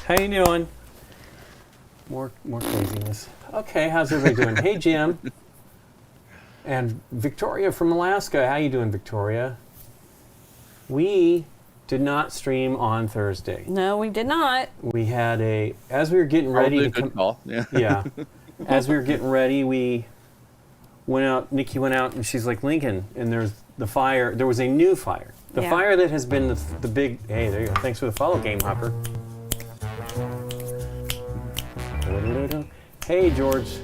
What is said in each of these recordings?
How you doing? More craziness. Okay, how's everybody doing? Hey, Jim. And Victoria from Alaska. How you doing, Victoria? We did not stream on Thursday. No, we did not. We had as we were getting ready to good call. Yeah. Yeah. As we were getting ready, we went out. Nikki went out, and she's like, Lincoln, and there's the fire. There was a new fire. The fire that has been the big. Hey, there you go. Thanks for the follow, Game Hopper. Hey, George.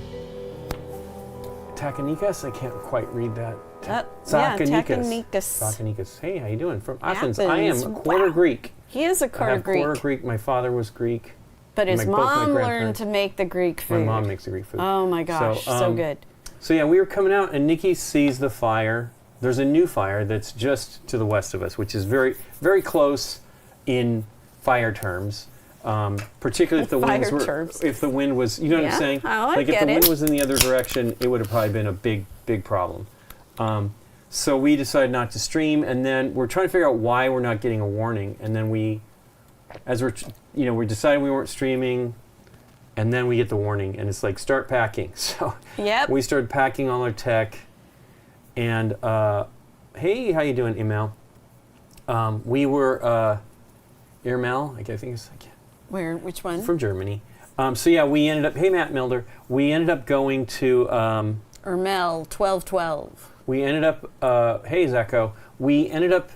Takanikas? I can't quite read that. Takanikas. Takanikas. Hey, how you doing? From Athens. I am a quarter Greek. He is a quarter Greek. Quarter Greek. My father was Greek. But his mom learned to make the Greek food. My mom makes the Greek food. Oh my gosh, so good. So yeah, we were coming out, and Nikki sees the fire. There's a new fire that's just to the west of us, which is very, very close in fire terms. Particularly if the wind was, you know what I'm saying? Oh, like if the wind was in the other direction, it would have probably been a big, big problem. So we decided not to stream, and then we're trying to figure out why we're not getting a warning. And then we decided we weren't streaming, and then we get the warning, and it's like, start packing. So we started packing all our tech, and hey, how you doing, Emil? We were, Irmel, I think it's, Where? Which one? From Germany. So yeah, we ended up, hey Matt Milder, we ended up going to... Irmel 1212. We ended up, hey Zeko, we ended up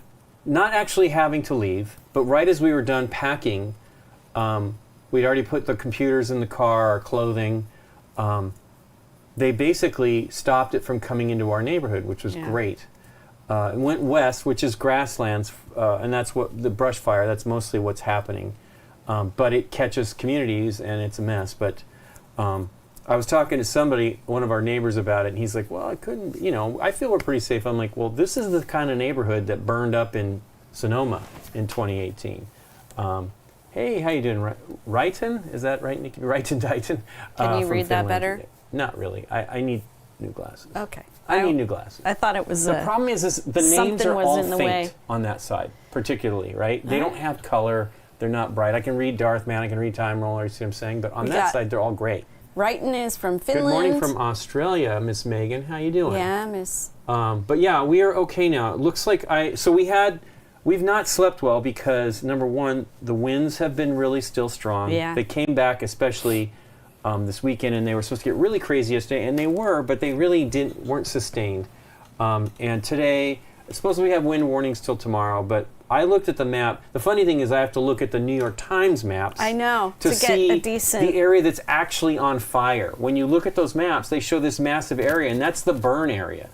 not actually having to leave, but right as we were done packing, we'd already put the computers in the car, our clothing. They basically stopped it from coming into our neighborhood, which was great. It went west, which is grasslands, and that's what the brush fire, that's mostly what's happening. But it catches communities, and it's a mess. But I was talking to somebody, one of our neighbors, about it, and he's like, well, I couldn't, I feel we're pretty safe. I'm like, well, this is the kind of neighborhood that burned up in Sonoma in 2018. Hey, how you doing? Wrighton? Is that right, Nikki? Wrighton Dighton? Can you read that better? Not really. I need new glasses. Okay. I need new glasses. I thought it was the problem is the names are all faint on that side, particularly, right? They don't have color. They're not bright. I can read Darthman, I can read Time Roller, you see what I'm saying? But on that side, they're all gray. Wrighton is from Finland. Good morning from Australia, Miss Megan. How you doing? Yeah, Miss. But yeah, we are okay now. It looks like we've not slept well because, number one, the winds have been really still strong. Yeah. They came back, especially this weekend, and they were supposed to get really crazy yesterday, and they were, but they really weren't sustained. And today, supposedly we have wind warnings till tomorrow, but I looked at the map. The funny thing is I have to look at the New York Times maps. I know, to see get a decent... the area that's actually on fire. When you look at those maps, they show this massive area, and that's the burn area.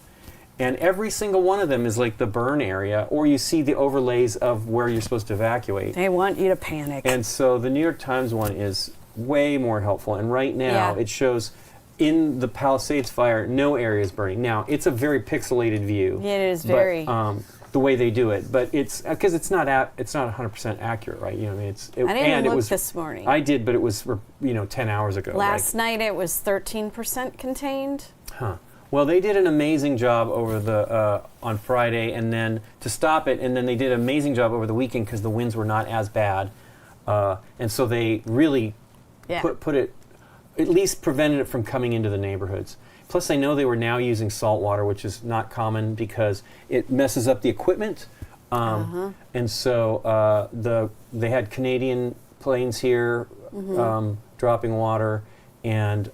And every single one of them is like the burn area, or you see the overlays of where you're supposed to evacuate. They want you to panic. And so the New York Times one is way more helpful. And right now it shows in the Palisades fire, no area is burning. Now, it's a very pixelated view. Yeah, it is very... the way they do it, but it's because it's not 100% accurate, right? I mean, I didn't look this morning. I did, but it was 10 hours ago. Last night it was 13% contained. Huh. Well, they did an amazing job over on Friday, and then to stop it, and then they did an amazing job over the weekend because the winds were not as bad, and so they really put it, at least prevented it from coming into the neighborhoods. Plus, I know they were now using salt water, which is not common because it messes up the equipment. And so they had Canadian planes here dropping water, and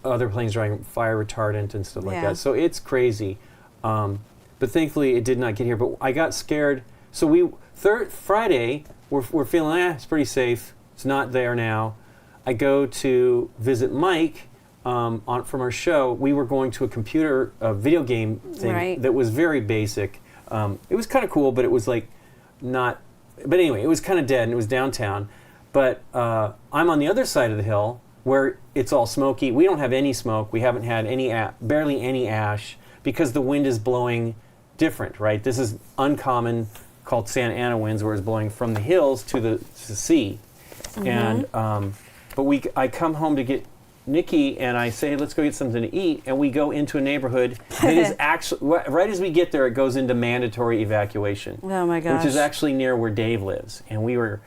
other planes driving fire retardant and stuff like that. So it's crazy. But thankfully, it did not get here. But I got scared. So Friday, we're feeling, it's pretty safe. It's not there now. I go to visit Mike. From our show, we were going to a video game thing that was very basic. It was kind of cool, but it was like not. But anyway, it was kind of dead, and it was downtown. But I'm on the other side of the hill where it's all smoky. We don't have any smoke. We haven't had barely any ash because the wind is blowing different, right? This is uncommon, called Santa Ana winds, where it's blowing from the hills to the sea. And but I come home to get Nikki, and I say, let's go get something to eat, and we go into a neighborhood that is actually, right as we get there, it goes into mandatory evacuation. Oh my gosh. Which is actually near where Dave lives. And we were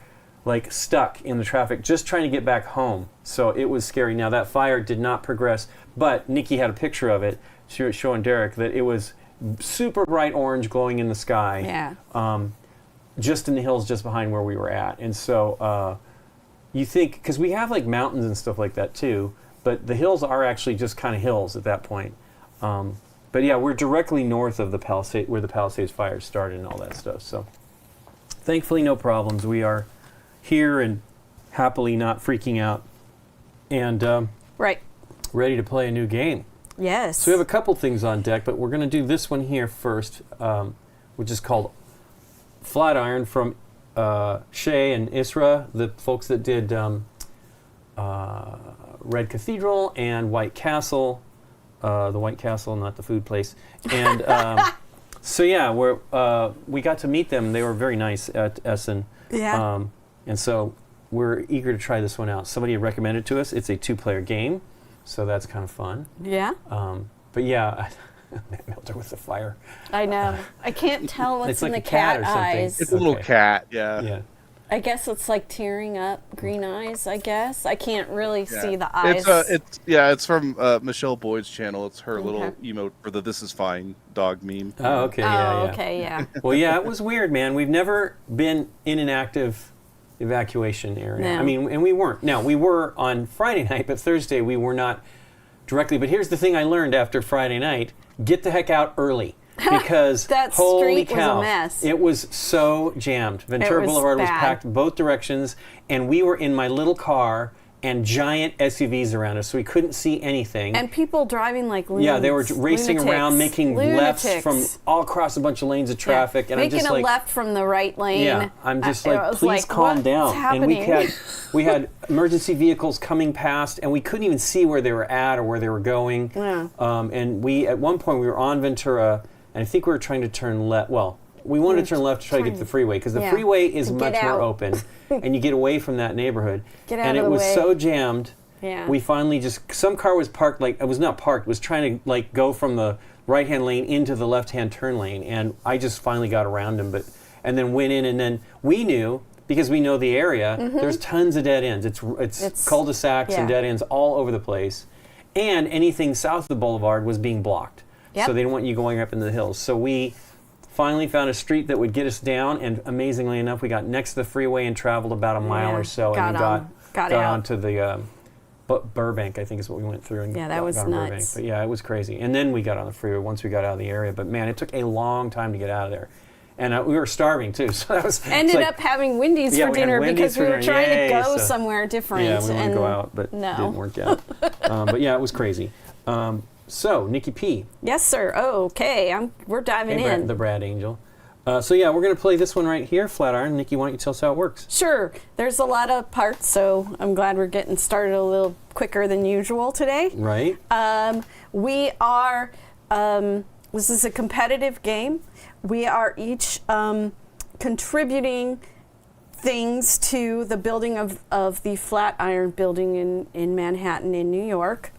like stuck in the traffic just trying to get back home. So it was scary. Now that fire did not progress, but Nikki had a picture of it. She was showing Derek that it was super bright orange glowing in the sky. Yeah. Just in the hills just behind where we were at. And so you think, because we have like mountains and stuff like that too, but the hills are actually just kind of hills at that point. But yeah, we're directly north of the Palisades, where the Palisades fire started and all that stuff. So thankfully no problems. We are here and happily not freaking out and Right. ready to play a new game. Yes. So we have a couple things on deck, but we're going to do this one here first, which is called Flatiron from Shei and Isra, the folks that did Red Cathedral and White Castle, the White Castle, not the food place. And so yeah, we got to meet them. They were very nice at Essen. Yeah. And so we're eager to try this one out. Somebody recommended it to us. It's a 2-player game, so that's kind of fun. Yeah. But yeah, Milter with the fire. I know. I can't tell what's It's in like the a cat cat or something. eyes. It's a little Okay. cat, yeah. Yeah. I guess it's like tearing up green eyes, I guess. I can't really Yeah. see the eyes. It's from Michelle Boyd's channel. It's her little emote for the "This is fine" dog meme. Oh, okay. Yeah, yeah. Okay, yeah. Well, yeah, it was weird, man. We've never been in an active evacuation area. No. I mean, and we weren't. Now, we were on Friday night, but Thursday we were not directly. But here's the thing I learned after Friday night: get the heck out early. Because That holy street was a cow, mess. it was so jammed. Ventura It was Boulevard was bad. packed both directions, and we were in my little car and giant SUVs around us, so we couldn't see anything. And people driving like lunatics. Yeah, they were racing around, making lefts from Lunatics. all across a bunch of lanes of traffic, and I'm making just a like, left from the right lane. yeah, I'm just I like, was please calm what's down. happening? And we had emergency vehicles coming past, and we couldn't even see where they were at or where they were going. Yeah. And we at one point we were on Ventura, and I think we were trying to turn left. Well, we wanted to turn left to try to get to the freeway because the Yeah. freeway is To much get more out. open, and you get away from that neighborhood. Get out and of it the was way. so jammed. Yeah. We finally just, some car was parked, like, it was not parked, it was trying to like go from the right-hand lane into the left-hand turn lane, and I just finally got around him, and then went in, and then we knew, because we know the area, there's tons of dead ends. It's cul-de-sacs and yeah. dead ends all over the place, and anything south of the boulevard was being blocked. Yep. So they didn't want you going up into the hills. So we finally found a street that would get us down, and amazingly enough, we got next to the freeway and traveled about a mile Yeah. or so, and Got we got got out. onto the Burbank, I think is what we went through. And Yeah, that was got on Burbank. nuts. But yeah, it was crazy. And then we got on the freeway once we got out of the area. But man, it took a long time to get out of there. And we were starving too, so that was Ended it's like, up having Wendy's Yeah, for we had dinner Wendy's because for we were dinner. trying Yay, to go so- somewhere different. Yeah, we wanted to go out, but no. didn't work out. But yeah, it was crazy. So Nikki P, Yes, sir. Oh, okay. We're diving in. the Brad Angel. So yeah, we're gonna play this one right here, Flatiron. Nikki, why don't you tell us how it works? Sure. There's a lot of parts, so I'm glad we're getting started a little quicker than usual today. Right. We are, this is a competitive game. We are each contributing things to the building of the Flatiron building in Manhattan in New York.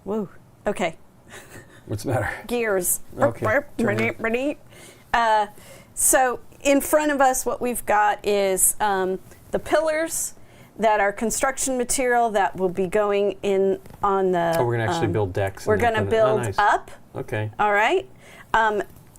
Whoa, okay. What's the matter? Gears. Okay, turn So in front of us, what we've got is the pillars that are construction material that will be going in on the. Oh, we're gonna actually build decks. We're and then going to put it- oh, build nice. up. Okay. All right.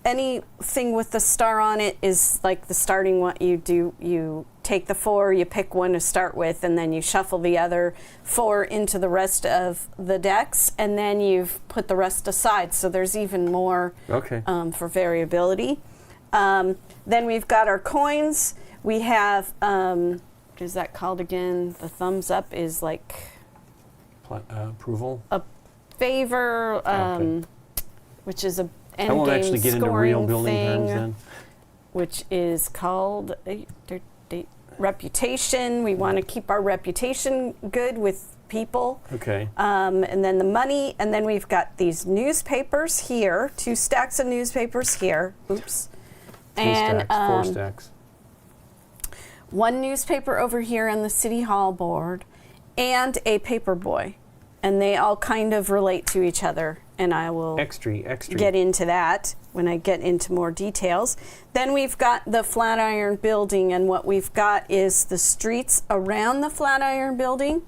Anything with the star on it is like the starting one. You take the 4, you pick one to start with, and then you shuffle the other 4 into the rest of the decks, and then you've put the rest aside. So there's even more Okay. for variability. Then we've got our coins. We have, what is that called again? The thumbs up is like Approval. a favor, Okay. which is a end I won't game actually get into real scoring building thing, terms then. which is called reputation. We want to keep our reputation good with people. Okay. And then the money, and then we've got these newspapers here, 2 stacks of newspapers here. Oops. 3 And stacks, 4 stacks. 1 newspaper over here on the City Hall board, and a paper boy. and they all kind of relate to each other, and I will Extra. get into that when I get into more details. Then we've got the Flatiron building, and what we've got is the streets around the Flatiron building.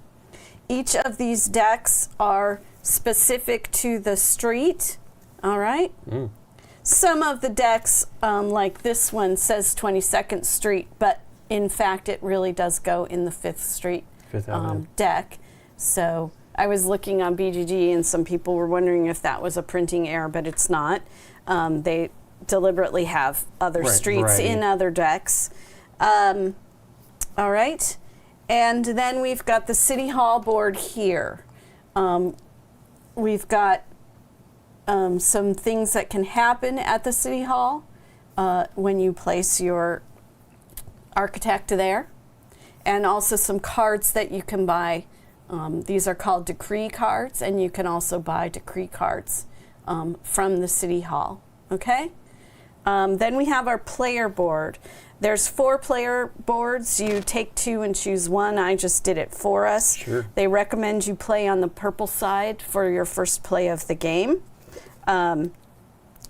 Each of these decks are specific to the street, all right? Some of the decks, like this one, says 22nd Street, but in fact it really does go in the 5th Street deck. So I was looking on BGG, and some people were wondering if that was a printing error, but it's not. They deliberately have other streets in other decks. All right. And then we've got the City Hall board here. We've got some things that can happen at the City Hall when you place your architect there, and also some cards that you can buy. These are called decree cards, and you can also buy decree cards from the City Hall. Okay? Then we have our player board. There's 4 player boards. You take 2 and choose 1. I just did it for us. Sure. They recommend you play on the purple side for your first play of the game.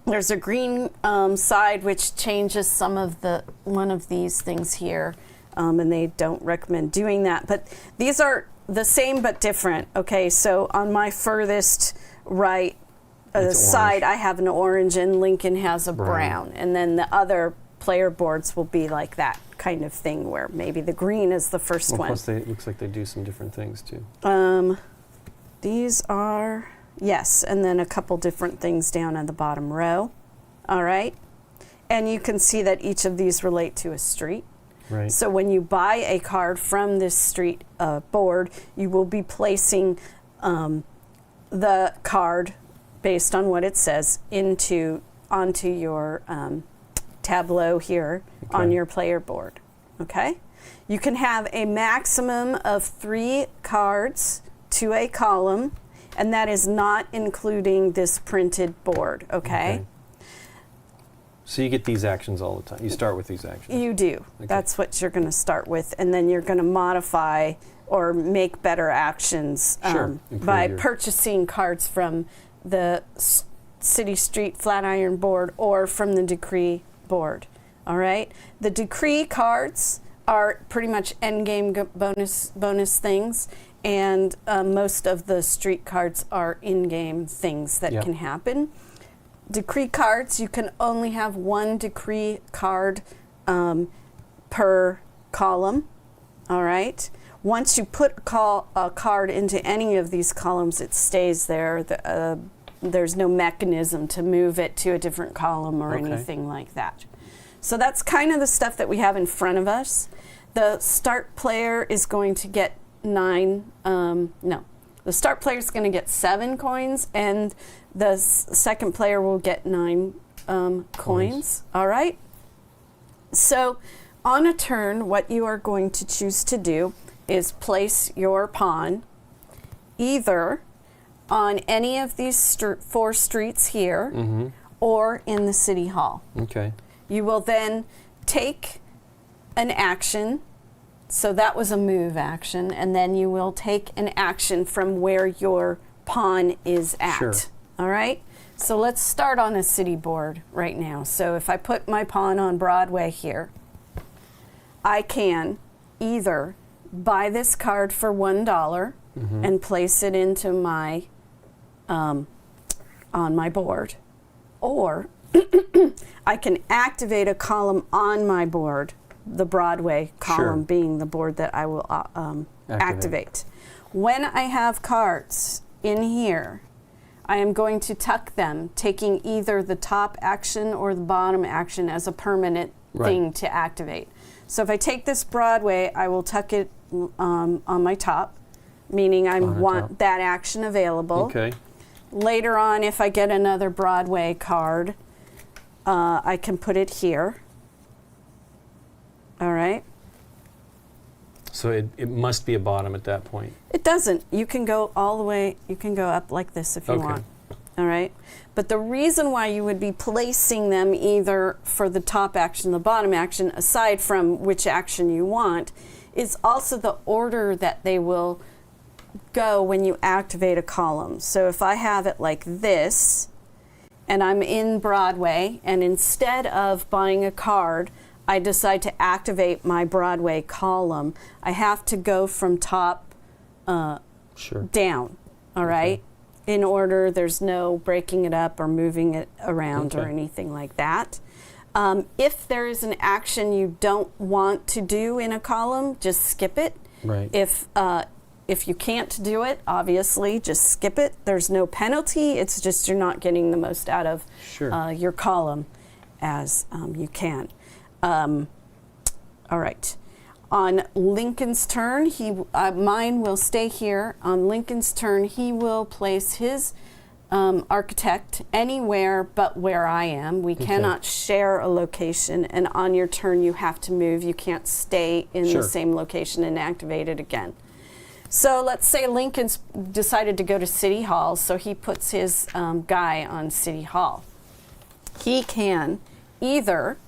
There's a green side which changes one of these things here, and they don't recommend doing that. But these are the same but different. Okay, so on my furthest right side, I have an orange, and Lincoln has a brown. And then the other player boards will be like that kind of thing, where maybe the green is the first one. Plus, it looks like they do some different things too. These are, yes, and then a couple different things down on the bottom row. All right. And you can see that each of these relate to a street. Right. So when you buy a card from this street board, you will be placing the card based on what it says onto your tableau here on your player board. Okay? You can have a maximum of 3 cards to a column, and that is not including this printed board. Okay? So you get these actions all the time. You start with these actions. You do. Okay. That's what you're going to start with, and then you're going to modify or make better actions by purchasing cards from the City Street Flatiron board or from the Decree board. All right? The Decree cards are pretty much endgame bonus things, and most of the street cards are in-game things that can happen. Decree cards, you can only have 1 decree card per column. All right? Once you put a card into any of these columns, it stays there. There's no mechanism to move it to a different column or anything like that. So that's kind of the stuff that we have in front of us. The start player is going to get 9, the start player is going to get 7 coins, and the second player will get 9 coins. All right? So on a turn, what you are going to choose to do is place your pawn either on any of these 4 streets here or in the City Hall. Okay. You will then take an action. So that was a move action, and then you will take an action from where your pawn is at. Sure. All right? So let's start on a city board right now. So if I put my pawn on Broadway here, I can either buy this card for $1 and place it into my on my board, or I can activate a column on my board, the Broadway column being the board that I will activate. When I have cards in here, I am going to tuck them, taking either the top action or the bottom action as a permanent thing to activate. So if I take this Broadway, I will tuck it on my top, meaning I want that action available. Okay. Later on, if I get another Broadway card, I can put it here. All right. So it must be a bottom at that point. It doesn't. You can go all the way, you can go up like this if you want. All right. But the reason why you would be placing them either for the top action, the bottom action, aside from which action you want, is also the order that they will go when you activate a column. So if I have it like this, and I'm in Broadway, and instead of buying a card, I decide to activate my Broadway column, I have to go from top down, all right? In order, there's no breaking it up or moving it around or anything like that. If there is an action you don't want to do in a column, just skip it. Right. If you can't do it, obviously, just skip it. There's no penalty. It's just you're not getting the most out of your column as you can. All right. On Lincoln's turn, mine will stay here. On Lincoln's turn, he will place his architect anywhere but where I am. We cannot share a location, and on your turn, you have to move. You can't stay in the same location and activate it again. So let's say Lincoln's decided to go to City Hall, so he puts his guy on City Hall. He can either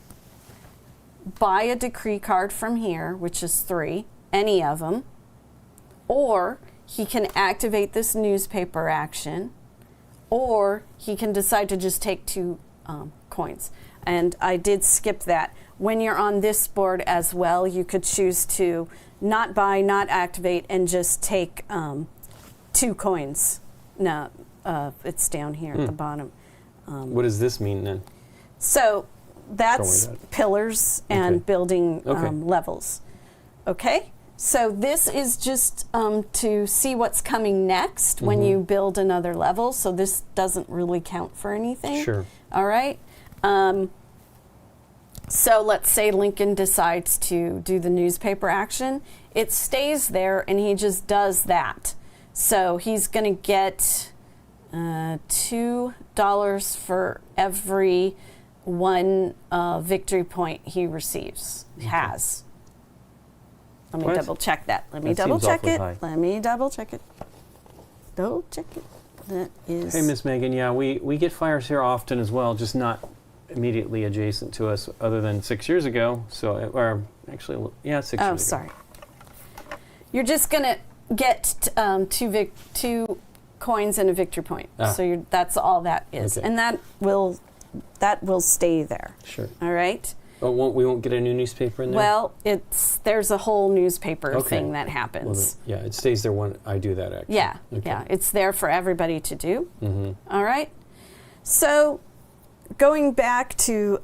buy a decree card from here, which is 3, any of them, or he can activate this newspaper action, or he can decide to just take 2 coins. And I did skip that. When you're on this board as well, you could choose to not buy, not activate, and just take 2 coins. No, it's down here at the bottom. What does this mean then? So that's pillars and building levels. Okay? So this is just to see what's coming next when you build another level. So this doesn't really count for anything. Sure. All right? So let's say Lincoln decides to do the newspaper action. It stays there, and he just does that. So he's going to get $2 for every 1 victory point he receives. Has. Let me double check that. Let me double check it. Let me double check it. Double check it. That is. Hey, Miss Megan. Yeah, we get fires here often as well, just not immediately adjacent to us, other than 6 years ago. So, or actually, 6 years ago. Oh, sorry. You're just gonna get 2 coins and a victory point. So that's all that is, and that will stay there. Sure. All right. But we won't get a new newspaper in there? Well, there's a whole newspaper thing that happens. Well, it stays there when I do that, actually. Yeah, yeah, it's there for everybody to do. All right. So going back to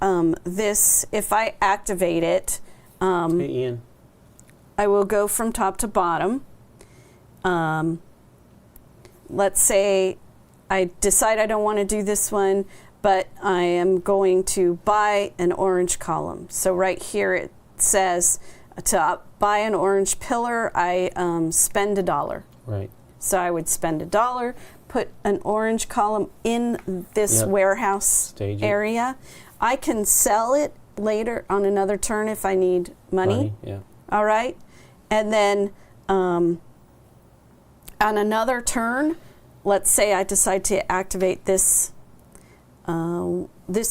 this, if I activate it, hey, Ian. I will go from top to bottom. Let's say I decide I don't want to do this one, but I am going to buy an orange column. So right here it says to buy an orange pillar, I spend $1. Right. So I would spend $1, put an orange column in this warehouse area. I can sell it later on another turn if I need money. Yeah. All right. And then on another turn, let's say I decide to activate this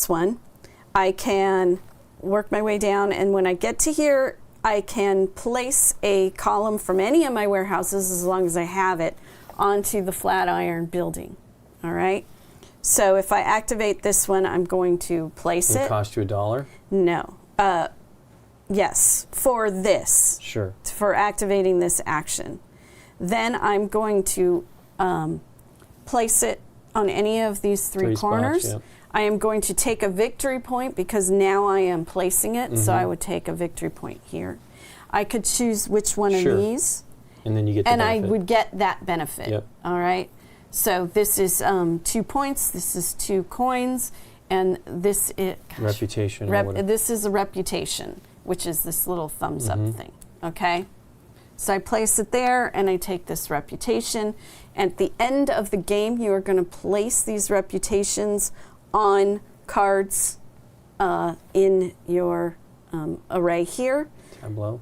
one, I can work my way down, and when I get to here, I can place a column from any of my warehouses, as long as I have it, onto the Flatiron building. All right? So if I activate this one, I'm going to place it. It cost you $1? No. Yes, for this. Sure. For activating this action. Then I'm going to place it on any of these 3 corners. Spots, I am going to take a victory point because now I am placing it, so I would take a victory point here. I could choose which one of these. And then you get the benefit. I would get that benefit. Yep. All right? So this is 2 points, this is 2 coins, and this is... reputation. This is a reputation, which is this little thumbs up thing. Okay? So I place it there, and I take this reputation. At the end of the game, you are going to place these reputations on cards in your array here. Tableau.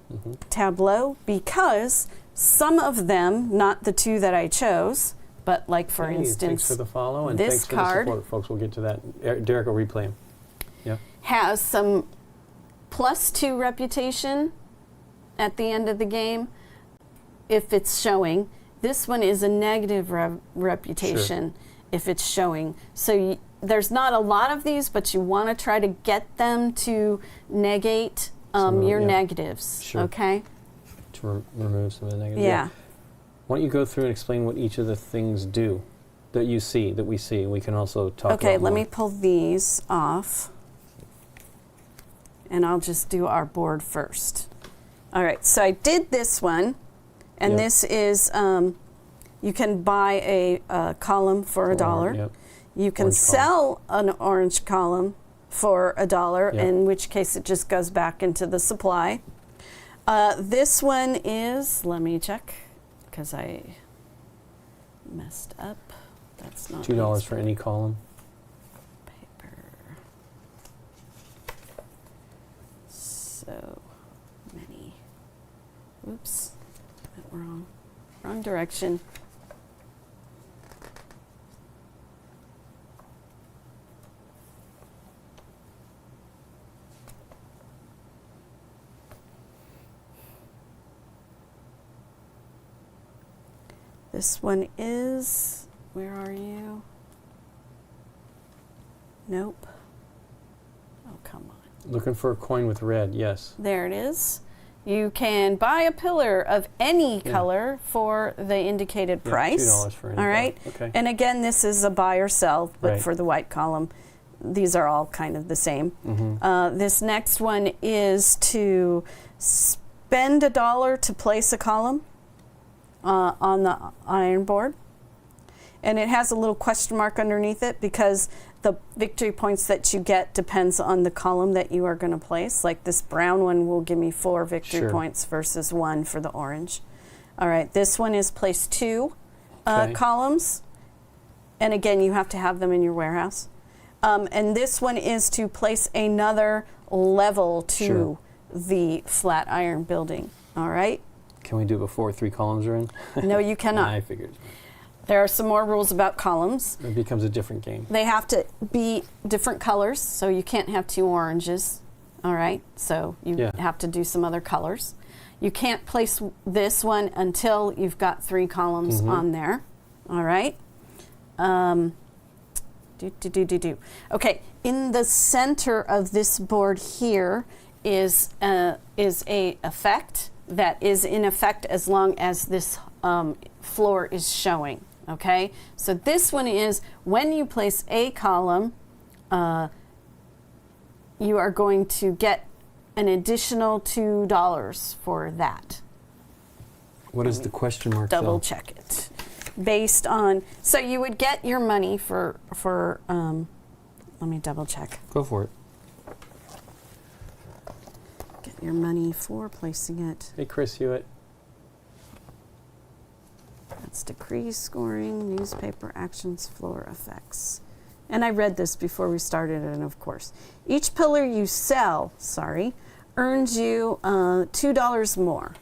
Tableau, because some of them, not the 2 that I chose, but like for instance, thanks for the follow and this thanks for card, the support, folks. We'll get to that. Derek will replay them. Yeah. Has some +2 reputation at the end of the game, if it's showing. This one is a negative reputation if it's showing. So there's not a lot of these, but you want to try to get them to negate your negatives, okay? To remove some of the negatives. Yeah. Why don't you go through and explain what each of the things do that you see, that we see. We can also talk about Okay, let more. me pull these off. And I'll just do our board first. All right, so I did this one. And this is, you can buy a column for $1. Yep. You can Orange sell an orange column for $1, in which case it just goes back into the supply. This one is, let me check, because I messed up. That's not $2 for any column. paper. So many. Oops, went wrong direction. This one is, where are you? Nope. Oh, come on. Looking for a coin with red, yes. There it is. You can buy a pillar of any color for the indicated price. $2 for any All right. color. Okay. And again, this is a buy or sell, but Right. for the white column, these are all kind of the same. This next one is to spend $1 to place a column on the iron board. And it has a little question mark underneath it because the victory points that you get depends on the column that you are going to place. Like this brown one will give me 4 victory points versus 1 for the orange. All right, this one is place 2 columns. And again, you have to have them in your warehouse. And this one is to place another level to the Flatiron building. All right? Can we do it before 3 columns are in? No, you cannot. I figured. There are some more rules about columns. It becomes a different game. They have to be different colors, so you can't have 2 oranges. All right? So you have to do some other colors. You can't place this one until you've got 3 columns on there. All right? Okay, in the center of this board here is a effect that is in effect as long as this floor is showing. Okay, so this one is when you place a column, you are going to get an additional $2 for that. What is the question mark? Double check it. Based on, so you would get your money for let me double check. Go for it. Get your money for placing it. Hey, Chris Hewitt. That's decrease, scoring, newspaper actions, floor effects. And I read this before we started, and of course, each pillar you sell, earns you $2 more.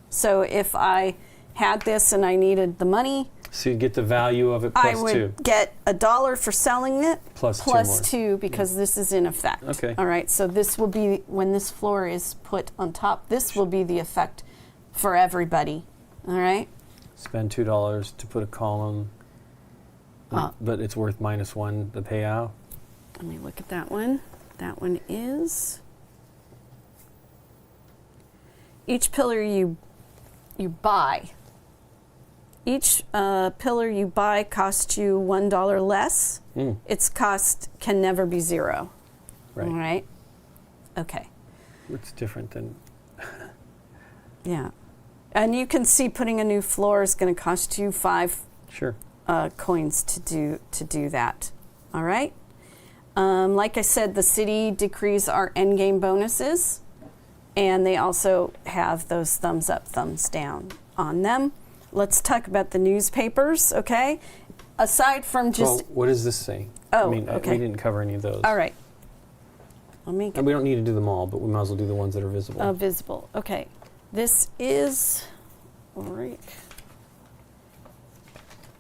So if I had this and I needed the money, So you get the value of it I plus would 2. get $1 for selling it Plus 2 plus more. 2 because this is in effect. Okay. All right. So this will be when this floor is put on top. This will be the effect for everybody. All right. Spend $2 to put a column, but it's worth -1 the payout. Let me look at that one. That one is each pillar you buy. Each pillar you buy costs you $1 less. Its cost can never be 0. Right. All right. Okay. It's different than. Yeah. And you can see putting a new floor is going to cost you 5 Sure. coins to do that. All right. Like I said, the city decrees are endgame bonuses, and they also have those thumbs up, thumbs down on them. Let's talk about the newspapers, okay? Aside from just... Well, what does this say? Oh, I mean, okay. we didn't cover any of those. All right. Let me And we don't need to do them all, but we might as well do the ones that are visible. visible. Okay. This is...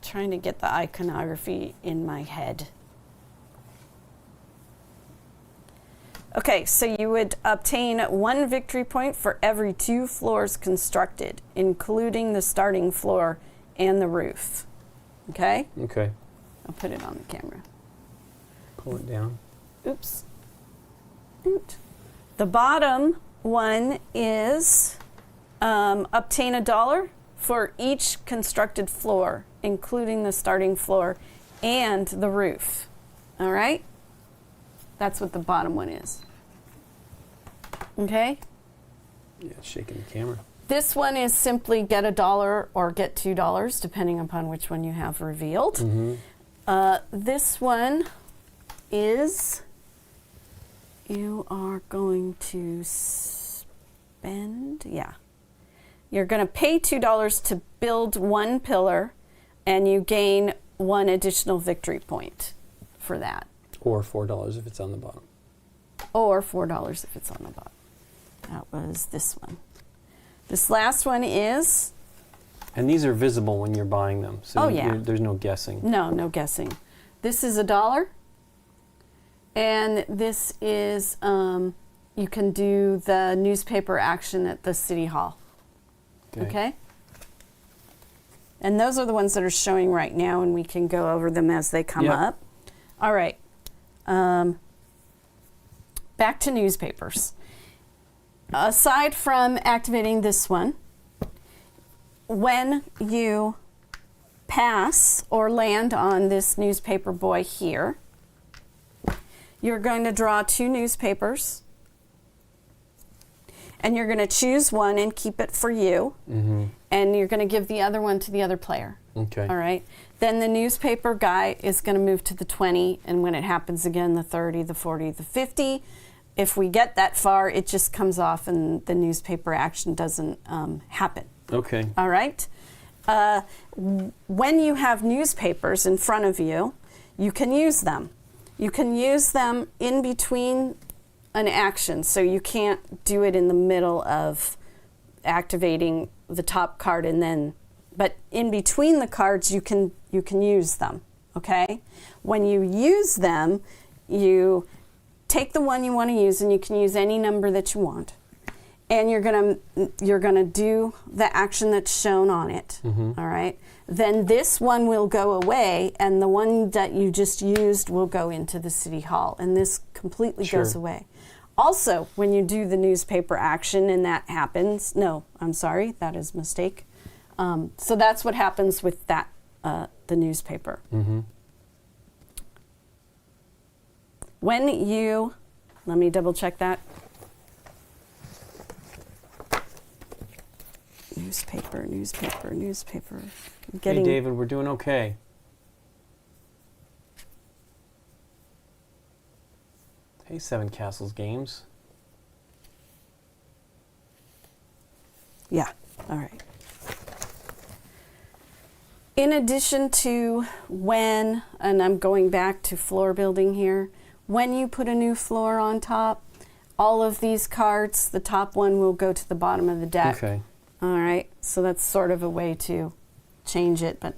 trying to get the iconography in my head. Okay, so you would obtain 1 victory point for every 2 floors constructed, including the starting floor and the roof. Okay? Okay. I'll put it on the camera. Pull it down. Oops. Oot. The bottom one is obtain $1 for each constructed floor, including the starting floor and the roof. All right? That's what the bottom one is. Okay? Yeah, it's shaking the camera. This one is simply get $1 or get $2, depending upon which one you have revealed. This one is you are going to spend, you're going to pay $2 to build one pillar, and you gain 1 additional victory point for that. Or $4 if it's on the bottom. Or $4 if it's on the bottom. That was this one. This last one is... And these are visible when you're buying them. So there's no guessing. No guessing. This is $1. And this is, you can do the newspaper action at the City Hall. Okay? And those are the ones that are showing right now, and we can go over them as they come up. All right. Back to newspapers. Aside from activating this one, when you pass or land on this newspaper boy here, you're going to draw 2 newspapers, and you're going to choose one and keep it for you, and you're going to give the other one to the other player. Okay. All right. Then the newspaper guy is going to move to the 20, and when it happens again, the 30, the 40, the 50. If we get that far, it just comes off and the newspaper action doesn't happen. Okay. All right? When you have newspapers in front of you, you can use them. You can use them in between an action, so you can't do it in the middle of activating the top card and then, but in between the cards you can use them, okay? When you use them, you take the one you want to use, and you can use any number that you want. And you're gonna do the action that's shown on it. All right. Then this one will go away, and the one that you just used will go into the City Hall, and this completely goes away. Also, when you do the newspaper action and that happens, no, I'm sorry, that is a mistake. So that's what happens with that, the newspaper. When you, let me double check that. Newspaper. Hey, David, we're doing okay. Hey, Seven Castles Games. Yeah, all right. In addition to when, and I'm going back to floor building here, when you put a new floor on top, all of these cards, the top one will go to the bottom of the deck. Okay. All right, so that's sort of a way to change it, but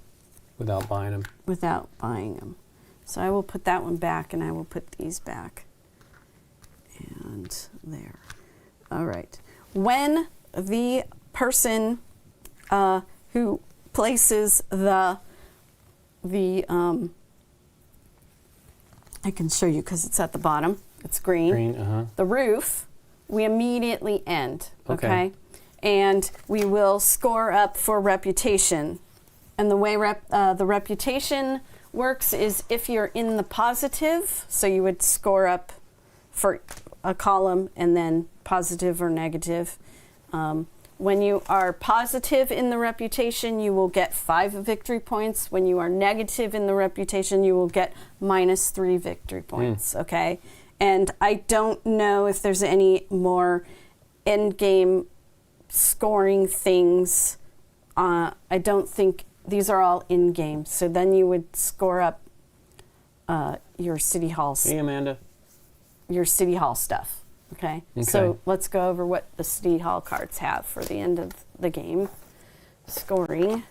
without buying them. Without buying them. So I will put that one back, and I will put these back. And there. All right. When the person who places the I can show you because it's at the bottom. It's green. The roof, we immediately end. Okay. And we will score up for reputation. And the way the reputation works is if you're in the positive, so you would score up for a column and then positive or negative. When you are positive in the reputation, you will get 5 victory points. When you are negative in the reputation, you will get -3 victory points, okay? And I don't know if there's any more end game scoring things. I don't think these are all in game. So then you would score up your City Hall. Hey, Amanda. Your City Hall stuff. Okay. So let's go over what the City Hall cards have for the end of the game. Scoring.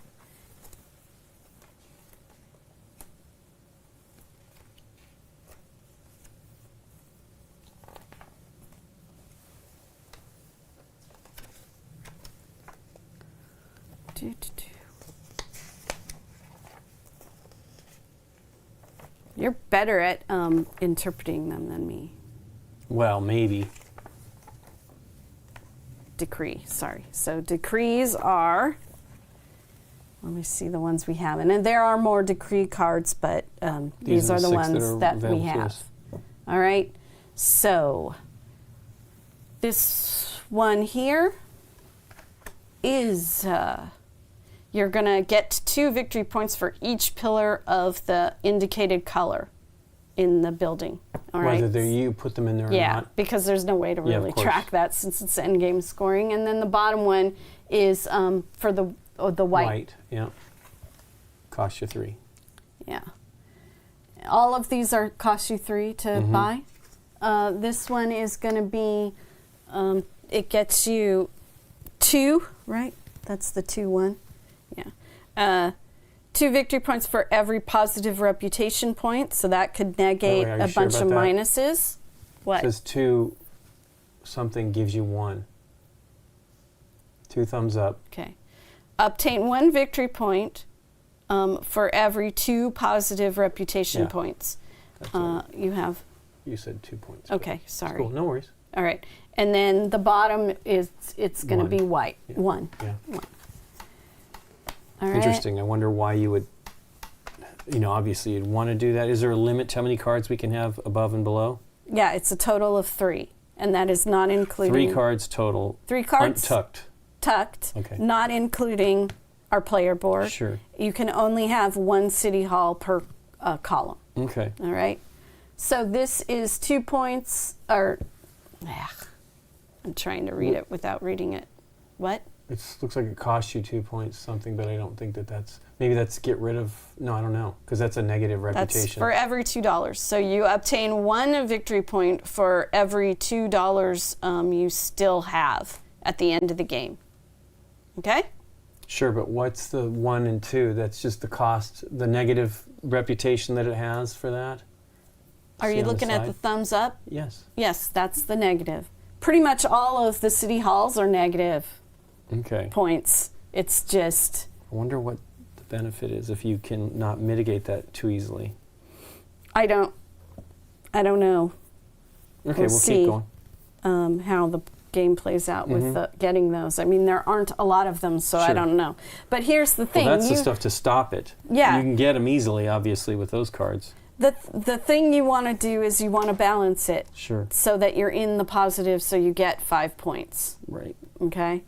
You're better at interpreting them than me. Well, maybe. Decree, sorry. So decrees are, let me see the ones we have. And there are more decree cards, but these are the ones that we have. All right. So this one here is, you're going to get 2 victory points for each pillar of the indicated color in the building. All right. Whether you put them in there or yeah, not. because there's no way to really track that since it's end game scoring. And then the bottom one is for the white. White, yeah. Cost you 3. Yeah. All of these are cost you 3 to buy. This one is going to be, it gets you 2, right? That's the 2 one. Yeah. 2 victory points for every positive reputation point, so that could negate a bunch of minuses. What? It says 2 something gives you 1. 2 thumbs up. Okay. Obtain 1 victory point for every 2 positive reputation points. You have. You said 2 points. Okay, sorry. Cool, no worries. All right, and then the bottom is it's going to be white. Yeah. 1. Yeah. 1. All right. Interesting. I wonder why you would. Obviously you'd want to do that. Is there a limit to how many cards we can have above and below? Yeah, it's a total of 3, and that is not including 3 cards total. 3 cards Untucked. tucked, Okay. not including our player board. Sure. You can only have 1 city hall per column. Okay. All right. So this is 2 points, or I'm trying to read it without reading it. What? It looks like it costs you 2 points something, but I don't think that's maybe that's get rid of. No, I don't know, because that's a negative reputation. That's for every $2. So you obtain 1 victory point for every $2 you still have at the end of the game. Okay? Sure, but what's the 1 and 2? That's just the cost, the negative reputation that it has for that. Are See you on the looking at side? the thumbs up? Yes. Yes, that's the negative. Pretty much all of the city halls are negative Okay. points. It's just, I wonder what the benefit is if you can not mitigate that too easily. I don't know Okay, We'll we'll see. keep going. how the game plays out with getting those. I mean, there aren't a lot of them, so I Sure. don't know. But here's the thing. Well, that's the stuff to stop it. Yeah. You can get them easily, obviously, with those cards. The thing you want to do is you want to balance it Sure. so that you're in the positive, so you get 5 points. Right. Okay?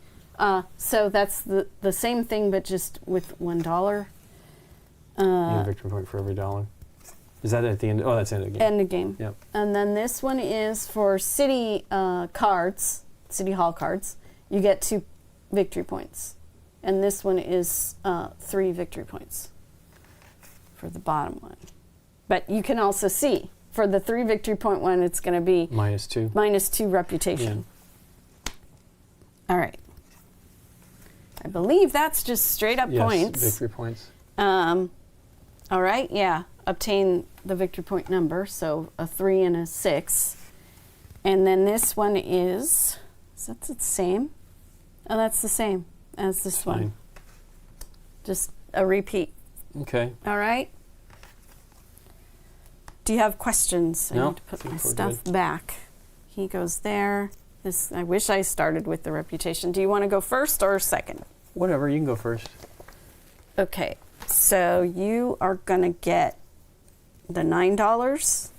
So that's the same thing, but just with $1. You get a victory point for every $1. Is that at the end? Oh, that's the end of the game. End of game. Yep. And then this one is for city cards, city hall cards. You get 2 victory points. And this one is 3 victory points for the bottom one. But you can also see, for the 3 victory point one, it's going to be -2. -2 reputation. All right. I believe that's just straight up Yes, points. victory points. All right, yeah. Obtain the victory point number, so a 3 and a 6. And then this one is that the same? Oh, that's the same as this one. Fine. Just a repeat. Okay. All right. Do you have questions? No, I need to I put think my we're stuff good. back. He goes there. This. I wish I started with the reputation. Do you want to go first or second? Whatever, you can go first. Okay. So you are going to get the $9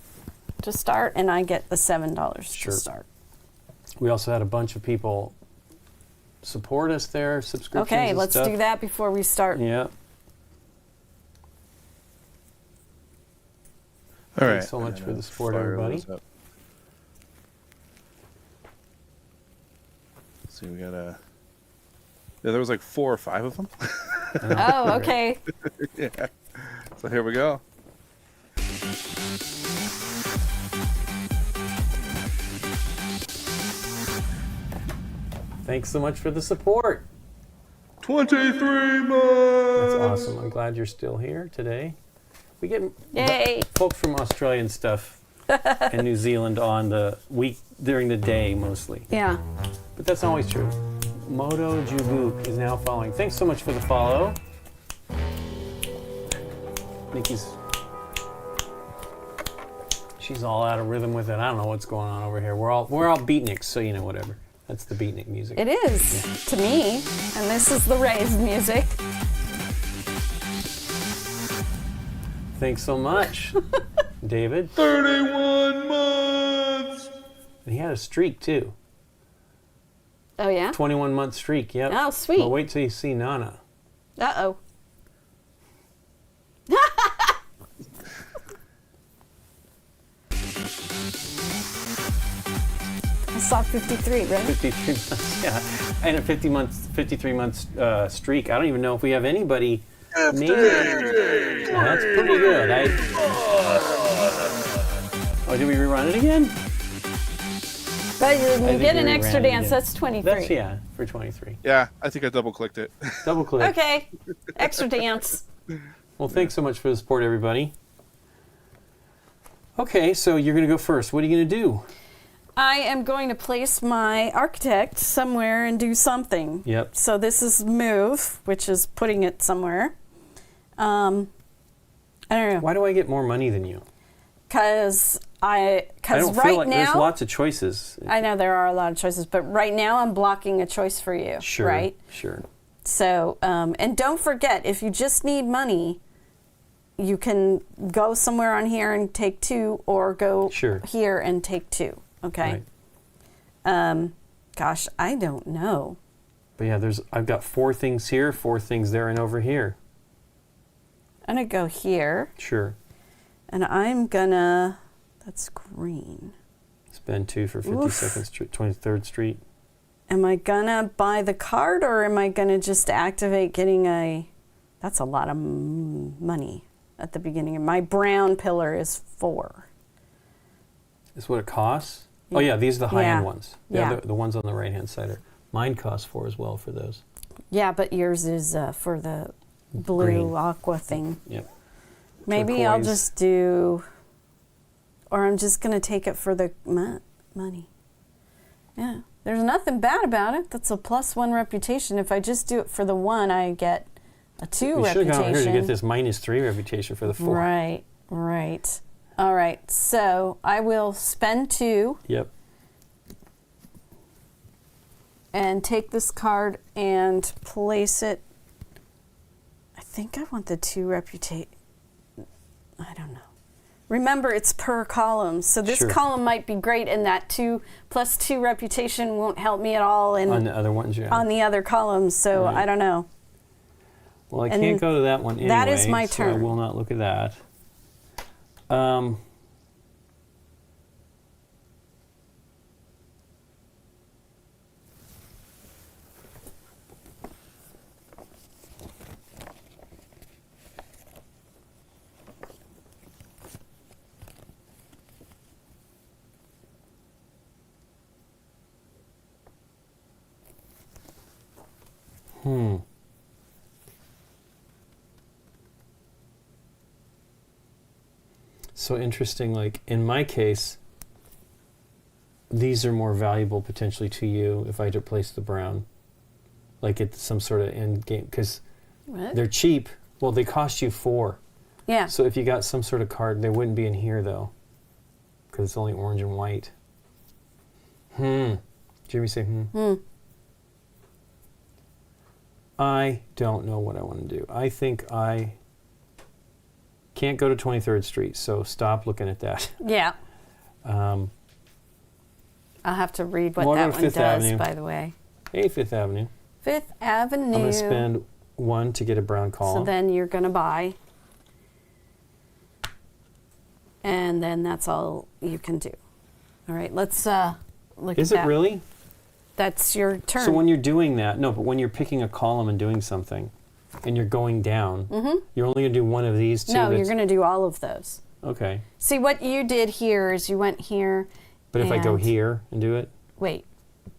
to start, and I get the $7 Sure. to start. We also had a bunch of people support us there, subscriptions Okay, and let's stuff. do that before we start. Yeah. All right. Thanks so much for the support, Fire everybody. those up. Let's see, we got a. Yeah, there was like 4 or 5 of them. Oh, okay. Yeah. So here we go. Thanks so much for the support. 23 months. That's awesome. I'm glad you're still here today. We get Yay. folks from Australia and stuff and New Zealand on the week during the day mostly. Yeah. But that's not always true. Moto Jubuk is now following. Thanks so much for the follow. Nikki's She's all out of rhythm with it. I don't know what's going on over here. We're all beatniks, so whatever. That's the beatnik music. It is to me, and this is the raised music. Thanks so much, David. 31 months. And he had a streak too. Oh yeah. 21-month streak. Yep. Oh sweet. Well, wait till you see Nana. Uh-oh. I saw 53, right? 53 months, yeah. And a 53 months streak. I don't even know if we have anybody. Maybe. Oh, that's pretty good. Oh, did we rerun it again? But you think get we an ran extra it dance, again. that's 23. That's, for 23. Yeah, I think I double-clicked it. Double click. Okay, extra dance. Well, thanks so much for the support, everybody. Okay, so you're going to go first. What are you going to do? I am going to place my architect somewhere and do something. Yep. So this is move, which is putting it somewhere. I don't know. Why do I get more money than you? Because I don't right feel like now there's lots of choices. I know there are a lot of choices, but right now I'm blocking a choice for you. Sure. Right. Sure. So and don't forget, if you just need money, you can go somewhere on here and take 2, or go here and take 2. Okay. Right. Gosh, I don't know. But yeah, I've got 4 things here, 4 things there, and over here. I'm gonna go here. Sure. And I'm gonna, that's green. Spend 2 for 52nd Street, 23rd Street. Am I gonna buy the card, or am I gonna just activate getting that's a lot of money at the beginning. My brown pillar is 4. Is what it costs? Yeah. Oh yeah, these are the high-end ones. Yeah. The ones on the right-hand side are. Mine cost 4 as well for those. Yeah, but yours is for the blue Green. Aqua thing. Yep. Maybe I'll Turquoise. just do, or I'm just going to take it for the money. Yeah, there's nothing bad about it. That's a +1 reputation. If I just do it for the 1, I get a 2 You should reputation. have gone here to get this -3 reputation for the 4. Right, right. All right, so I will spend 2. Yep. And take this card and place it. I think I want the 2 reputation. I don't know. Remember, it's per column, so this column might be great, and that 2 + 2 reputation won't help me at all On the other ones, yeah. on the other columns. So I don't know. Well, I can't go to that one anyway. That is my so turn. I will not look at that. So interesting, like in my case, these are more valuable potentially to you if I had to place the brown. Like it's some sort of end game, because they're cheap. Well, they cost you 4. Yeah. So if you got some sort of card, they wouldn't be in here though, because it's only orange and white. Did you hear me say I don't know what I want to do. I think I can't go to 23rd Street, so stop looking at that. Yeah. I'll have to read what that one does, Avenue. by the way. Hey, 5th Avenue. 5th Avenue. I'm going to spend 1 to get a brown column. So then you're going to buy. And then that's all you can do. All right, let's look at that. Is it really? That's your turn. So when you're doing that, no, but when you're picking a column and doing something, and you're going down, you're only going to do one of these 2. No, you're going to do all of those. Okay. See, what you did here is you went here. But if I go here and do it? Wait.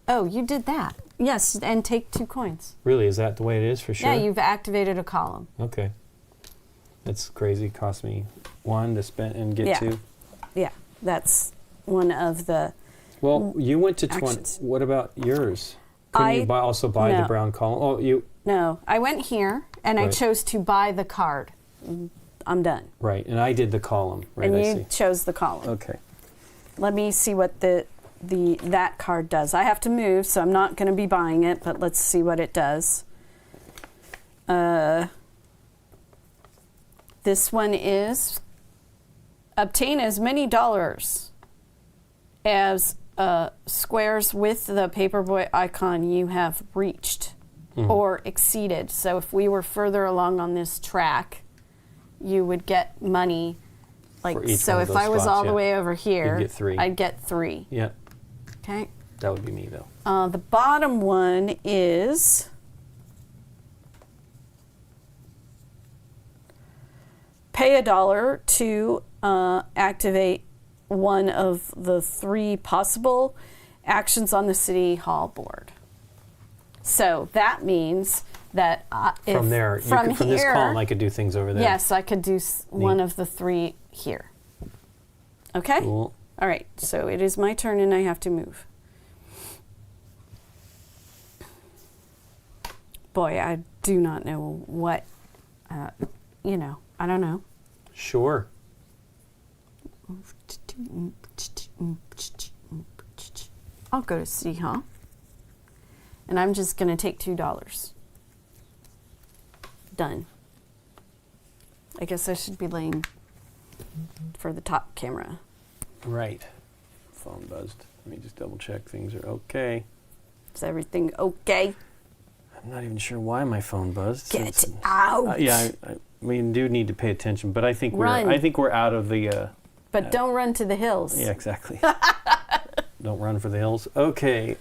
Oh, you did that. Yes, and take 2 coins. Really? Is that the way it is for sure? Yeah, you've activated a column. Okay. That's crazy. It cost me 1 to spend and get 2. Yeah, that's one of the... Well, you went to 20. actions. What about yours? Couldn't you also buy the brown column? Oh, you... No, I went here, and I Right. chose to buy the card. I'm done. Right, and I did the column. Right, And I you see. chose the column. Okay. Let me see what that card does. I have to move, so I'm not going to be buying it, but let's see what it does. This one is obtain as many dollars as squares with the paperboy icon you have reached or exceeded. So if we were further along on this track, you would get money. Like, For each so one of if those I was spots, all the yeah. way over here, You'd get 3. I'd get 3. Yeah, Okay. that would be me though. The bottom one is pay $1 to activate one of the 3 possible actions on the City Hall board. So that means that if From there, you from could, from here, this column, I could do things over there. yes, I could do one of the 3 here. Okay? Cool. All right, so it is my turn and I have to move. Boy, I do not know what, I don't know. Sure. I'll go to City Hall. And I'm just going to take $2. Done. I guess I should be laying for the top camera. Right. Phone buzzed. Let me just double check things are okay. Is everything okay? I'm not even sure why my phone buzzed. Get out. Yeah, we do need to pay attention, but I think Run. we're out of the. But don't run to the hills. Yeah, exactly. Don't run for the hills. Okay.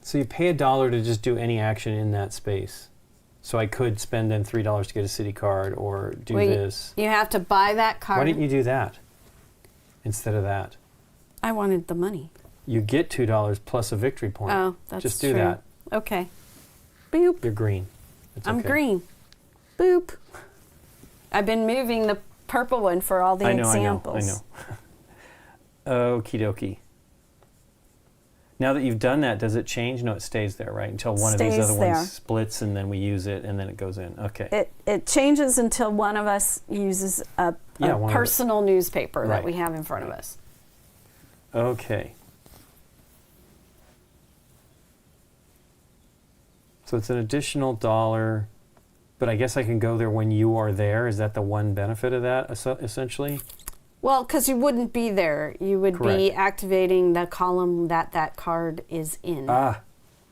So you pay $1 to just do any action in that space. So I could spend then $3 to get a city card or do Wait, this. You have to buy that card. Why didn't you do that instead of that? I wanted the money. You get $2 plus a victory point. Oh, that's just do true. that. Okay. Boop. You're green. It's I'm okay. green. Boop. I've been moving the purple one for all the examples. I know. Okie dokie. Now that you've done that, does it change? No, it stays there, right? Until one of these Stays other there. ones splits and then we use it and then it goes in. Okay. It changes until one of us uses a Yeah, one of personal newspaper that Right. we have in front of us. Okay. So it's an additional $1, but I guess I can go there when you are there. Is that the one benefit of that, essentially? Well, because you wouldn't be there. You would be Correct. activating the column that card is in. Ah,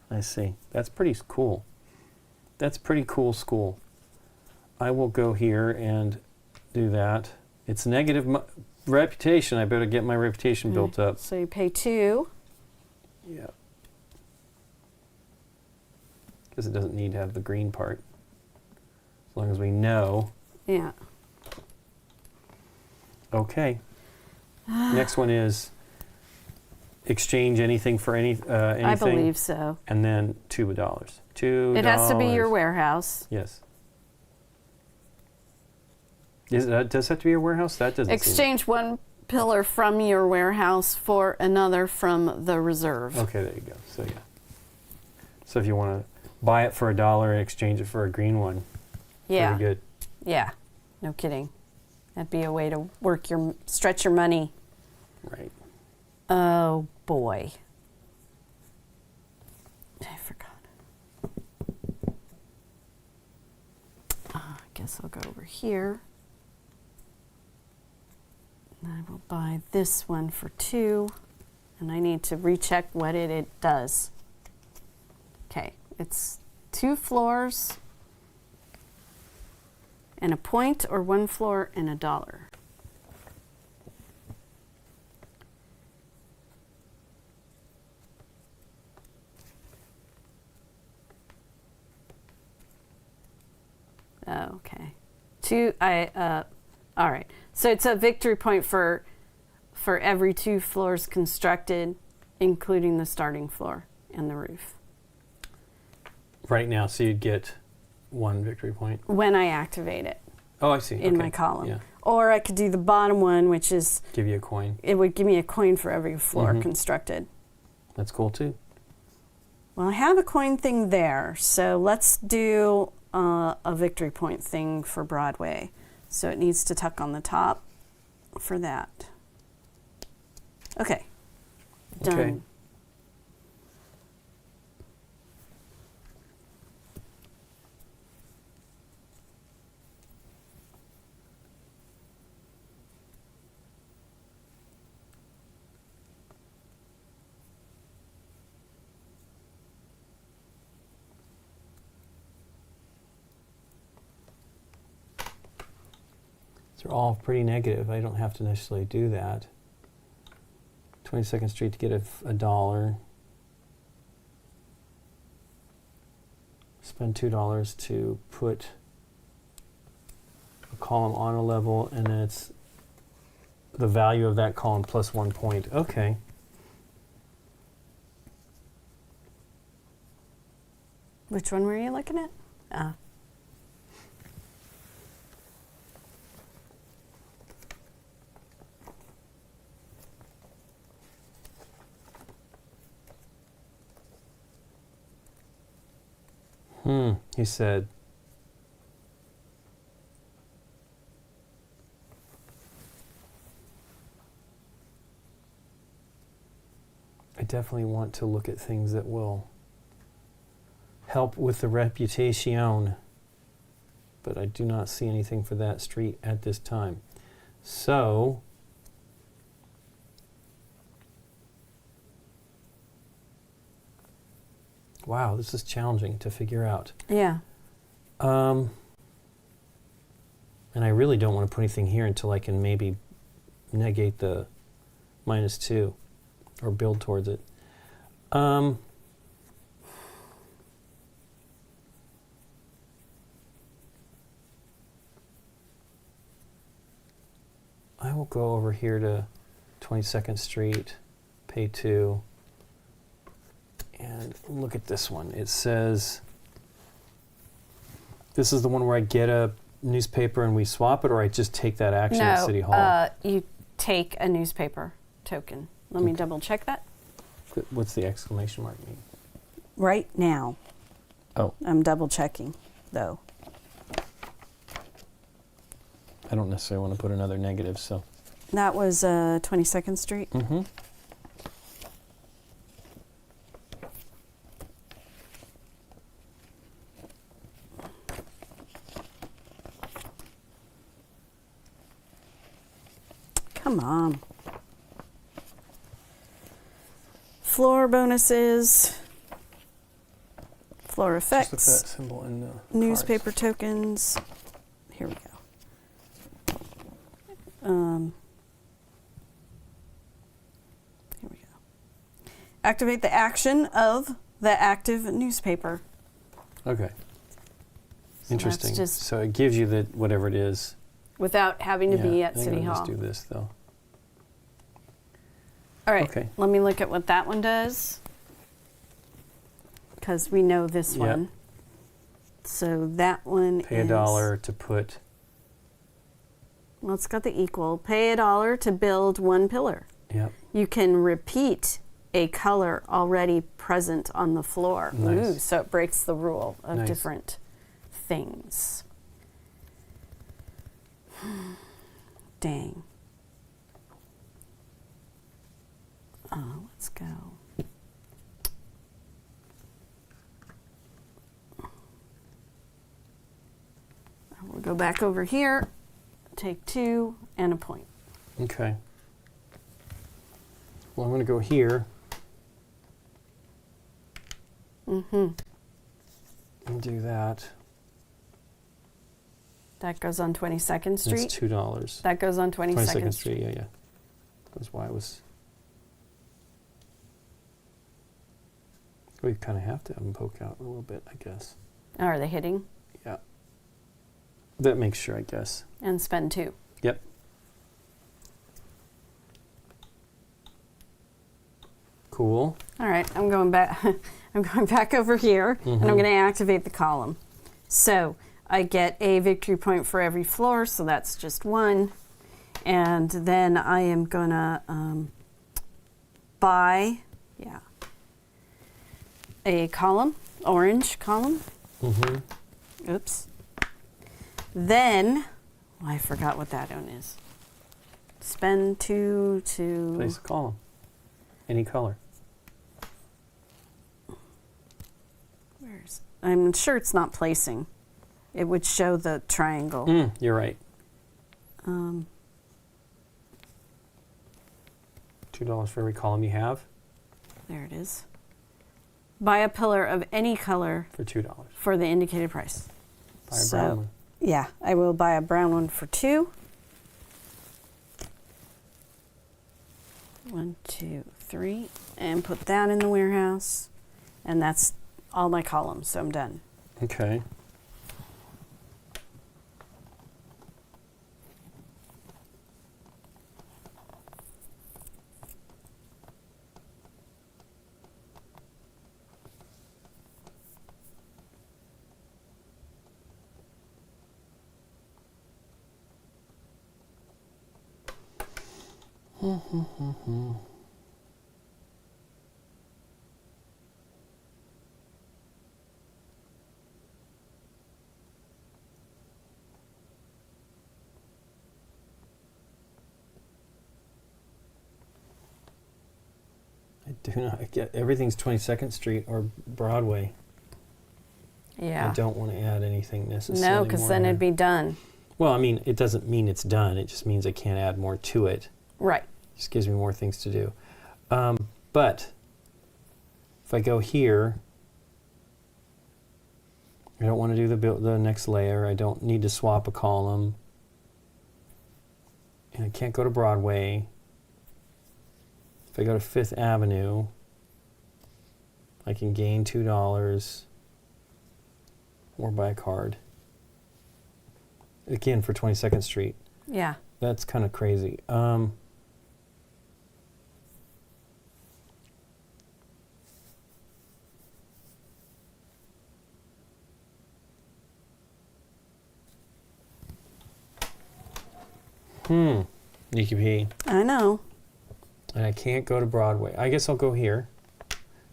I see. That's pretty cool. That's pretty cool school. I will go here and do that. It's negative reputation. I better get my reputation built up. So you pay 2. Yeah. Because it doesn't need to have the green part. As long as we know. Yeah. Okay. Next one is exchange anything for anything. I believe so. And then $2. $2. It has to be your warehouse. Yes. Does it have to be your warehouse? That doesn't Exchange one pillar from your warehouse for another from the reserve. seem... Okay, there you go. So, yeah. So if you want to buy it for $1 and exchange it for a green one, Yeah. pretty good. Yeah. No kidding. That'd be a way to stretch your money. Right. Oh, boy. I forgot. I guess I'll go over here. And I will buy this one for 2. And I need to recheck what it does. Okay, it's 2 floors and a point, or 1 floor and $1. Okay. All right. So it's a victory point for every 2 floors constructed, including the starting floor and the roof. Right now, so you'd get 1 victory point. When I activate it Oh, I see. in Okay. my column. Yeah. Or I could do the bottom one, which is, Give you a coin. it would give me a coin for every floor Mhm. constructed. That's cool too. Well, I have a coin thing there, so let's do a victory point thing for Broadway. So it needs to tuck on the top for that. Okay. Done. Okay. They're all pretty negative. I don't have to necessarily do that. 22nd Street to get a dollar. Spend $2 to put a column on a level, and then it's the value of that column plus 1 point. Okay. Which one were you looking at? He said, I definitely want to look at things that will help with the reputation, but I do not see anything for that street at this time. So, wow, this is challenging to figure out. Yeah. And I really don't want to put anything here until I can maybe negate the -2 or build towards it. I will go over here to 22nd Street, pay 2, and look at this one. It says, this is the one where I get a newspaper and we swap it, or I just take that action at City Hall? You take a newspaper token. Let me double check that. What's the exclamation mark mean? Right now. Oh. I'm double checking, though. I don't necessarily want to put another negative, so. That was 22nd Street. Mm-hmm. Come on. Floor bonuses. Floor effects. Just look at that symbol in the Newspaper cards. tokens. Here we go. Here we go. Activate the action of the active newspaper. Okay. So Interesting. that's just So it gives you the whatever it is. without having to be Yeah, at I think City I'll Hall. just do this though. All right. Okay. Let me look at what that one does. Because we know this Yep. one. So that one Pay is $1 to put. Well, it's got the equal. Pay $1 to build 1 pillar. Yep. You can repeat a color already present on the floor. Nice. Ooh, so it breaks the rule of Nice. different things. Dang. Let's go. We'll go back over here, take 2 and a point. Okay. Well, I'm going to go here. Mm-hmm. And do that. That goes on 22nd Street. That's $2. That goes on 22nd, Street, yeah. That's why I was. We kind of have to have them poke out a little bit, I guess. Oh, are they hitting? Yeah. That makes sure, I guess. And spend 2. Yep. Cool. All right, I'm going back. I'm going back over here, and I'm going to activate the column. So I get a victory point for every floor, so that's just 1. And then I am going to buy, a column, orange column. Mm-hmm. Oops. Then, I forgot what that one is. Spend 2 to... Place a column. Any color. I'm sure it's not placing. It would show the triangle. You're right. Um, $2 for every column you have. There it is. Buy a pillar of any color For $2. for the indicated price. Buy a brown one. Yeah, I will buy a brown one for 2. 1, 2, 3, and put that in the warehouse. And that's all my columns, so I'm done. Okay. I do not get everything's 22nd Street or Broadway. Yeah. I don't want to add anything necessarily. No, because more then here. it'd be done. Well, I mean, it doesn't mean it's done. It just means I can't add more to it. Right. It just gives me more things to do. But if I go here, I don't want to do the next layer. I don't need to swap a column. And I can't go to Broadway. If I go to Fifth Avenue, I can gain $2 or buy a card. Again, for 22nd Street. Yeah. That's kind of crazy. Nikki P. I know. And I can't go to Broadway. I guess I'll go here.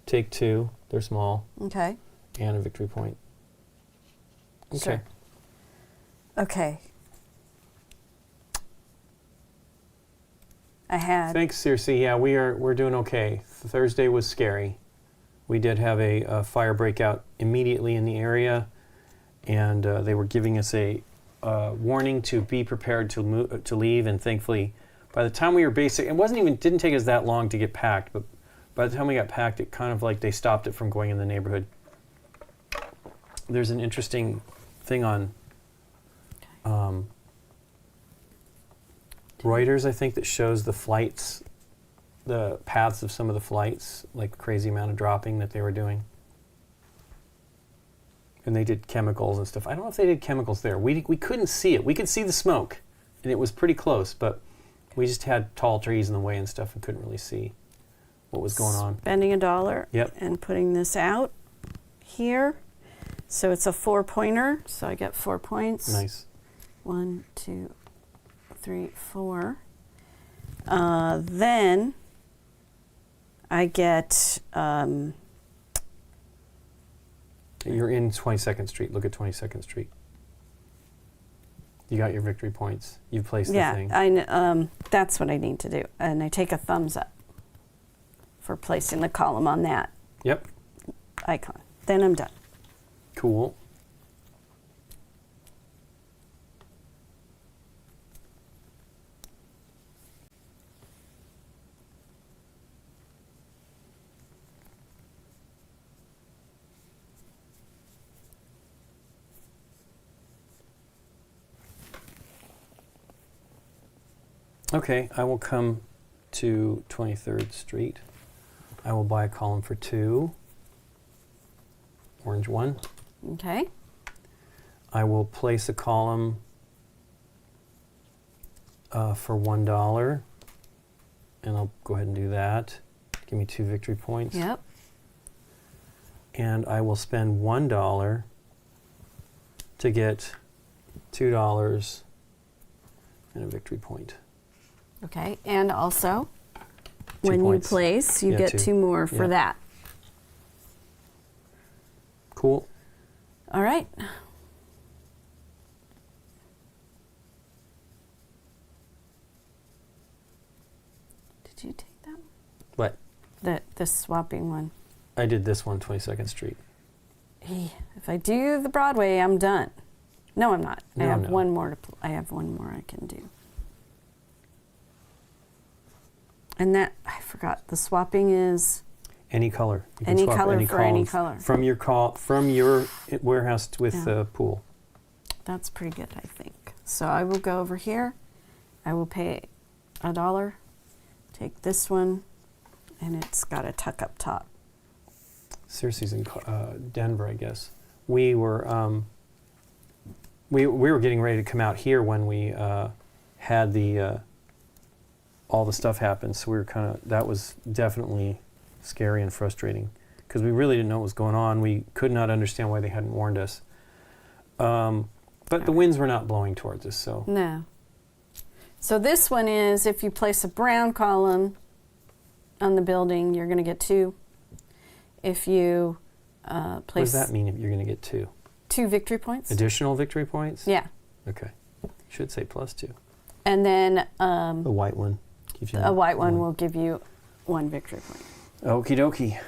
Take 2. They're small. Okay. And a victory point. Okay. Sure. Okay. I had. Thanks, Circe. Yeah, we're doing okay. Thursday was scary. We did have a fire breakout immediately in the area, and they were giving us a warning to be prepared to leave. And thankfully, by the time we were didn't take us that long to get packed. But by the time we got packed, it kind of like they stopped it from going in the neighborhood. There's an interesting thing on Reuters, I think, that shows the flights, the paths of some of the flights, like crazy amount of dropping that they were doing. And they did chemicals and stuff. I don't know if they did chemicals there. We couldn't see it. We could see the smoke, and it was pretty close, but we just had tall trees in the way and stuff and couldn't really see what was going on. Spending $1 Yep. and putting this out here. So it's a 4-pointer, so I get 4 points. Nice. 1, 2, 3, 4. Then I get You're in 22nd Street. Look at 22nd Street. You got your victory points. You've placed the thing. that's what I need to do. And I take a thumbs up for placing the column on that Yep. icon. Then I'm done. Cool. Okay, I will come to 23rd Street. I will buy a column for 2. Orange 1. Okay. I will place a column for $1, and I'll go ahead and do that. Give me 2 victory points. Yep. And I will spend $1 to get $2 and a victory point. Okay. And also, 2 when points. you place, you Yeah, get 2. 2 more for Yeah. that. Cool. All right. Did you take that one? What? The swapping one. I did this one, 22nd Street. If I do the Broadway, I'm done. No, I'm not. No, I have no. one more I have one more I can do. And that I forgot. The swapping is Any color. You Any swap color for any column color. From your warehouse with Yeah. the pool. that's pretty good, I think. So I will go over here. I will pay $1. Take this one, and it's got a tuck up top. Circe's in Denver, I guess. We were we were getting ready to come out here when we had the all the stuff happen. So we were that was definitely scary and frustrating because we really didn't know what was going on. We could not understand why they hadn't warned us. But the winds were not blowing towards us, so. No. So this one is if you place a brown column on the building, you're going to get 2. If you What place does that mean if you're going to get 2? 2 victory points. Additional victory points? Yeah. Okay. Should say +2. And then The white one. Gives you a white one will give you 1 victory point. Okie dokie.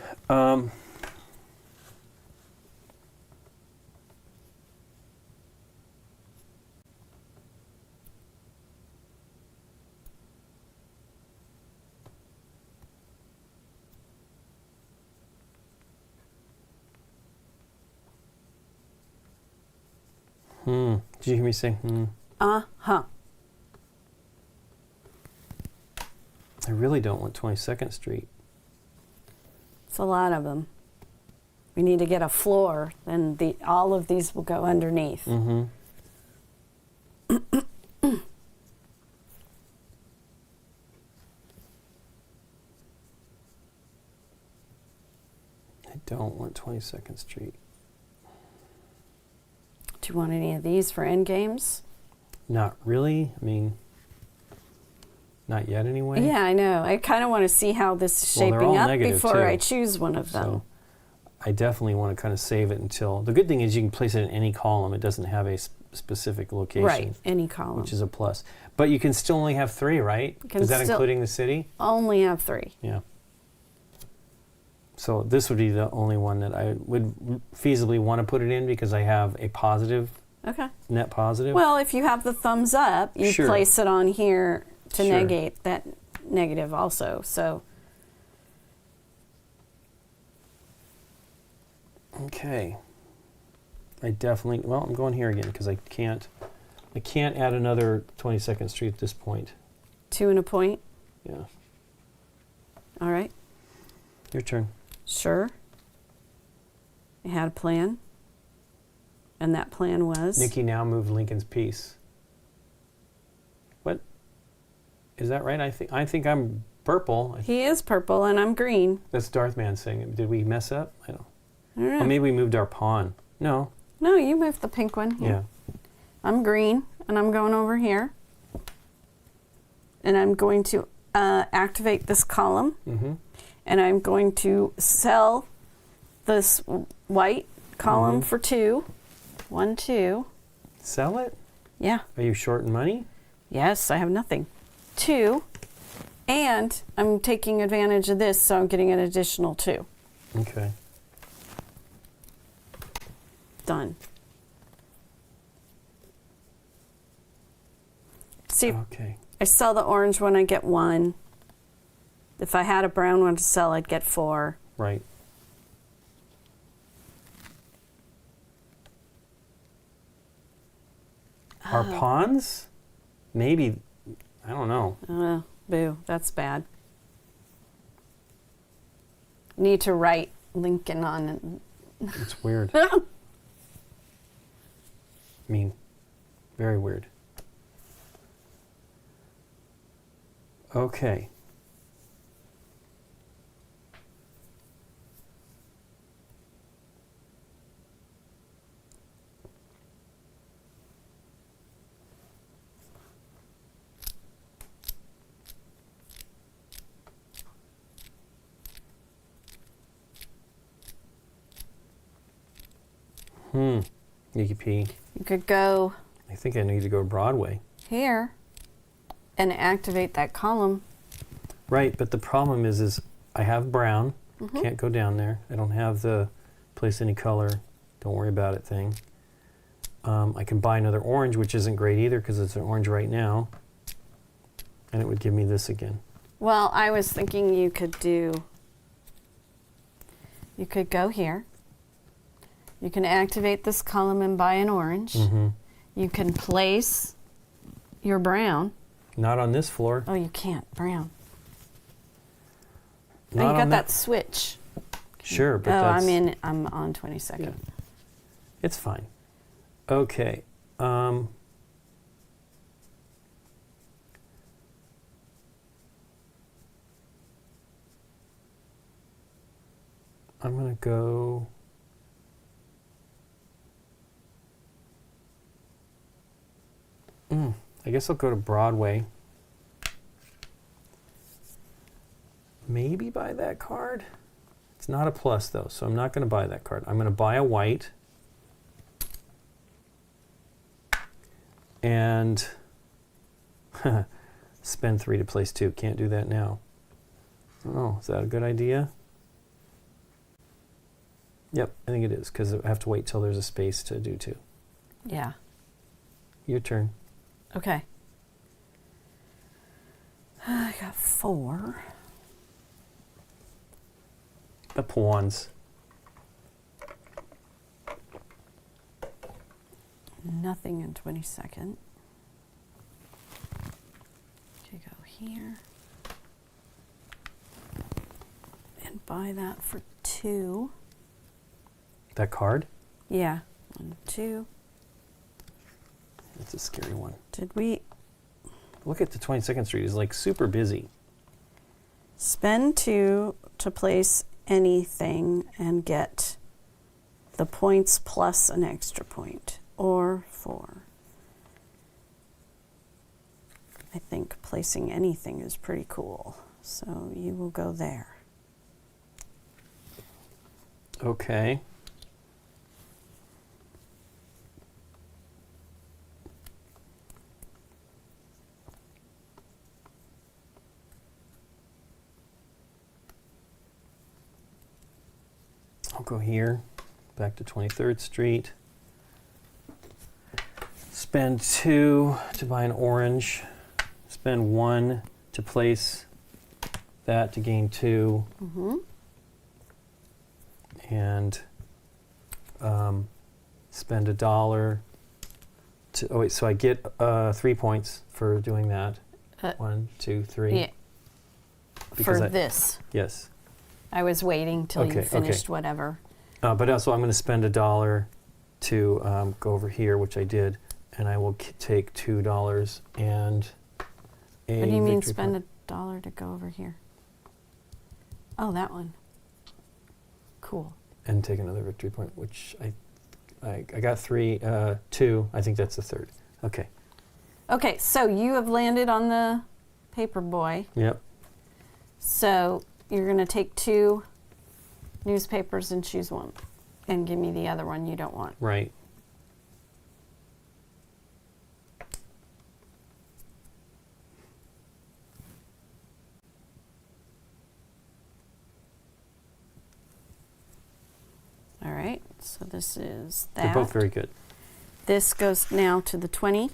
Did you hear me say? Uh-huh. I really don't want 22nd Street. It's a lot of them. We need to get a floor, then all of these will go underneath. Mm-hmm. I don't want 22nd Street. Do you want any of these for end games? Not really. I mean, not yet anyway. Yeah, I know. I kind of want to see how this is Well, they're shaping all up negative, before too. I choose one of them. So I definitely want to kind of save it until. The good thing is you can place it in any column. It doesn't have a specific location. Right, any column. Which is a plus. But you can still only have 3, right? Can Is that still- including the city? Only have 3. Yeah. So this would be the only one that I would feasibly want to put it in because I have a positive, Okay. net positive. Well, if you have the thumbs up, you Sure. place it on here to Sure. negate that negative also. So Okay. I definitely, well, I'm going here again because I can't add another 22nd Street at this point. 2 and a point. Yeah. All right. Your turn. Sure. I had a plan. And that plan was Nikki now moved Lincoln's piece. What? Is that right? I think I'm purple. he is purple and I'm green. That's Darth Man saying it. Did we mess up? I don't. I don't know. Oh, maybe we moved our pawn. No. No, you moved the pink one. Yeah. I'm green and I'm going over here. And I'm going to activate this column. Mm-hmm. And I'm going to sell this white column Mhm. for 2. 1, 2. Sell it? Yeah. Are you short in money? Yes, I have nothing. 2. And I'm taking advantage of this, so I'm getting an additional 2. Okay. Done. See, Okay. I sell the orange one, I get 1. If I had a brown one to sell, I'd get 4. Right. Our pawns? Maybe. I don't know. Boo, that's bad. Need to write Lincoln on it. It's weird. I mean, very weird. Okay. Nikki P. You could go I think I need to go to Broadway. here and activate that column. Right, but the problem is I have brown. Can't go down there. I don't have the place any color. Don't worry about it thing. I can buy another orange, which isn't great either because it's an orange right now. And it would give me this again. Well, I was thinking you could go here. You can activate this column and buy an orange. You can place your brown. Not on this floor. Oh, you can't. Brown. Not Oh, you got on that switch. Sure, but Oh, that's... I'm on 22nd. Yeah. It's fine. Okay. I'm going to go... I guess I'll go to Broadway. Maybe buy that card. It's not a plus though, so I'm not going to buy that card. I'm going to buy a white. And spend 3 to place 2. Can't do that now. Oh, is that a good idea? Yep, I think it is, because I have to wait till there's a space to do 2. Yeah. Your turn. Okay. I got 4. The pawns. Nothing in 22nd. Okay, go here. And buy that for 2. That card? Yeah. 1, 2. That's a scary one. Did we Look at the 22nd Street. It's like super busy. spend 2 to place anything and get the points plus an extra point? Or 4? I think placing anything is pretty cool. So you will go there. Okay. I'll go here, back to 23rd Street. Spend 2 to buy an orange. Spend 1 to place that to gain 2. And spend $1 to... Oh, wait, so I get 3 points for doing that. 1, 2, 3. Yeah. Because For this. Yes. I was waiting till Okay, you okay. finished whatever. But also I'm going to spend $1 to go over here, which I did, and I will take $2 and a... What do you mean victory spend point. $1 to go over here? Oh, that one. Cool. And take another victory point, which I got 3, 2. I think that's the third. Okay. Okay, so you have landed on the paper boy. Yep. So you're going to take 2 newspapers and choose one and give me the other one you don't want. Right. All right, so this is that. They're both very good. This goes now to the 20.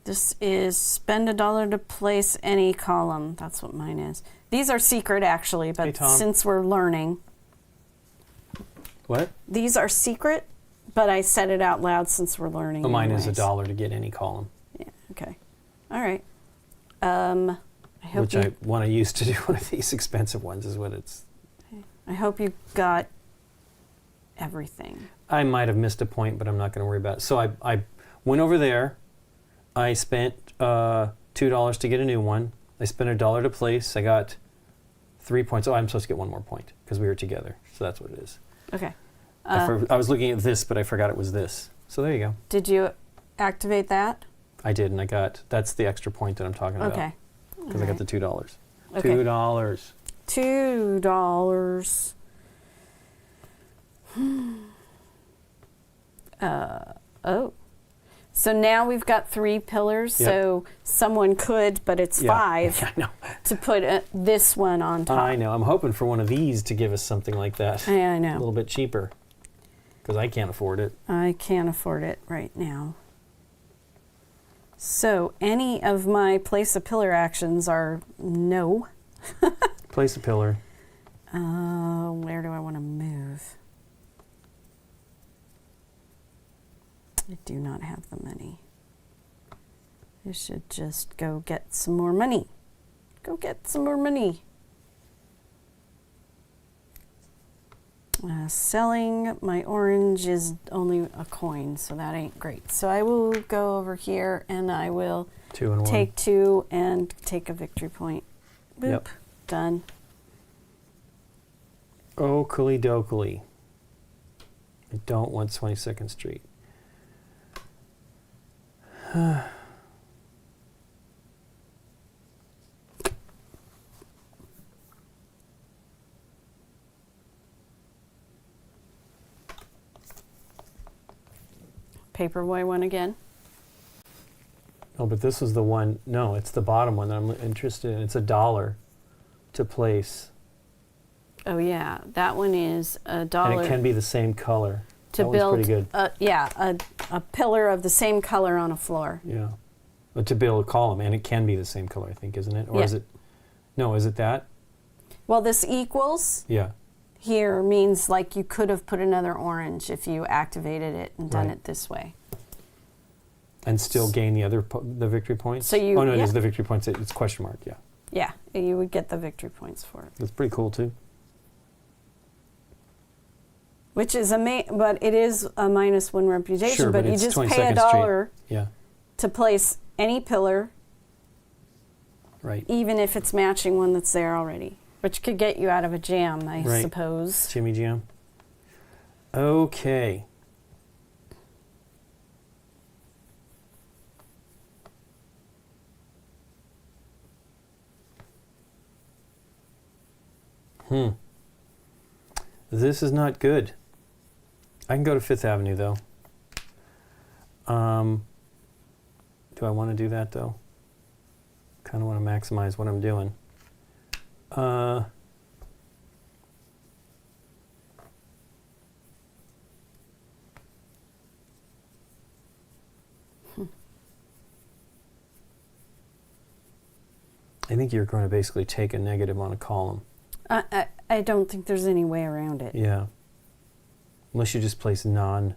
This is spend $1 to place any column. That's what mine is. These are secret actually, Hey, but Tom. since we're learning, What? these are secret, but I said it out loud since we're learning. Oh, mine is anyways. $1 to get any column, Yeah, okay. All right. I hope which you, I want to use to do one of these expensive ones is what it's... I hope you got everything. I might have missed a point, but I'm not going to worry about it. So I went over there. I spent $2 to get a new one. I spent $1 to place. I got 3 points. Oh, I'm supposed to get 1 more point because we were together. So that's what it is. Okay. I was looking at this, but I forgot it was this. So there you go. Did you activate that? I did, and I got... That's the extra point that I'm talking about. Okay. Because I got the $2. Okay. $2. $2. Oh. So now we've got 3 pillars, Yep. so someone could, but it's Yeah. 5, I know. to put this one on top. I know. I'm hoping for one of these to give us something like that. Yeah, I A know. little bit cheaper. Because I can't afford it. I can't afford it right now. So any of my place a pillar actions are no. Place a pillar. Where do I want to move? I do not have the money. I should just go get some more money. Go get some more money. Selling my orange is only a coin, so that ain't great. So I will go over here and I will 2 and 1. take 2 and take a victory point. Boop. Yep. Done. Oakley dokley. I don't want 22nd Street. Paperboy one again. Oh, but this was the one. No, it's the bottom one that I'm interested in. It's $1 to place. Oh yeah, that one is $1. And it can be the same color. to that build one's pretty good. a pillar of the same color on a floor. Yeah. But to build a column, and it can be the same color, I think, isn't it? Or Yeah. is it? No, is it that? Well, this equals Yeah. here means like you could have put another orange if you activated it and done Right. it this way. And still gain the other the victory points. So you- Oh no, it yeah. is the victory points. It's question mark. Yeah, Yeah, you would get the victory points for it. that's pretty cool too. Which is but it is a -1 reputation. Sure, but but you it's just 22nd pay Street. $1 Yeah. to place any pillar, Right. even if it's matching one that's there already, which could get you out of a jam, I Right. suppose. Jimmy Jam. Okay. This is not good. I can go to Fifth Avenue though. Do I want to do that though? Kind of want to maximize what I'm doing. I think you're going to basically take a negative on a column. I don't think there's any way around it. Yeah. Unless you just place non-valued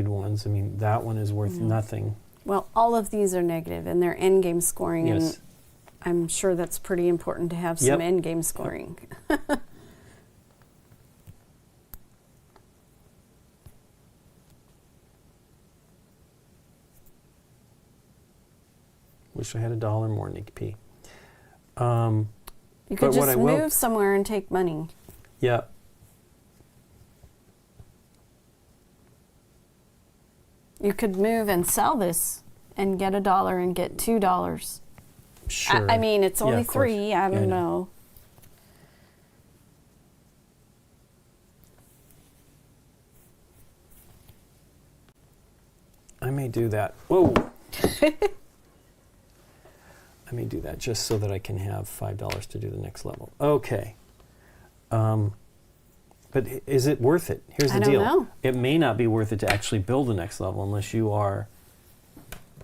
ones. I mean, that one is worth nothing. Well, all of these are negative, and they're end game scoring, Yes. and I'm sure that's pretty important to have Yep. some end game scoring. Wish I had $1 more, Nikki P. You could But what just I will- move somewhere and take money. Yeah. You could move and sell this and get $1 and get $2. Sure. I mean, it's Yeah, only of course. 3. Yeah, I don't I know. I may do that. Whoa. I may do that just so that I can have $5 to do the next level. Okay. But is it worth it? Here's the I don't deal. know. It may not be worth it to actually build the next level unless you are.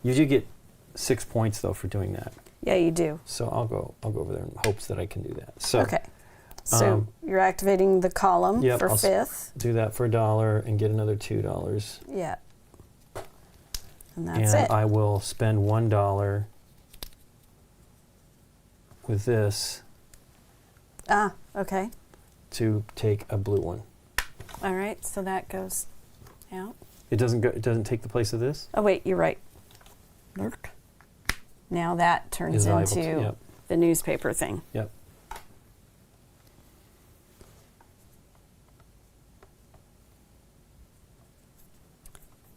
You do get 6 points though for doing that. Yeah, you do. So I'll go over there in hopes that I can do that. So Okay. So you're activating the column yep, for I'll 5th. do that for $1 and get another $2. Yeah. And that's and it. I will spend $1 with this Okay. to take a blue one. All right, so that goes out. It doesn't go. It doesn't take the place of this. Oh, wait, you're right. Now that turns Is valuable into too, yep. the newspaper thing. Yep.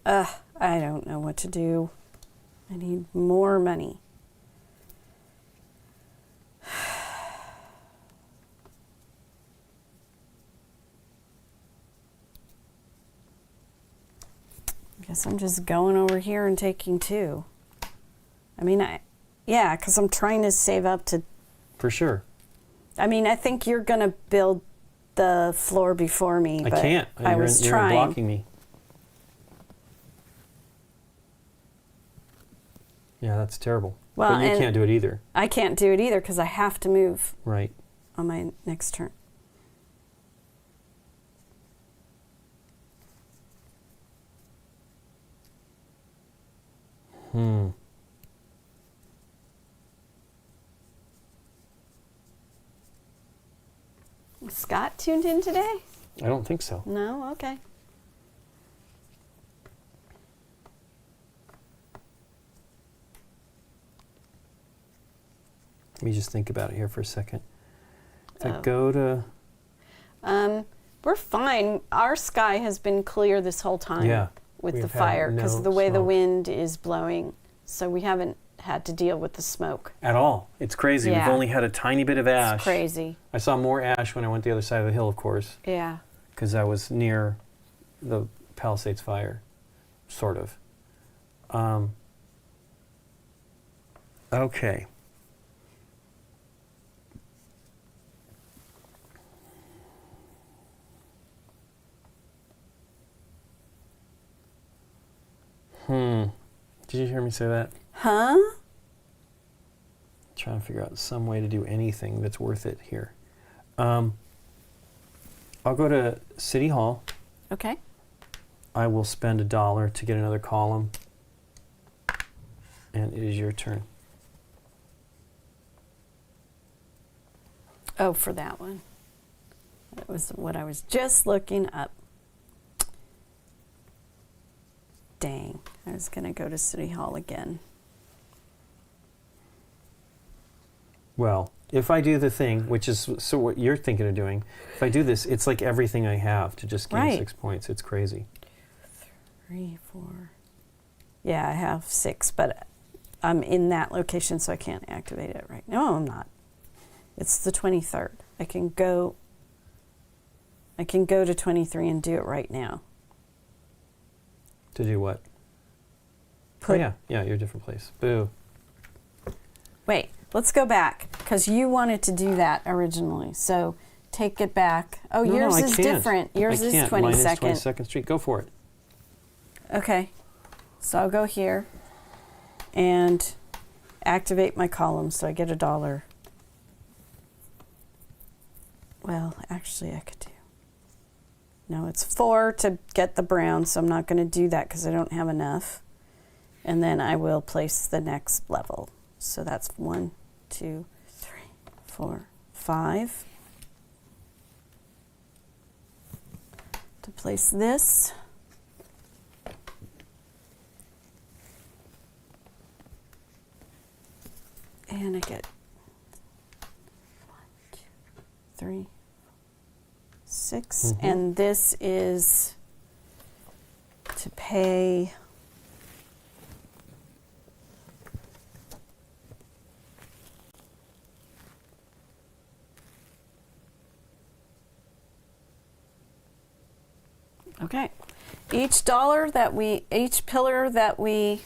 I don't know what to do. I need more money. Guess I'm just going over here and taking 2. I mean, yeah, because I'm trying to save up to... For sure. I mean, I think you're going to build the floor before me, I but can't. I was You're trying. blocking me. Yeah, that's terrible. Well, but you and can't do it either. I can't do it either because I have to move Right. on my next turn. Scott tuned in today? I don't think so. No? Okay. Let me just think about it here for a second. If I Oh. go to... We're fine. Our sky has been clear this whole time Yeah, with we've the had fire because no of the way the smoke. wind is blowing. So we haven't had to deal with the smoke. At all. It's crazy. Yeah. We've only had a tiny bit of ash. It's crazy. I saw more ash when I went the other side of the hill, of course, Yeah. because I was near the Palisades fire, sort of. Okay. Did you hear me say that? Huh? Trying to figure out some way to do anything that's worth it here. I'll go to City Hall. Okay. I will spend $1 to get another column. And it is your turn. Oh, for that one. That was what I was just looking up. Dang. I was going to go to City Hall again. Well, if I do the thing, which is so what you're thinking of doing, if I do this, it's like everything I have to just gain Right. 6 points. It's crazy. 3, 4. Yeah, I have 6, but I'm in that location, so I can't activate it right now. No, I'm not. It's the 23rd. I can go to 23 and do it right now. To do what? Oh, yeah. Yeah, you're a different place. Boo. Wait, let's go back, because you wanted to do that originally. So take it back. Oh, No, yours I is can't. different. Yours I is can't. 22nd. Mine is 22nd Street. Go for it. Okay. So I'll go here and activate my column so I get $1. Well, actually I could do. No, it's 4 to get the brown, so I'm not going to do that because I don't have enough. And then I will place the next level. So that's 1, 2, 3, 4, 5. To place this. And I get 1, 2, 3, 6. And this is to pay okay. Each pillar that we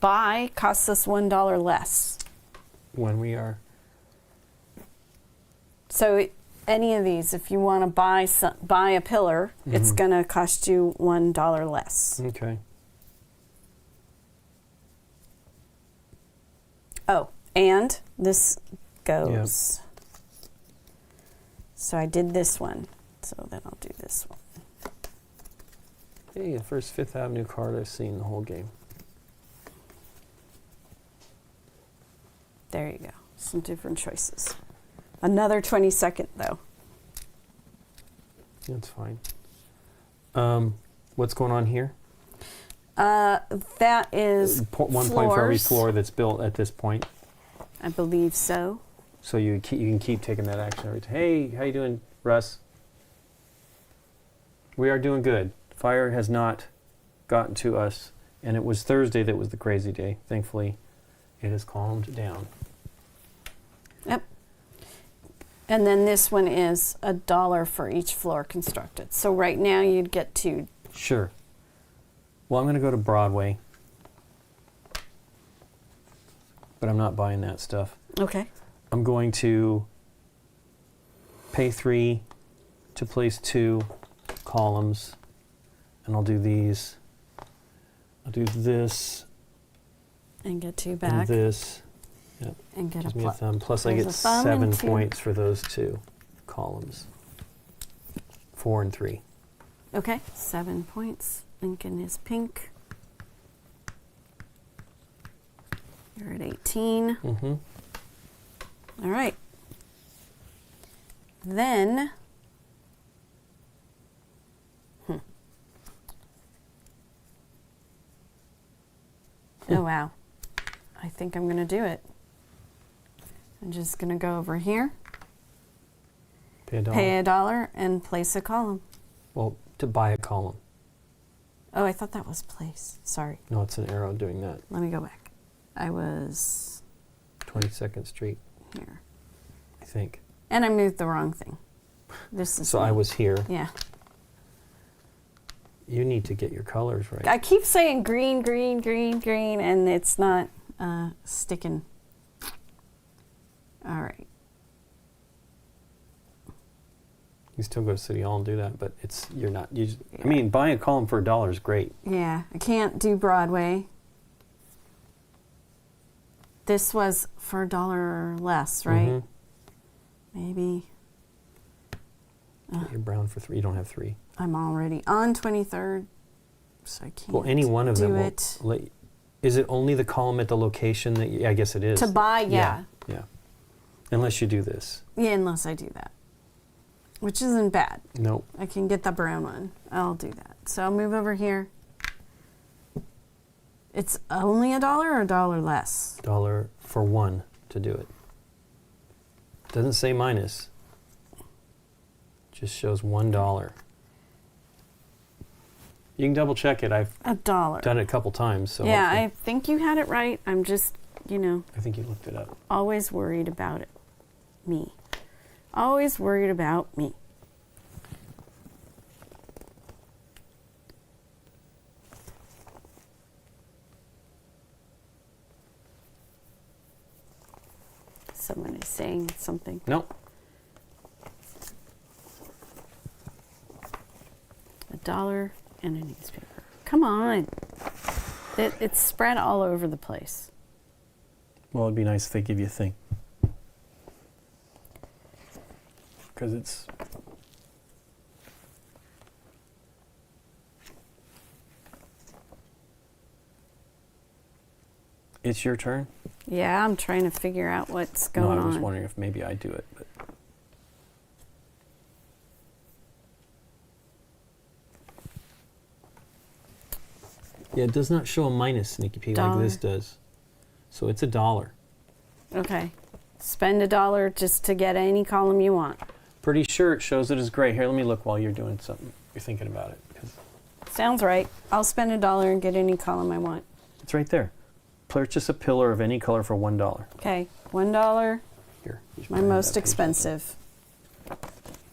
buy costs us $1 less. When we are... So any of these, if you want to buy a pillar, it's going to cost you $1 less. Okay. Oh, and this goes. So I did this one. So then I'll do this one. Hey, the first Fifth Avenue card I've seen the whole game. There you go. Some different choices. Another 22nd, though. That's fine. What's going on here? That is 1 point for every floors. floor that's built at this point. I believe so. So you can keep taking that action every time. Hey, how you doing, Russ? We are doing good. Fire has not gotten to us, and it was Thursday that was the crazy day. Thankfully, it has calmed down. Yep. And then this one is $1 for each floor constructed. So right now you'd get two. Sure. Well, I'm going to go to Broadway. But I'm not buying that stuff. Okay. I'm going to pay 3 to place 2 columns. And I'll do these. I'll do this. And get 2 And back. this. Yep. And get Gives a me a thumb. Plus I there's get a thumb 7 and 2. points for those 2 columns. 4 and 3. Okay, 7 points. Lincoln is pink. You're at 18. Mm-hmm. All right. Then, oh wow. I think I'm going to do it. I'm just going to go over here, Pay $1. pay $1, and place a column. Well, to buy a column. Oh, I thought that was place. Sorry. No, it's an arrow doing that. Let me go back. I was 22nd Street, here. I think. And I moved the wrong thing. This is So I me. was here. Yeah. You need to get your colors right. I keep saying green, green, green, green, and it's not sticking. All right. You still go to City Hall and do that, but it's you're not. You just, I mean, buying a column for $1 is great. Yeah, I can't do Broadway. This was for $1 less, right? Mhm. Maybe. You're brown for 3. You don't have 3. I'm already on 23rd, so I can't. Well, any one of them do will it. let. Is it only the column at the location that? I guess it is. To buy, yeah. Yeah. Unless you do this. Yeah, unless I do that, which isn't bad. Nope. I can get the brown one. I'll do that. So I'll move over here. It's only $1 or $1 less? $1 for 1 to do it. Doesn't say minus. Just shows $1. You can double check it. I've $1. done it a couple times. So Yeah, hopefully- I think you had it right. I'm just, I think you looked it up. always worried about it. Me. Always worried about me. Someone is saying something. Nope. $1 and a newspaper. Come on. It's spread all over the place. Well, it'd be nice if they give you a thing. Because it's your turn? Yeah, I'm trying to figure out what's going No, I was on. wondering if maybe I do it. But yeah, it does not show a minus, Sneaky P, like this does. So it's $1. Okay. Spend $1 just to get any column you want. Pretty sure it shows it as gray. Here, let me look while you're doing something. You're thinking about it. 'Cause Sounds right. I'll spend $1 and get any column I want. it's right there. Purchase a pillar of any color for $1. Okay. $1, Here. you should my probably have most that page. expensive.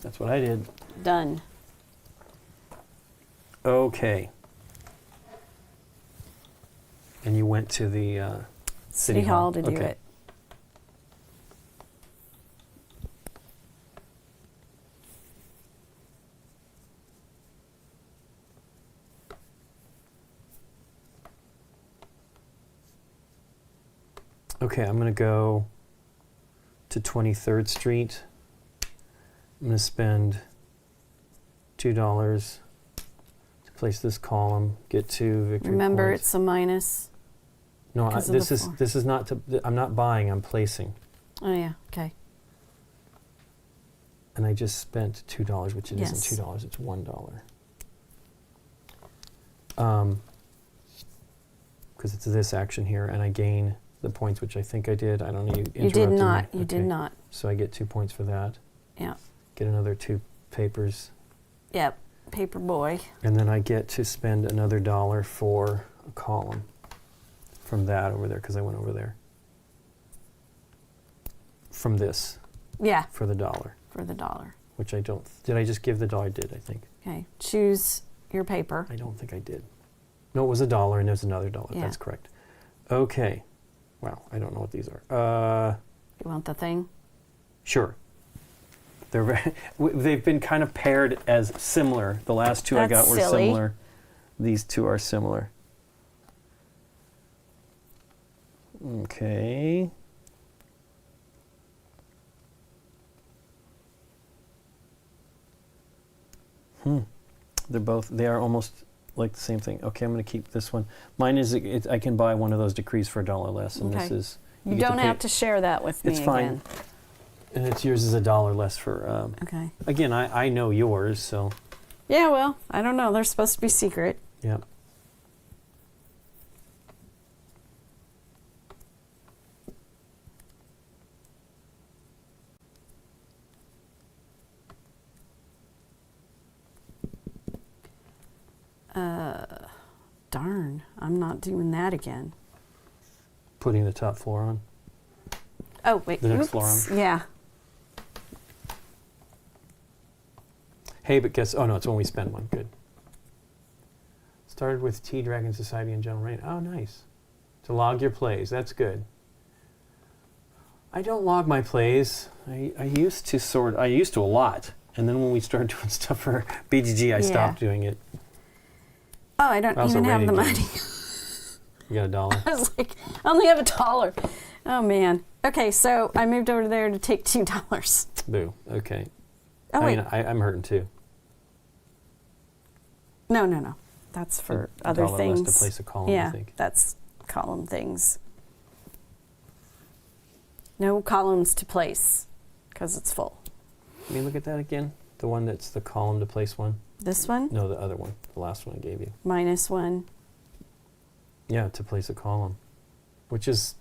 That's what I did. Done. Okay. And you went to the City Hall to do Okay. it. Okay, I'm going to go to 23rd Street. I'm going to spend $2 to place this column, get 2 victory Remember, points. it's a minus. No, 'cause of this the is four. this is not to. I'm not buying. I'm placing, Oh, yeah. Okay. and I just spent $2, which it Yes. isn't $2. It's $1. Because it's this action here, and I gain the points, which I think I did. I don't know. You did interrupted not. me. You did Okay. not. So I get 2 points for that. Yeah. Get another 2 papers, Yep. Paper boy. and then I get to spend another $1 for a column from that over there because I went over there. From this. Yeah. for the dollar. For the dollar. Which I don't. Did I just give the dollar? I did, I think. Okay. Choose your paper. I don't think I did. No, it was $1 and there's another dollar. Yeah. That's correct. Okay. Wow, I don't know what these are. You want the thing? Sure. They've been kind of paired as similar. The last two That's I got were silly. similar. These two are similar. Okay. They are almost like the same thing. Okay, I'm going to keep this one. Mine is, I can buy one of those decrees for $1 less, and Okay. this is... You get don't pay- have to share that with me It's fine. again. And it's yours is $1 less for, Okay. again, I know yours, so, Yeah, well, I don't know. They're supposed to be secret. yeah. Darn, I'm not doing that again. Putting the top floor on. Oh, wait. The next oops. floor on. Yeah. Hey, but guess, oh no, it's when we spend one. Good. Started with Tea Dragon Society and General Rain. Oh, nice. To log your plays. That's good. I don't log my plays. I used to a lot. And then when we started doing stuff for BGG, I stopped doing it. Oh, I don't I also even have the rated money. You got $1? I was like, I only have $1. Oh, man. Okay, so I moved over there to take $2. Boo. Okay. Oh, I wait. mean, I'm hurting too. No. That's for other $1 things. less to place a column, yeah, I think. that's column things. No columns to place because it's full. Let me look at that again. The one that's the column to place one. This one? No, the other one. The last one I gave you. -1. Yeah, to place a column. Which is,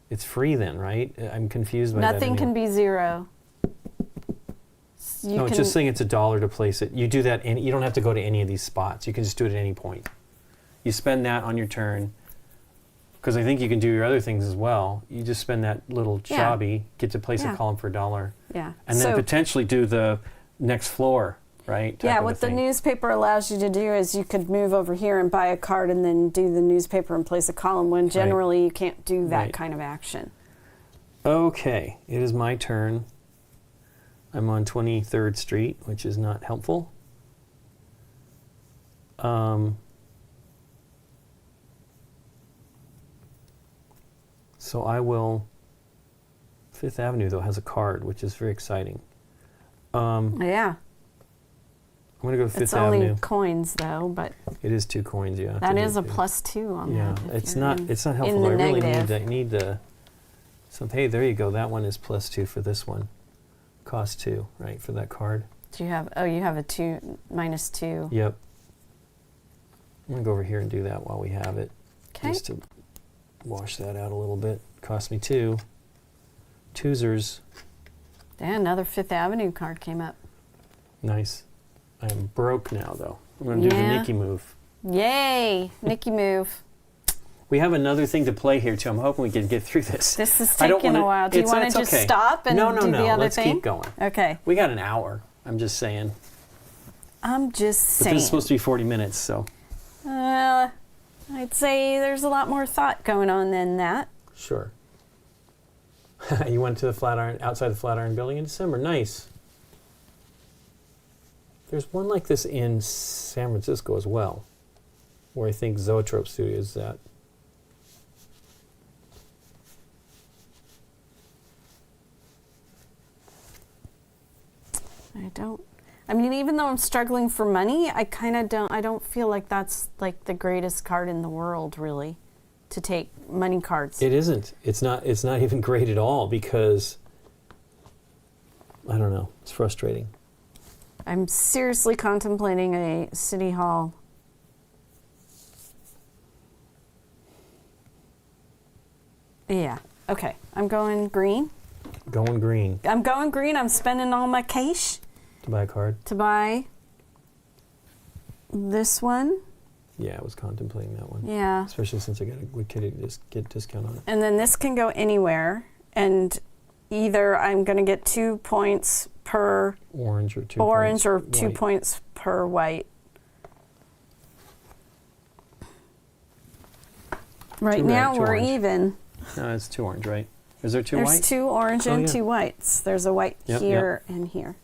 it's free then, right? I'm confused by that. Nothing can be 0. You No, it's can, just saying it's $1 to place it. You do that, and you don't have to go to any of these spots. You can just do it at any point. You spend that on your turn, because I think you can do your other things as well. You just spend that little Yeah. jobby, get to place Yeah. a column for $1, Yeah. and then So- potentially do the next floor, right? type Yeah, of a what the thing. newspaper allows you to do is you could move over here and buy a card and then do the newspaper and place a column when generally you can't do that Right. kind of action. Okay, it is my turn. I'm on 23rd Street, which is not helpful. So I will... Fifth Avenue, though, has a card, which is very exciting. Yeah. I'm going to go to Fifth It's Avenue. only coins, though, but It is 2 coins, yeah. that to is do a two. +2 on Yeah, that. if it's you're not in- it's not in helpful. the I really negative. need the some. Hey, there you go. That one is +2 for this one. Cost 2, right, for that card. Do you have? Oh, you have a -2. Yep. I'm gonna go over here and do that while we have it, Okay. just to wash that out a little bit. Cost me 2. Twosers. Yeah, another Fifth Avenue card came up. Nice. I am broke now, though. I'm gonna do the Yeah. Nikki move. Yay, Nikki move. We have another thing to play here too. I'm hoping we can get through this. This is I don't taking wanna- a while. Do you it's- want it's to just okay. stop and No, do the other let's thing? keep going. Okay. We got an hour. I'm just saying. I'm just But saying. this is supposed to be 40 minutes, so. I'd say there's a lot more thought going on than that. Sure. You went to the Flatiron, outside the Flatiron building in December. Nice. There's one like this in San Francisco as well, where I think Zoetrope Studios is at. I mean, even though I'm struggling for money, I don't feel like that's like the greatest card in the world, really, to take money cards. It isn't. It's not even great at all because, I don't know, it's frustrating. I'm seriously contemplating a City Hall. Yeah. Okay. I'm going green. Going green I'm going green. I'm spending all my cash to buy a card. to buy this one. Yeah, I was contemplating that one. Yeah. Especially since I got a good kitty get discount on it. And then this can go anywhere. And either I'm going to get 2 points per Orange or 2 orange points or 2 white. points per white. Right Two red, now 2 we're orange. even. No, it's 2 orange, right? Is there 2 There's white? 2 orange Oh, and yeah. 2 whites. There's a white Yep, here and here.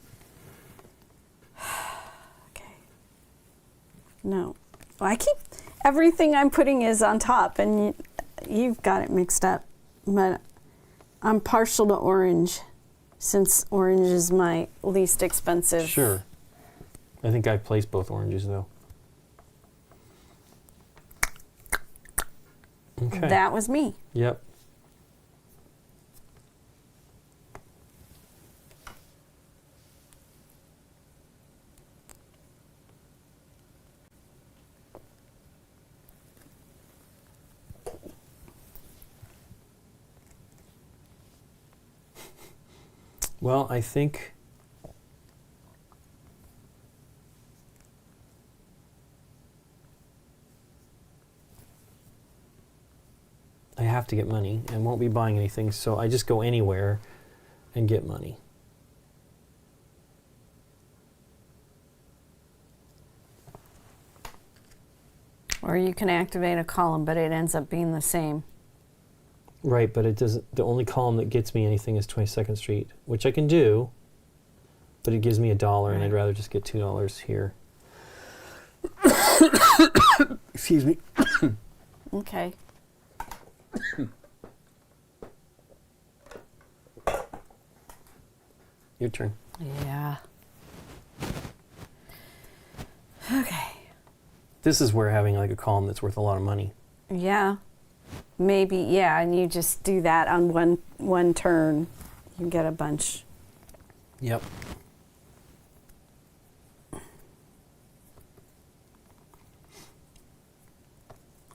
Okay. No. Well, I keep everything I'm putting is on top, and you've got it mixed up. But I'm partial to orange, since orange is my least expensive. Sure. I think I placed both oranges though. Okay. That was me. Yep. Well, I think I have to get money and won't be buying anything, so I just go anywhere and get money. Or you can activate a column, but it ends up being the same. Right, but it doesn't. The only column that gets me anything is 22nd Street, which I can do, but it gives me $1, and I'd rather just get $2 here. Excuse me. Okay. Your turn. Yeah. Okay. This is where having like a column that's worth a lot of money. Yeah. Maybe, yeah, and you just do that on one turn. You get a bunch. Yep.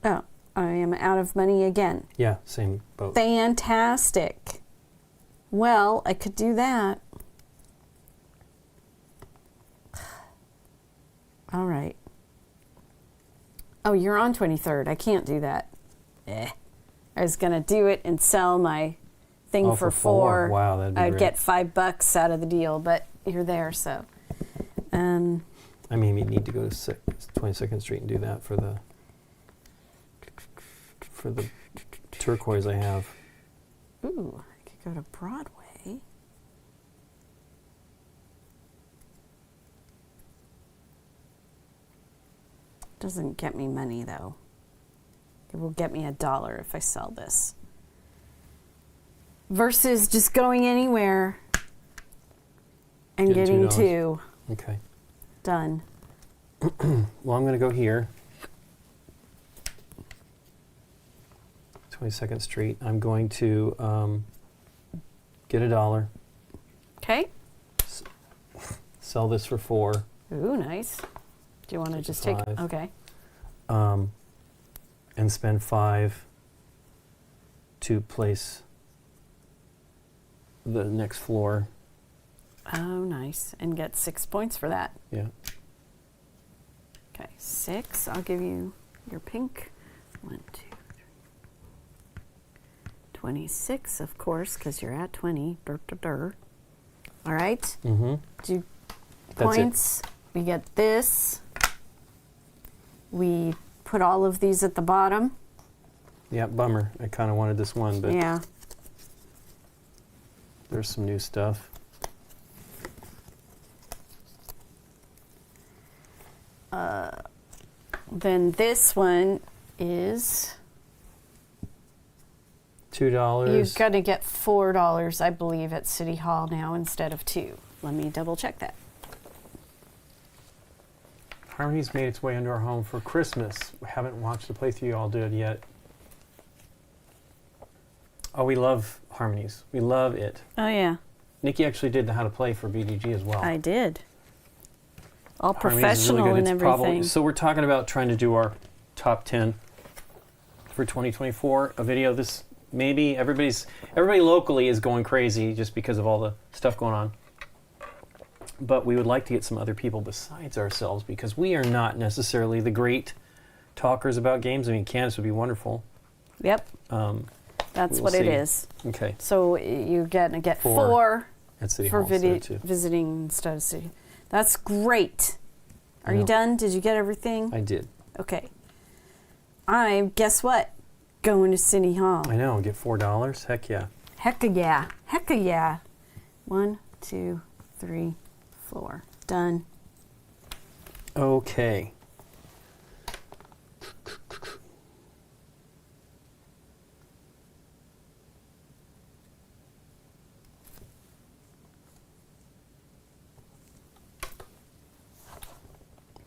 Oh, I am out of money again. Yeah, same boat. Fantastic. Well, I could do that. All right. Oh, you're on 23rd. I can't do that. I was going to do it and sell my thing Oh, for for 4? $4. Wow, that'd be I'd great. get $5 out of the deal, but you're there, so. I mean, you need to go to 22nd Street and do that for the turquoise I have. Ooh, I could go to Broadway. Doesn't get me money, though. It will get me $1 if I sell this. Versus just going anywhere and getting $2. 2. Okay. Done. Well, I'm going to go here. 22nd Street. I'm going to get $1. Okay. Sell this for $4. Ooh, nice. Do you want to just take? 5. Okay. And spend 5 to place the next floor. Oh, nice. And get 6 points for that. Yeah. Okay, 6. I'll give you your pink. 1, 2, 3. 26, of course, because you're at 20. All right. Mm-hmm. Do That's points. We get this. We put all of these at the bottom. Yeah, bummer. I kind of wanted this one, but Yeah. there's some new stuff. Then this one is $2. you've got to get $4, I believe, at City Hall now instead of 2. Let me double check that. Harmony's made its way into our home for Christmas. We haven't watched the playthrough you all did yet. Oh, we love Harmonies. We love it. Oh yeah, Nikki actually did the how to play for BDG as well. I did. All Harmonies is really professional good. and It's probably- everything. so we're talking about trying to do our top 10 for 2024. A video this maybe everybody locally is going crazy just because of all the stuff going on. But we would like to get some other people besides ourselves because we are not necessarily the great talkers about games. I mean, Candace would be wonderful. Yep. That's We'll what it see. is. Okay. So you're going to get 4 4 at City for Hall instead of 2. visiting instead of city. That's great. Are I you know. done? Did you get everything? I did. Okay. Guess what? Going to City Hall. I know. Get $4. Heck yeah. Hecka yeah. Hecka yeah. 1, 2, 3, 4. Done. Okay.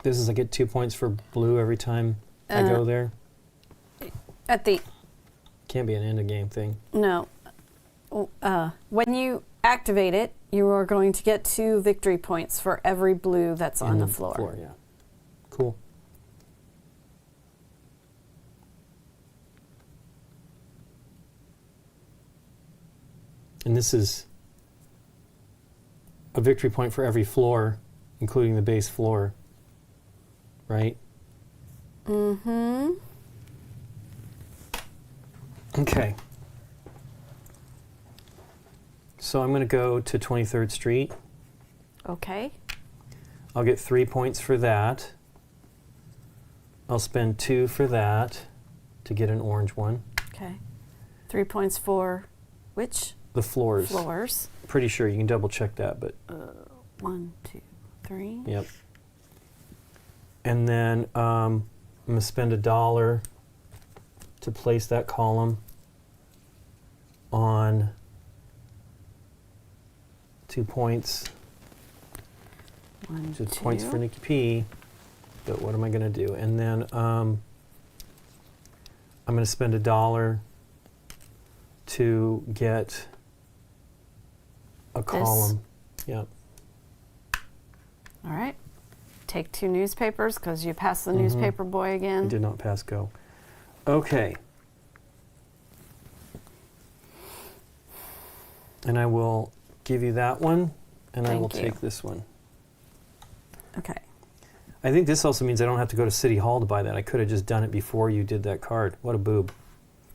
This is I get 2 points for blue every time I go there. At the Can't be an end of game thing. no. When you activate it, you are going to get 2 victory points for every blue that's on the floor. Yeah. Cool. And this is a victory point for every floor, including the base floor. Right? Mm-hmm. Okay. So I'm going to go to 23rd Street. Okay. I'll get 3 points for that. I'll spend 2 for that to get an orange one. Okay. 3 points for which? The floors. Floors. Pretty sure you can double check that, but 1, 2, 3. yep. And then I'm going to spend $1 to place that column on 2 points. 1, Which is 2. points for Nikki P. But what am I going to do? And then I'm going to spend $1 to get a column. Yep. All right. Take 2 newspapers because you passed the Mhm. newspaper boy I again. did not pass go. Okay. And I will give you that one, and I will Thank you. take this one. Okay. I think this also means I don't have to go to City Hall to buy that. I could have just done it before you did that card. What a boob.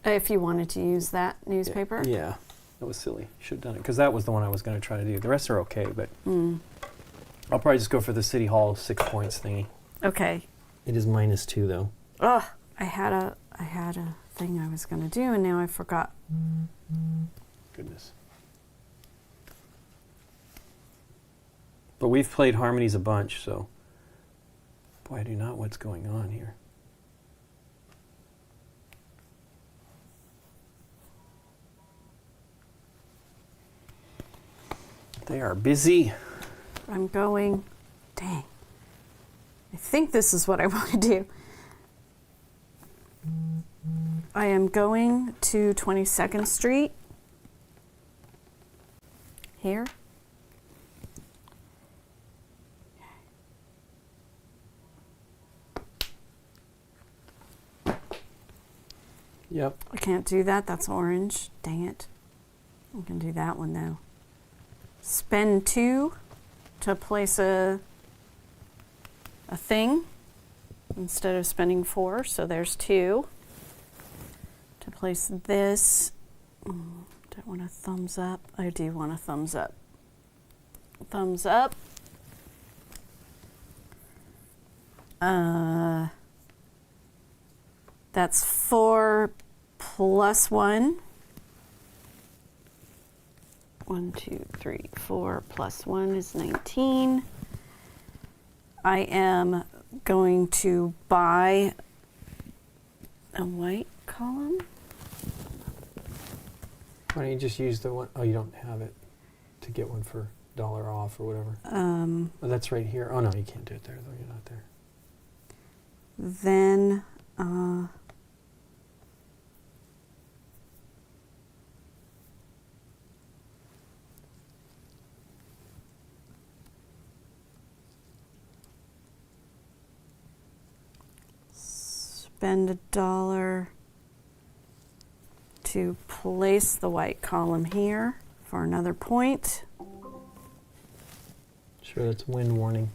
If you wanted to use that newspaper. Yeah, that was silly. Should have done it, because that was the one I was going to try to do. The rest are okay, but I'll probably just go for the City Hall 6 points thingy. Okay. It is -2, though. Ugh. I had a thing I was going to do, and now I forgot. Goodness. But we've played Harmonies a bunch, so... Boy, I do not know what's going on here. They are busy. I'm going. Dang. I think this is what I want to do. I am going to 22nd Street. Here. Yep. I can't do that. That's orange. Dang it. I can do that one though. Spend 2 to place a thing instead of spending 4. So there's 2 to place this. Don't want a thumbs up. I do want a thumbs up. Thumbs up. That's 4 plus 1. 1, 2, 3, 4 plus 1 is 19. I am going to buy a white column. Why don't you just use the one? Oh, you don't have it to get one for $1 off or whatever. Oh, that's right here. Oh, no, you can't do it there, though. You're not there. Then spend $1 to place the white column here for another point. Sure, that's wind warning.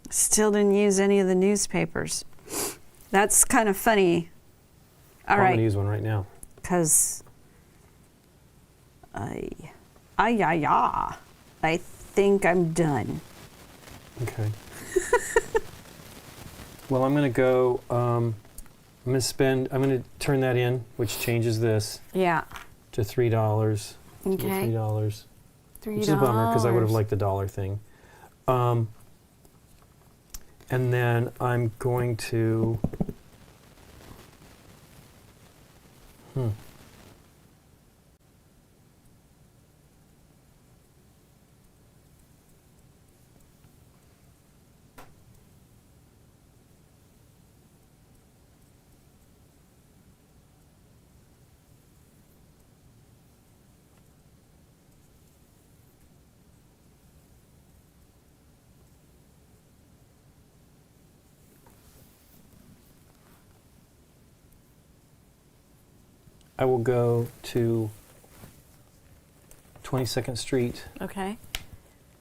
Still didn't use any of the newspapers. That's kind of funny. All I'm going right. to use one right now. Because I think I'm done. Okay. Well, I'm going to go, I'm going to turn that in, which changes this Yeah. to $3. Okay. $3. $3. Which is a bummer because I would have liked the dollar thing. And then I'm going to... I will go to 22nd Street. Okay.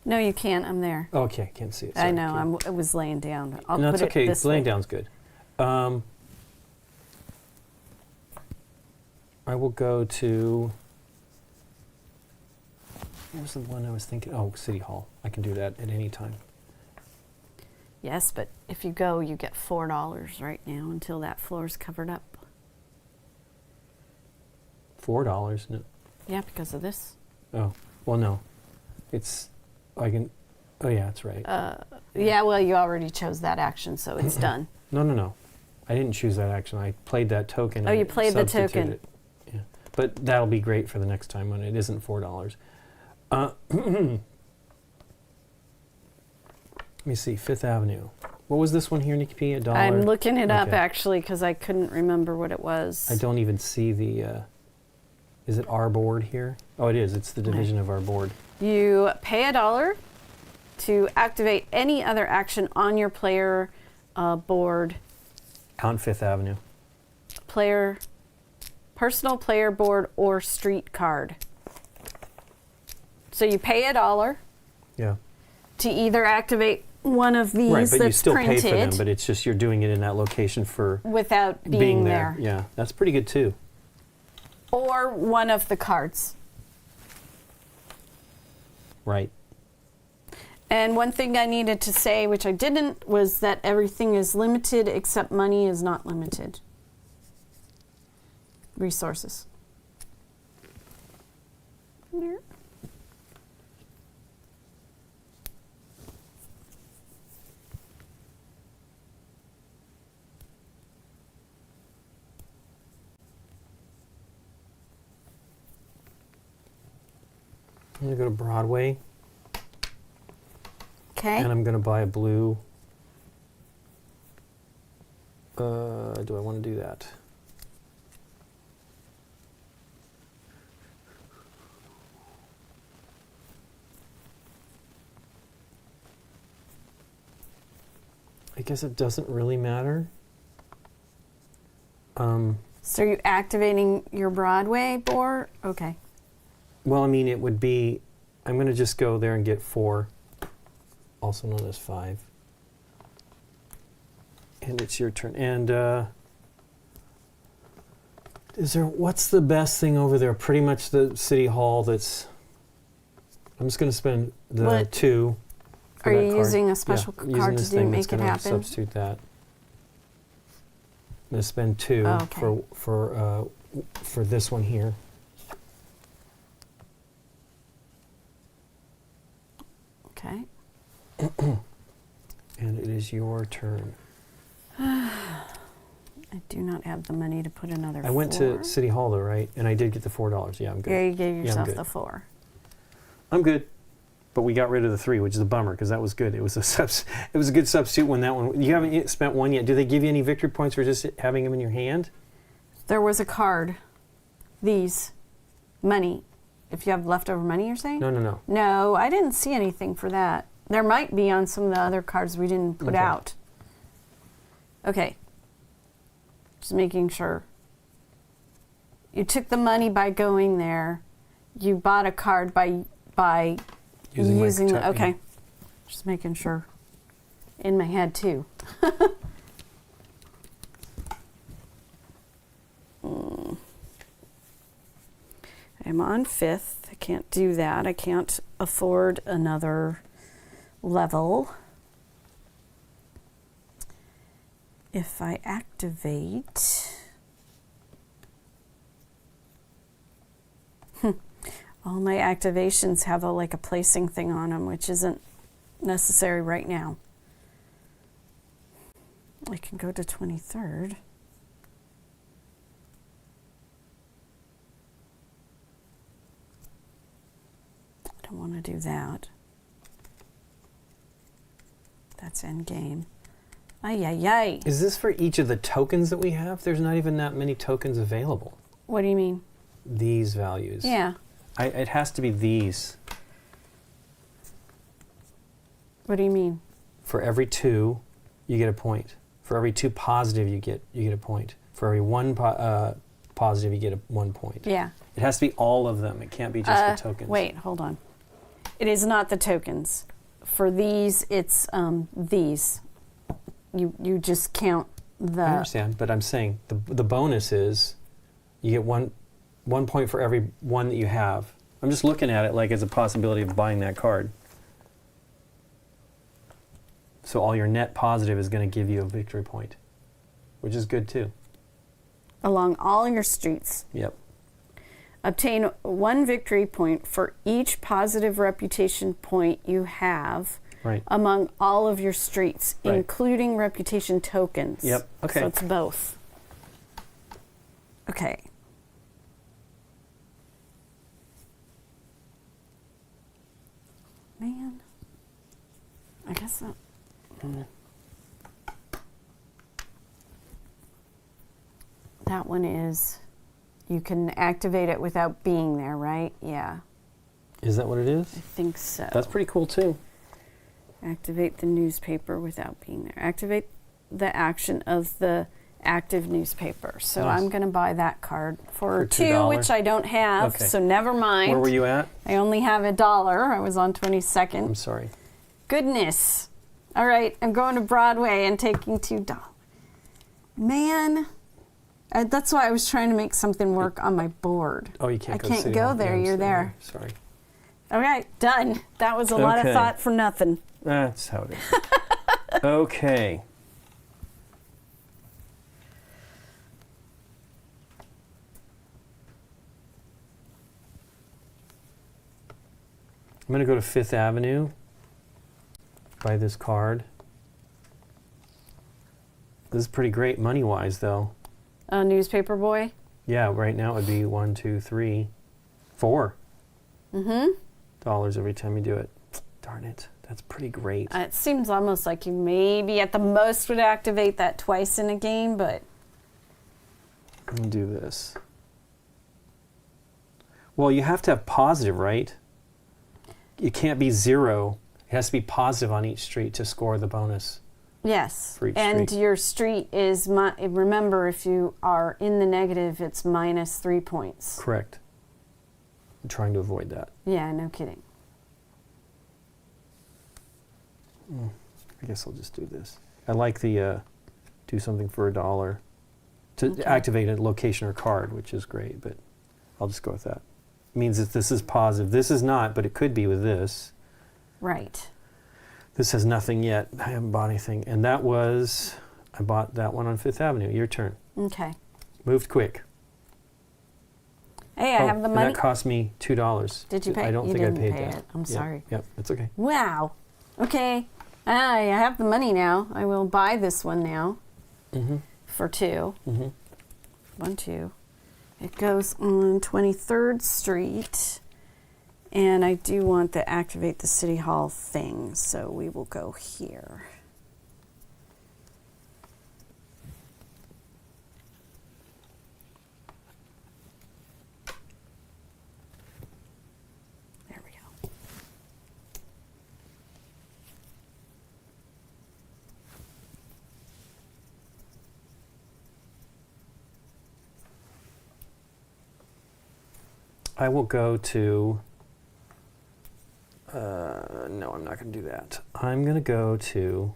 No, you can't. I'm there. Oh, okay, I can't see it. I Sorry. know. I was laying down. I'll No, put it's okay. it this Laying way. down's good. I will go to... What was the one I was thinking? Oh, City Hall. I can do that at any time. Yes, but if you go, you get $4 right now until that floor's covered up. $4? No. Yeah, because of this. Oh, well, no. It's... I can... Oh, yeah, that's right. Yeah, well, you already chose that action, so it's done. No. I didn't choose that action. I played that token. Oh, and you played the token. substituted it. Yeah. But that'll be great for the next time when it isn't $4. Let me see. Fifth Avenue. What was this one here, Nikki P? $1? I'm looking it up, Okay. actually, because I couldn't remember what it was. I don't even see the... is it our board here? Oh, it is. It's the division of our board. You pay $1 to activate any other action on your player board. Out on Fifth Avenue. Personal player board or street card. So you pay $1 Yeah. to either activate one of these Right, but that's you still printed pay for them, but it's just you're doing it in that location for without being there. Yeah, that's pretty good too. Or one of the cards. Right. And one thing I needed to say, which I didn't, was that everything is limited except money is not limited. Resources. Here. I'm going to go to Broadway, Okay. and I'm going to buy a blue. Do I want to do that? I guess it doesn't really matter. So are you activating your Broadway board? Okay. Well, I mean, it would be, I'm going to just go there and get 4, also known as 5. And it's your turn. And what's the best thing over there? Pretty much the City Hall that's, I'm just going to spend the What? 2. for Are that you card. using a special Yeah, using card this to thing make that's it gonna happen? Substitute that. I'm going to spend 2 Oh, okay. for this one here. Okay. And it is your turn. I do not have the money to put another I went 4. to City Hall though, right? And I did get the $4. Yeah, I'm good. Yeah, you gave I'm yourself good. the 4. I'm good. But we got rid of the 3, which is a bummer because that was good. It was it was a good substitute when that one. You haven't yet spent 1 yet. Do they give you any victory points for just having them in your hand? There was a card. These. Money. If you have leftover money, you're saying? No. No, I didn't see anything for that. There might be on some of the other cards we didn't put Okay. out. Okay. Just making sure. You took the money by going there. You bought a card by Using my using the, tech, okay. yeah. Just making sure. in my head too. I'm on 5th. I can't do that. I can't afford another level. If I activate, all my activations have like a placing thing on them, which isn't necessary right now. I can go to 23rd. I don't want to do that. That's end game. Ay, ay, ay. Is this for each of the tokens that we have? There's not even that many tokens available. What do you mean? These values. Yeah. It has to be these. What do you mean? For every 2, you get a point. For every 2 positive, you get a point. For every 1 positive, you get 1 point. Yeah. It has to be all of them. It can't be just the tokens. Wait, hold on. It is not the tokens. For these, it's these. You just count the... I understand, but I'm saying the bonus is you get one point for every 1 that you have. I'm just looking at it like it's a possibility of buying that card. So all your net positive is going to give you a victory point, which is good too. Along all your streets. Yep. Obtain 1 victory point for each positive reputation point you have Right. among all of your streets, Right. including reputation tokens. Yep. Okay. So it's both. Okay. Man. I guess that... That one is... You can activate it without being there, right? Yeah. Is that what it is? I think so. That's pretty cool too. Activate the newspaper without being there. Activate the action of the active newspaper. So Nice. I'm going to buy that card for For $2, $2. which I don't have. Okay. So never mind. Where were you at? I only have $1. I was on 22nd. I'm sorry. Goodness. All right, I'm going to Broadway and taking $2. Man, that's why I was trying to make something work on my board. Oh, you can't I go to can't City go Hall. there. Yeah, You're I'm there. Sorry. All right, done. That was a lot of Okay. thought for nothing. That's how it is. Okay. I'm going to go to 5th Avenue, buy this card. This is pretty great money-wise, though. Newspaper boy. Yeah, right now it would be 1, 2, 3, 4 dollars every time you do it. Darn it. That's pretty great. It seems almost like you maybe at the most would activate that twice in a game, but Let me do this. Well, you have to have positive, right? It can't be 0. It has to be positive on each street to score the bonus. yes. For each And street. your street is, remember, if you are in the negative, it's minus 3 points. Correct. I'm trying to avoid that. Yeah, no kidding. I guess I'll just do this. I like the do something for $1 to Okay. activate a location or card, which is great, but I'll just go with that. It means that this is positive. This is not, but it could be with this. Right. This has nothing yet. I haven't bought anything. And that was, I bought that one on 5th Avenue. Your turn. Okay. Moved quick. Hey, I have the and money. that cost me $2. Did you pay? I don't You think didn't I paid pay that. it. I'm Yep, sorry. Yep, it's okay. Wow. Okay. I have the money now. I will buy this one now for $2. 1, 2. It goes on 23rd Street. And I do want to activate the City Hall thing, so we will go here. There we go. I will go to, no, I'm not going to do that. I'm going to go to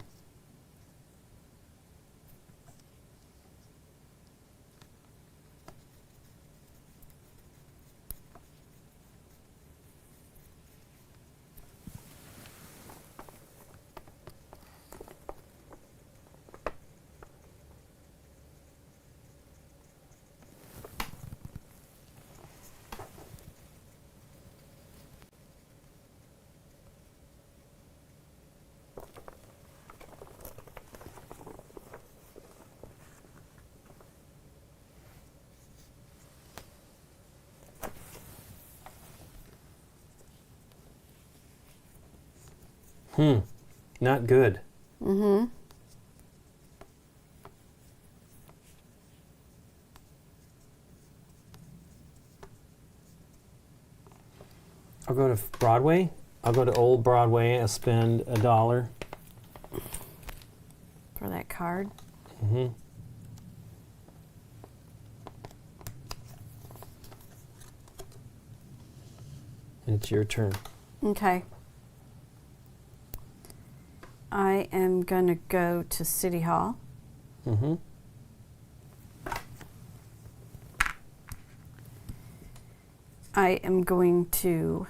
Not good. Mm-hmm. I'll go to Broadway. I'll go to Old Broadway. I'll spend $1. For that card. Mm-hmm. And it's your turn. Okay. I am going to go to City Hall. Mm-hmm. I am going to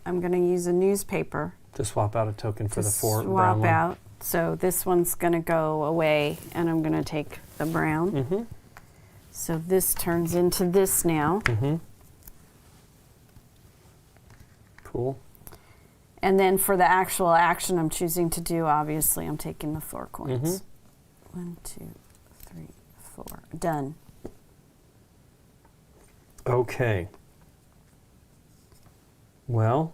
I'm going to use a newspaper To swap out a token for to the 4 swap brown one. out. So this one's going to go away, and I'm going to take the brown. Mm-hmm. So this turns into this now. Mm-hmm. Cool. And then for the actual action I'm choosing to do, obviously, I'm taking the 4 coins. Mhm. 1, 2, 3, 4. Done. Okay. Well,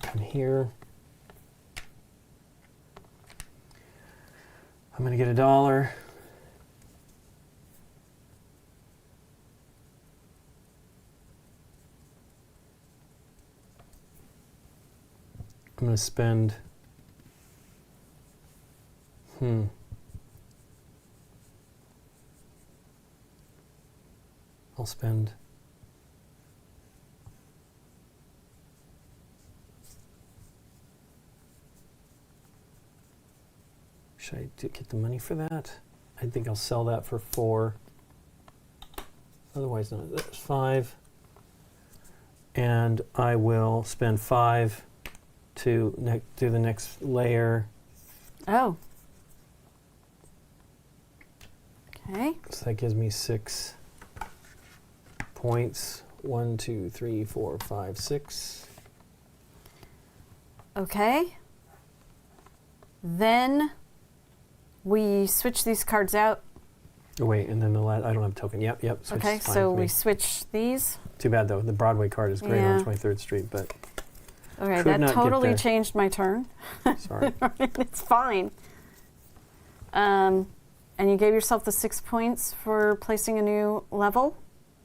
come here. I'm going to get $1. I'm going to spend I'll spend should I get the money for that? I think I'll sell that for 4. Otherwise, no, that's 5. And I will spend 5 to do the next layer. Oh. Okay. So that gives me 6 points. 1, 2, 3, 4, 5, 6. Okay. Then we switch these cards out. Oh, wait, and then the last, I don't have a token. Yep. Switch Okay, is fine so with we me. switch these. Too bad, though. The Broadway card is great Yeah. on 23rd Street, but Okay, Could that not get totally there. changed my turn. sorry. It's fine. And you gave yourself the 6 points for placing a new level?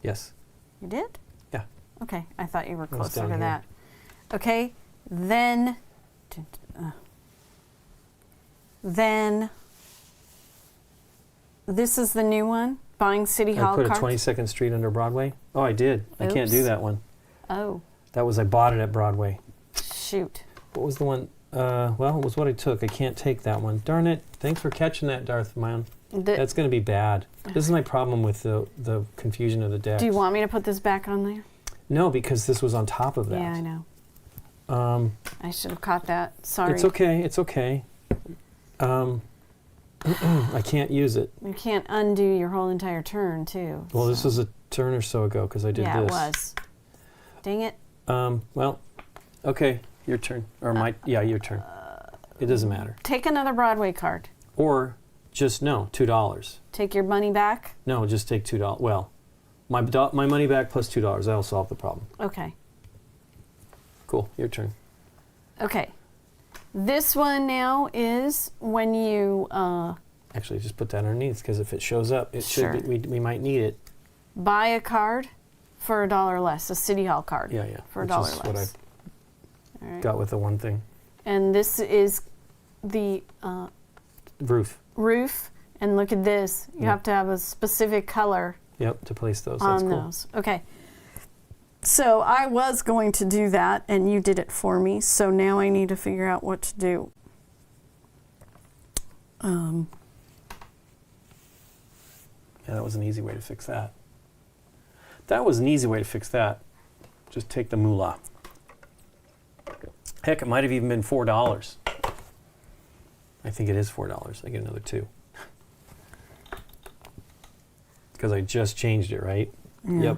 Yes. You did? Yeah. Okay, I thought you were was closer down to here. that. Okay, then this is the new one, buying City I Hall put a cards. 22nd Street under Broadway. Oh, I did. I can't do Oops. that one. Oh, That was, I bought it at Broadway. shoot. What was the one? Well, it was what I took. I can't take that one. Darn it. Thanks for catching that, Darth Man. That's going to be bad. This is my problem with the confusion of the decks. Do you want me to put this back on there? No, because this was on top of that. Yeah, I know. I should have caught that. Sorry. It's okay. It's okay. I can't use it. You can't undo your whole entire turn, too. Well, this so- was a turn or so ago because I did Yeah, this. it was. Dang it. Well, okay. Your turn. Or your turn. It doesn't matter. Take another Broadway card. Or just, no, $2. Take your money back. No, just take $2. Well, my money back plus $2. That'll solve the problem. Okay. Cool. Your turn. Okay. This one now is when you Actually, just put that underneath because if it shows up, it Sure. should be, we might need it. buy a card for $1 less, a City Hall card. Yeah. For Which $1 is less. what All right. I got with the one thing. And this is the Roof. roof. And look at this. You Yeah. have to have a specific color Yep, to place those. That's on cool. those. Okay. So I was going to do that, and you did it for me. So now I need to figure out what to do. Yeah, that was an easy way to fix that. That was an easy way to fix that. Just take the moolah. Heck, it might have even been $4. I think it is $4. I get another 2. Because I just changed it, right? Yeah. Yep.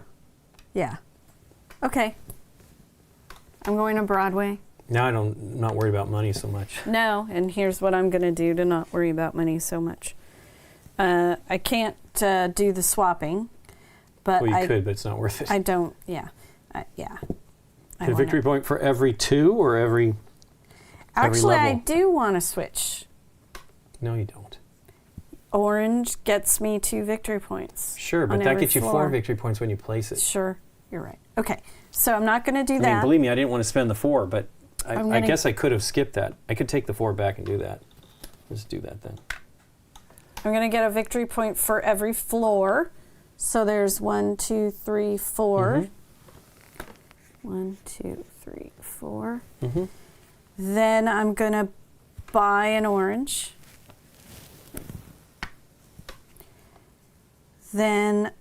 Yeah. Okay. I'm going to Broadway. Now I'm not worried about money so much. No, and here's what I'm going to do to not worry about money so much. I can't do the swapping, but Well, you could, but it's not worth it. I don't. Yeah, yeah. Get a victory point for every 2 or every Actually, I level? do want to switch. No, you don't. Orange gets me 2 victory points. Sure, but on that every gets you 4 floor. victory points when you place it. Sure, you're right. Okay, so I'm not going to do I that. mean, believe me, I didn't want to spend the 4, but I gonna- guess I could have skipped that. I could take the 4 back and do that. Let's do that then. I'm going to get a victory point for every floor. So there's 1, 2, 3, 4. 1, 2, 3, 4. Mm-hmm. Then I'm going to buy an orange. Then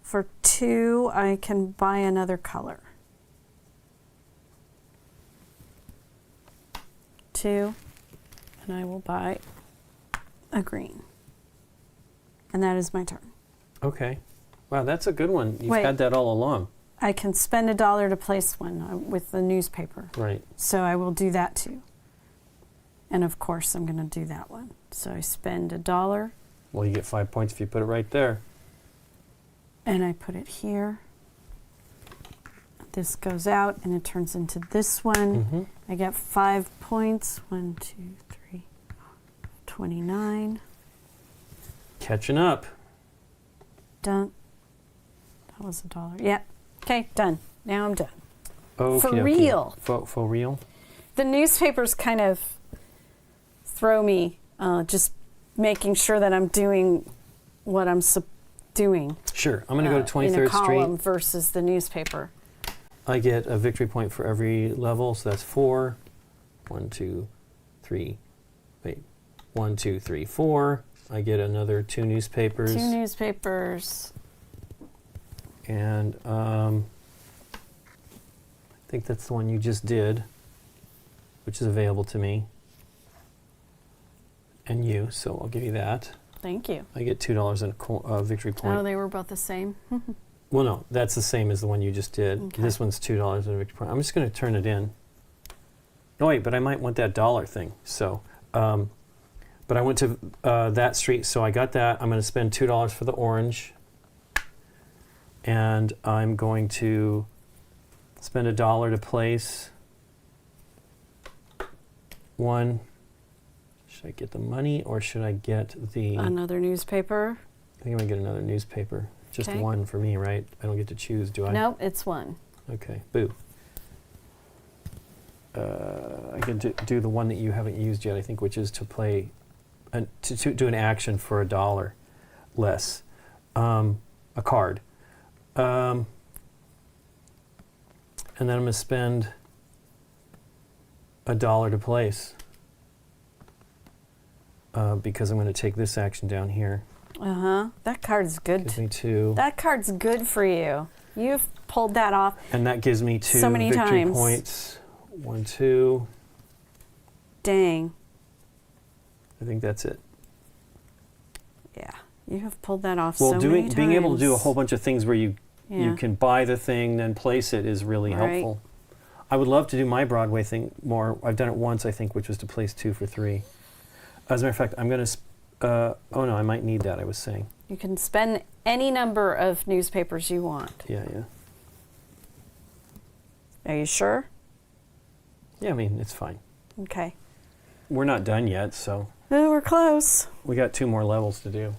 for 2, I can buy another color. 2, and I will buy a green. And that is my turn. Okay. Wow, that's a good one. You've Wait. had that all along. I can spend $1 to place one with the newspaper. Right. So I will do that too. And of course, I'm going to do that one. So I spend $1 Well, you get 5 points if you put it right there. and I put it here. This goes out and it turns into this one. Mm-hmm. I get 5 points. 1, 2, 3, 29. Catching up. Done. That was $1. Yeah. Okay, done. Now I'm done. Okay. real. For real? The newspapers kind of throw me, just making sure that I'm doing what I'm doing. Sure. I'm going to go to in a 23rd column Street. versus the newspaper. I get a victory point for every level, so that's 4. 1, 2, 3. Wait. 1, 2, 3, 4. I get another 2 newspapers. 2 newspapers. And I think that's the one you just did, which is available to me. And you, so I'll give you that. Thank you. I get $2 and a victory point. Oh, they were both the same. Well, no, that's the same as the one you just did. Okay. This one's $2 and a victory point. I'm just going to turn it in. No, wait, but I might want that dollar thing. So, but I went to that street, so I got that. I'm going to spend $2 for the orange. And I'm going to spend $1 to place 1. Should I get the money or should I get the... Another newspaper. I think I'm going to get another newspaper. Just Okay. 1 for me, right? I don't get to choose, do I? Nope, it's 1. Okay, boo. I can do the one that you haven't used yet, I think, which is to play, to do an action for $1 less. A card. And then I'm going to spend $1 to place. Because I'm going to take this action down here. Uh-huh. That card's good. Gives me 2. That card's good for you. You've pulled that off. And that gives me 2 So many victory times. points. 1, 2. Dang. I think that's it. Yeah. You have pulled that off Well, so many times. being able to do a whole bunch of things where you Yeah. can buy the thing, then place it is really Right. helpful. I would love to do my Broadway thing more. I've done it once, I think, which was to place 2 for 3. As a matter of fact, I'm going to... oh, no, I might need that, I was saying. You can spend any number of newspapers you want. Yeah, yeah. Are you sure? Yeah, I mean, it's fine. Okay. We're not done yet, so Oh, we're close. we got 2 more levels to do.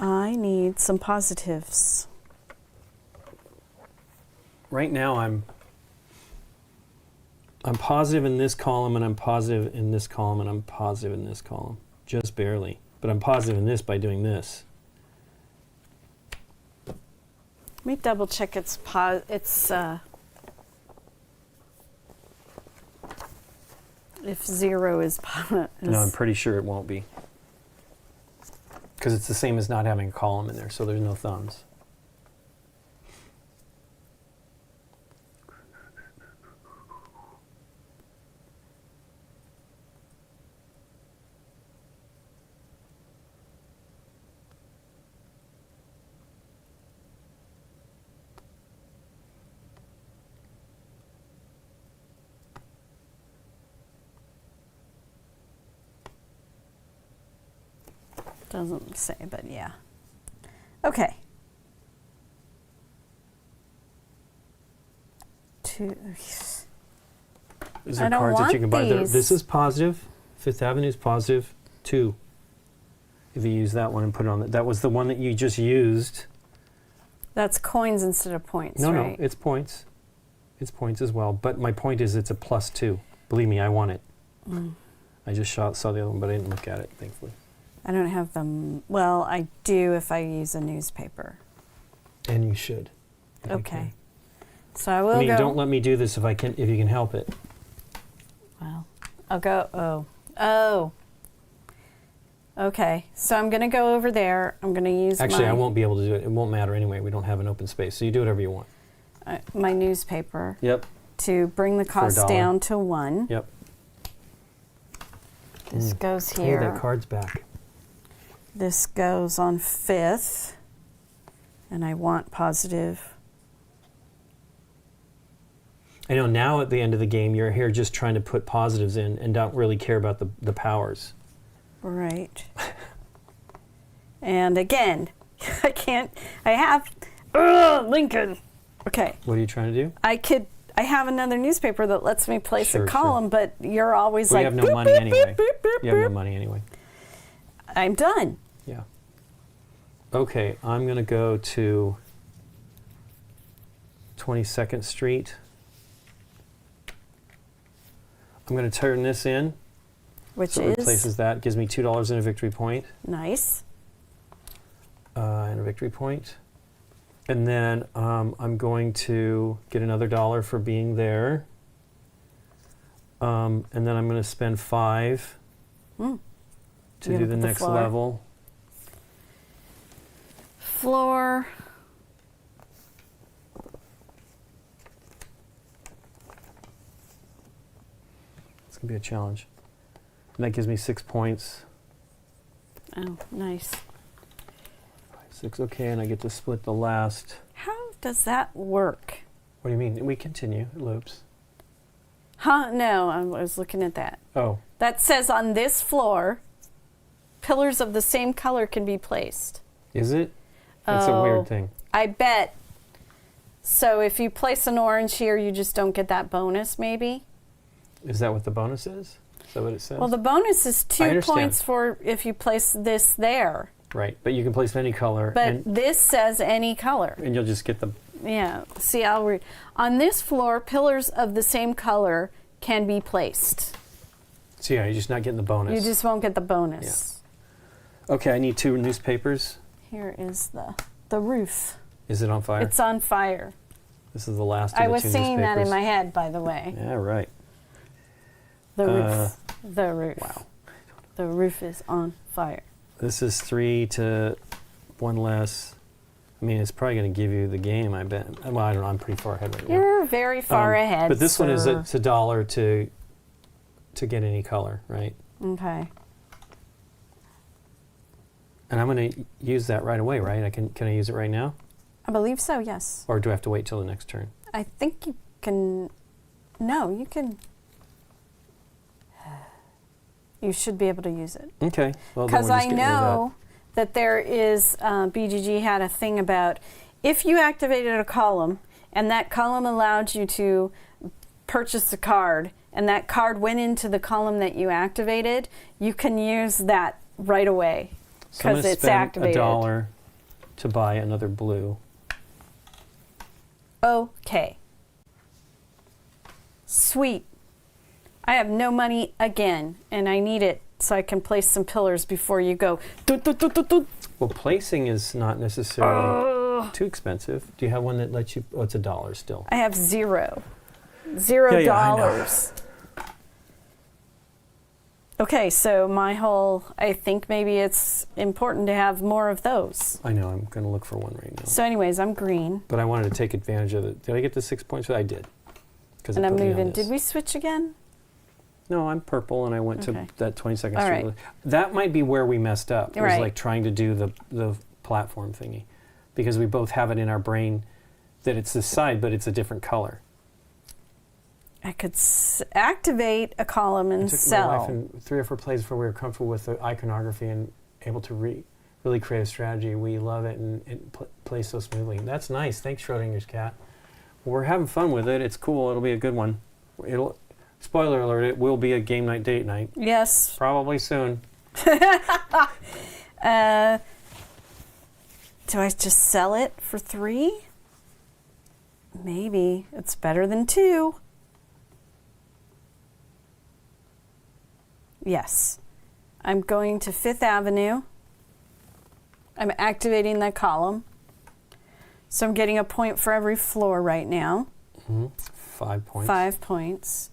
I need some positives. Right now, I'm positive in this column, and I'm positive in this column, and I'm positive in this column. Just barely. But I'm positive in this by doing this. Let me double check if 0 is No, I'm pretty sure it won't be. Because it's the same as not having a column in there, so there's no thumbs. Doesn't say, but yeah. Okay. Is I there don't cards that you can buy? want these. This is positive. Fifth Avenue is positive. 2. If you use that one and put it on that was the one that you just used. That's coins instead of points, No, right? no, it's points. It's points as well. But my point is, it's a +2. Believe me, I want it. I just saw the other one, but I didn't look at it, thankfully. I don't have them. Well, I do if I use a newspaper. And you should. if you Okay. can. So I will I mean, go. don't let me do this if you can help it. Well, I'll go. Oh. Okay. So I'm going to go over there. I'm going to use Actually, my, I won't be able to do it. It won't matter anyway. We don't have an open space. So you do whatever you want. my newspaper Yep. to bring the cost $1. down to 1. Yep. This goes Hey, here. that card's back. This goes on 5th. And I want positive. I know now at the end of the game, you're here just trying to put positives in and don't really care about the powers. Right. And again, I have Lincoln. Okay. What are you trying to do? I have another newspaper that lets me place Sure, a column, but you're always We like, have no boop, money boop, anyway. boop, boop, boop, You have no boop. money anyway. I'm done. Yeah. Okay, I'm going to go to 22nd Street. I'm going to turn this in. Which So it is replaces that. Gives me $2 and a victory point. nice. And a victory point. And then I'm going to get another $1 for being there. And then I'm going to spend 5 to You're do gonna the put the next floor. level. Floor. It's going to be a challenge. And that gives me 6 points. Oh, nice. 6, okay, and I get to split the last. How does that work? What do you mean? We continue. It loops. Huh? No, I was looking at that. Oh, That says on this floor, pillars of the same color can be placed. is it? That's a Oh. weird thing. I bet. So if you place an orange here, you just don't get that bonus, maybe? Is that what the bonus is? Is that what it says? Well, the bonus is 2 understand. points for if you place this there. Right, but you can place any color, But this says any color. and you'll just get the. Yeah. See, I'll read. On this floor, pillars of the same color can be placed. So yeah, you're just not getting the bonus. You just won't get the bonus. Okay, I need 2 newspapers. Here is the roof. Is it on fire? It's on fire. This is the last of I the was 2 singing that in newspapers. my head, by the way. Yeah, right. The roof. The roof. Wow. The roof is on fire. This is 3 to 1 less. I mean, it's probably going to give you the game, I bet. Well, I don't know. I'm pretty far ahead right now. You're very far ahead. But this one is sir. it's $1 to get any color, right? Okay. And I'm going to use that right away, right? Can I use it right now? I believe so, yes. Or do I have to wait till the next turn? I think you can. No, you can. You should be able to use it. Okay. Well, then Because we're just I getting rid of know that there is, BGG had a thing about if you activated a column and that column allowed you to purchase a card and that card went into the column that you activated, you can use that right away that. So I'm because gonna it's spend activated. $1 to buy another blue. Okay. Sweet. I have no money again, and I need it so I can place some pillars before you go. Doot, doot, doot, doot, doot. Well, placing is not necessarily too expensive. Do you have one that lets you? Oh, it's $1 still. I have $0. $0. Yeah, I know. Okay, so I think maybe it's important to have more of those. I know. I'm going to look for one right now. So anyways, I'm green. But I wanted to take advantage of it. Did I get the 6 points? I did. And I'm moving. Did we switch again? No, I'm purple, and I went Okay. to that 22nd All Street. right. That might be where we messed up. It was Right. like trying to do the platform thingy. Because we both have it in our brain that it's this side, but it's a different color. I could activate a column and It took my wife sell. in 3 or 4 plays before we were comfortable with the iconography, and able to really create a strategy. We love it, and it plays so smoothly. That's nice. Thanks, Schrodinger's cat. Well, we're having fun with it. It's cool. It'll be a good one. Spoiler alert, it will be a game night date night. Yes. Probably soon. Do I just sell it for 3? Maybe. It's better than 2. Yes. I'm going to 5th Avenue. I'm activating that column. So I'm getting a point for every floor right now. 5 points. 5 points.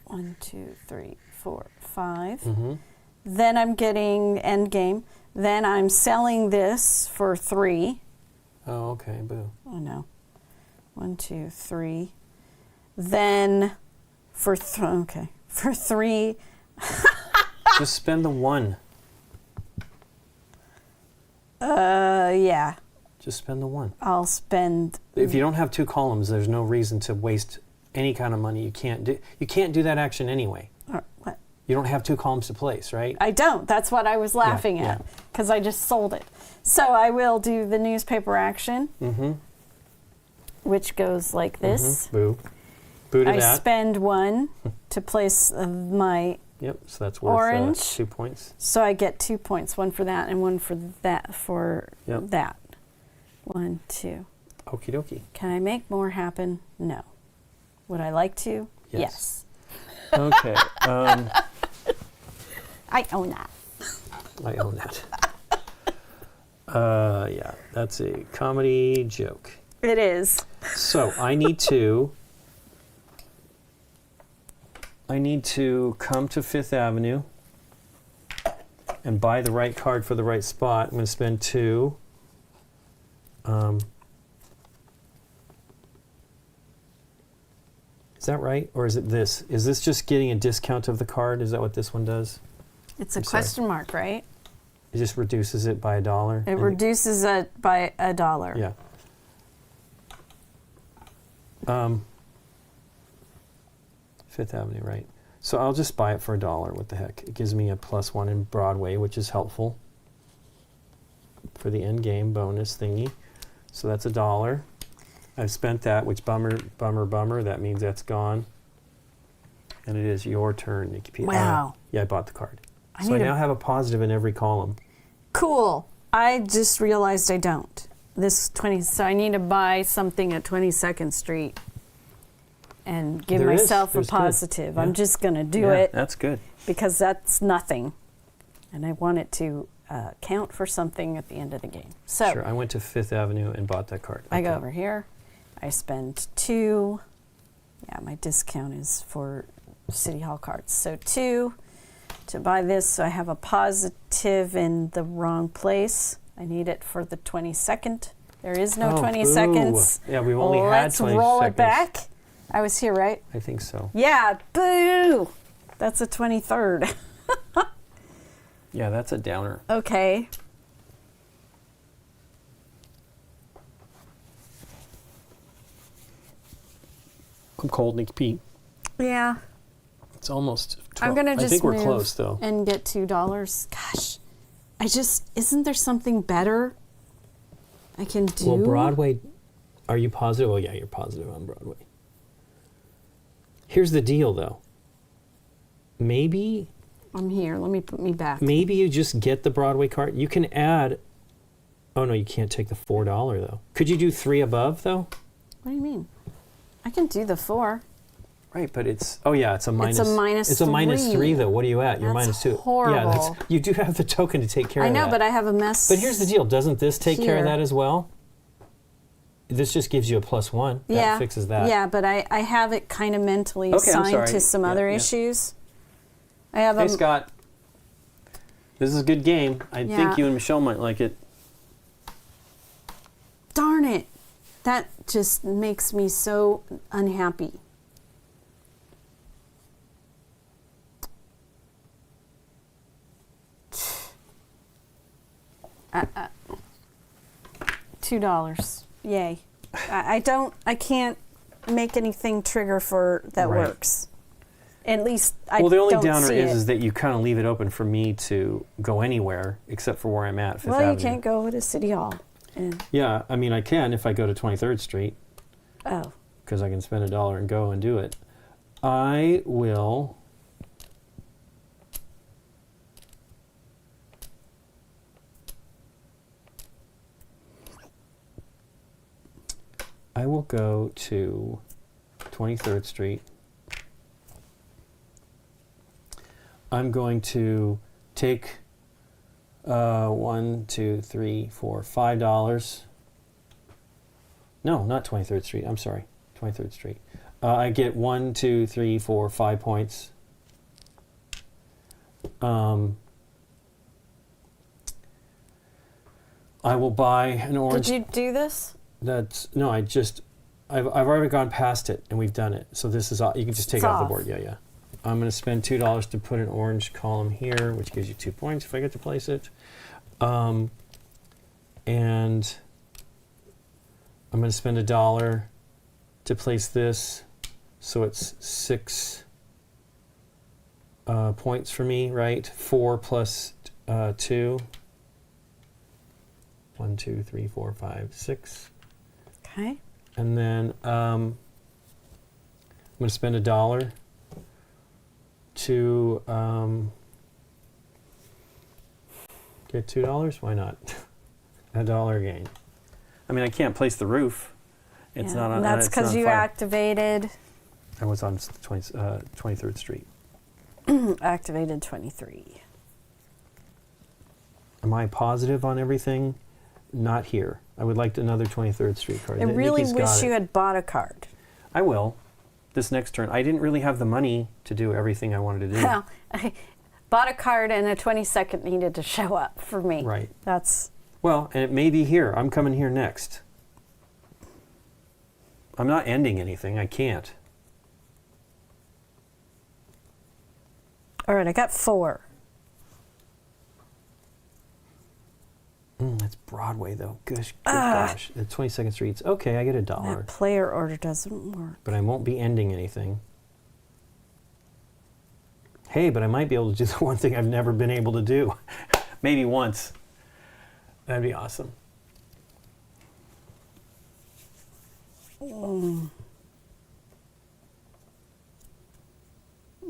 1, 2, 3, 4, 5. Then I'm getting end game. Then I'm selling this for 3. Oh, okay. Boo. Oh no. 1, 2, 3. Then for 3. Just spend the 1. Yeah. Just spend the 1. I'll spend. If you don't have 2 columns, there's no reason to waste any kind of money. You can't do that action anyway. What? You don't have 2 columns to place, right? I don't. That's what I was laughing at, because I just sold it. So I will do the newspaper action, which goes like this. Boo. Boo to I that. spend 1 to place my Yep, so that's worth orange. 2 points. So I get 2 points, 1 for that and 1 for that that. 1, 2. Okie dokie. Can I make more happen? No. Would I like to? Yes. Okay. I own that. I own that. Yeah, that's a comedy joke. It is. So I need to come to 5th Avenue and buy the right card for the right spot. I'm going to spend 2. Is that right? Or is it this? Is this just getting a discount of the card? Is that what this one does? It's a question mark, right? It just reduces it by $1. It reduces it by $1. Yeah. 5th Avenue, right? So I'll just buy it for $1. What the heck? It gives me a +1 in Broadway, which is helpful for the end game bonus thingy. So that's $1. I've spent that, which bummer. That means that's gone. And it is your turn, Nikki P. Wow. Yeah, I bought the card. So I now have a positive in every column. Cool. I just realized I don't. So I need to buy something at 22nd Street and give myself a positive. Yeah. I'm just going to do it. That's good. Because that's nothing. And I want it to count for something at the end of the game. So Sure, I went to 5th Avenue and bought that card. I go over here. I spend 2. Yeah, my discount is for City Hall cards. So 2 to buy this. So I have a positive in the wrong place. I need it for the 22nd. There is no 20 boo. seconds. Yeah, we've only had 20 Let's roll seconds. it back. I was here, right? I think so. Yeah, boo! That's the 23rd. Yeah, that's a downer. Okay. I'm cold, Nikki P. Yeah. It's almost 12. I'm gonna just I think we're move close, though. and get $2. Gosh, isn't there something better I can do? Well, Broadway, are you positive? Oh, yeah, you're positive on Broadway. Here's the deal, though. Maybe I'm here. Let me put me back. Maybe you just get the Broadway card. You can add. Oh no, you can't take the $4 though. Could you do 3 above though? What do you mean? I can do the 4. Right, but it's. Oh yeah, it's a minus. It's a minus. It's a minus 3 though. What are you at? You're That's minus 2. horrible. Yeah, you do have the token to take care of that. I know, but I have a mess. But here's the deal. Doesn't this take care of here. that as well? This just gives you a +1. That Yeah, fixes that. Yeah, but I have it kind of mentally Okay, I'm assigned sorry. to some Yeah, other yeah. issues. I have Hey Scott, this is a good game. I Yeah. think you and Michelle might like it. Darn it. That just makes me so unhappy. $2. Yay. I can't make anything trigger for that Right. works. At least I Well, the only don't downer see is it. that you kind of leave it open for me to go anywhere except for where I'm at, Fifth Well, Avenue. you can't go to City Hall. Yeah, I mean, I can if I go to 23rd Street Oh. because I can spend $1 and go and do it. I will. I will go to 23rd Street. I'm going to take $1, 2, 3, 4, $5. No, not 23rd Street. I'm sorry, 23rd Street. I get 1, 2, 3, 4, 5 points. I will buy an orange. Did you do this? That's no. I've already gone past it and we've done it. So this is you can just take It's it off the off. board. Yeah. I'm going to spend $2 to put an orange column here, which gives you 2 points if I get to place it. And I'm going to spend $1 to place this, so it's 6 points for me, right? 4 plus 2. 1, 2, 3, 4, 5, 6. Okay. And then I'm going to spend $1 to get $2. Why not? $1 gain. I mean, I can't place the roof. It's Yeah, not on. That's it's not because on you fire. activated 23rd Street. activated 23. Am I positive on everything? Not here. I would like another 23rd Street card. I really Nikki's got wish it. you had bought a card. I will. This next turn. I didn't really have the money to do everything I wanted to do. Well, I bought a card and a 22nd needed to show up for me. Right. That's Well, and it may be here. I'm coming here next. I'm not ending anything. I can't. all right. I got 4. That's Broadway, though. Good gosh. The 22nd Street's okay. I get $1, That player order doesn't work. but I won't be ending anything. Hey, but I might be able to do the one thing I've never been able to do. Maybe once. That'd be awesome.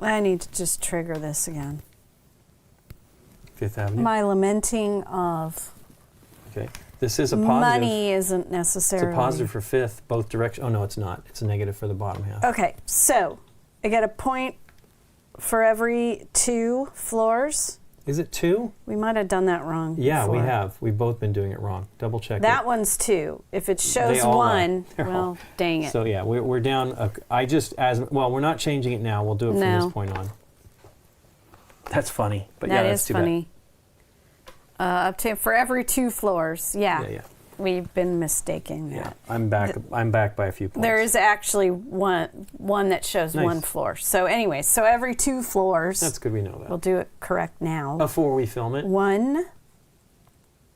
I need to just trigger this again. Fifth Avenue. My lamenting of Okay. This is a positive. money isn't It's necessarily. a positive for fifth, both directions. Oh, no, it's not. It's a negative for the bottom half. Okay, so I get a point for every 2 floors. Is it 2? We might have done that wrong. Yeah, we before. have. We've both been doing it wrong. Double check That it. one's 2. If it shows They all are. 1, They're all- well, dang it. So yeah, we're down. We're not changing it now. We'll do it from No. this point on. That's funny, but That yeah, is that's too funny. Up to for every 2 floors. Yeah. bad. Yeah. We've been mistaking Yeah. that. I'm back. I'm back by a few points. There is actually one that shows Nice. 1 floor. So anyway, so every 2 floors. That's good. We know that. We'll do it correct now. Before we film it. 1,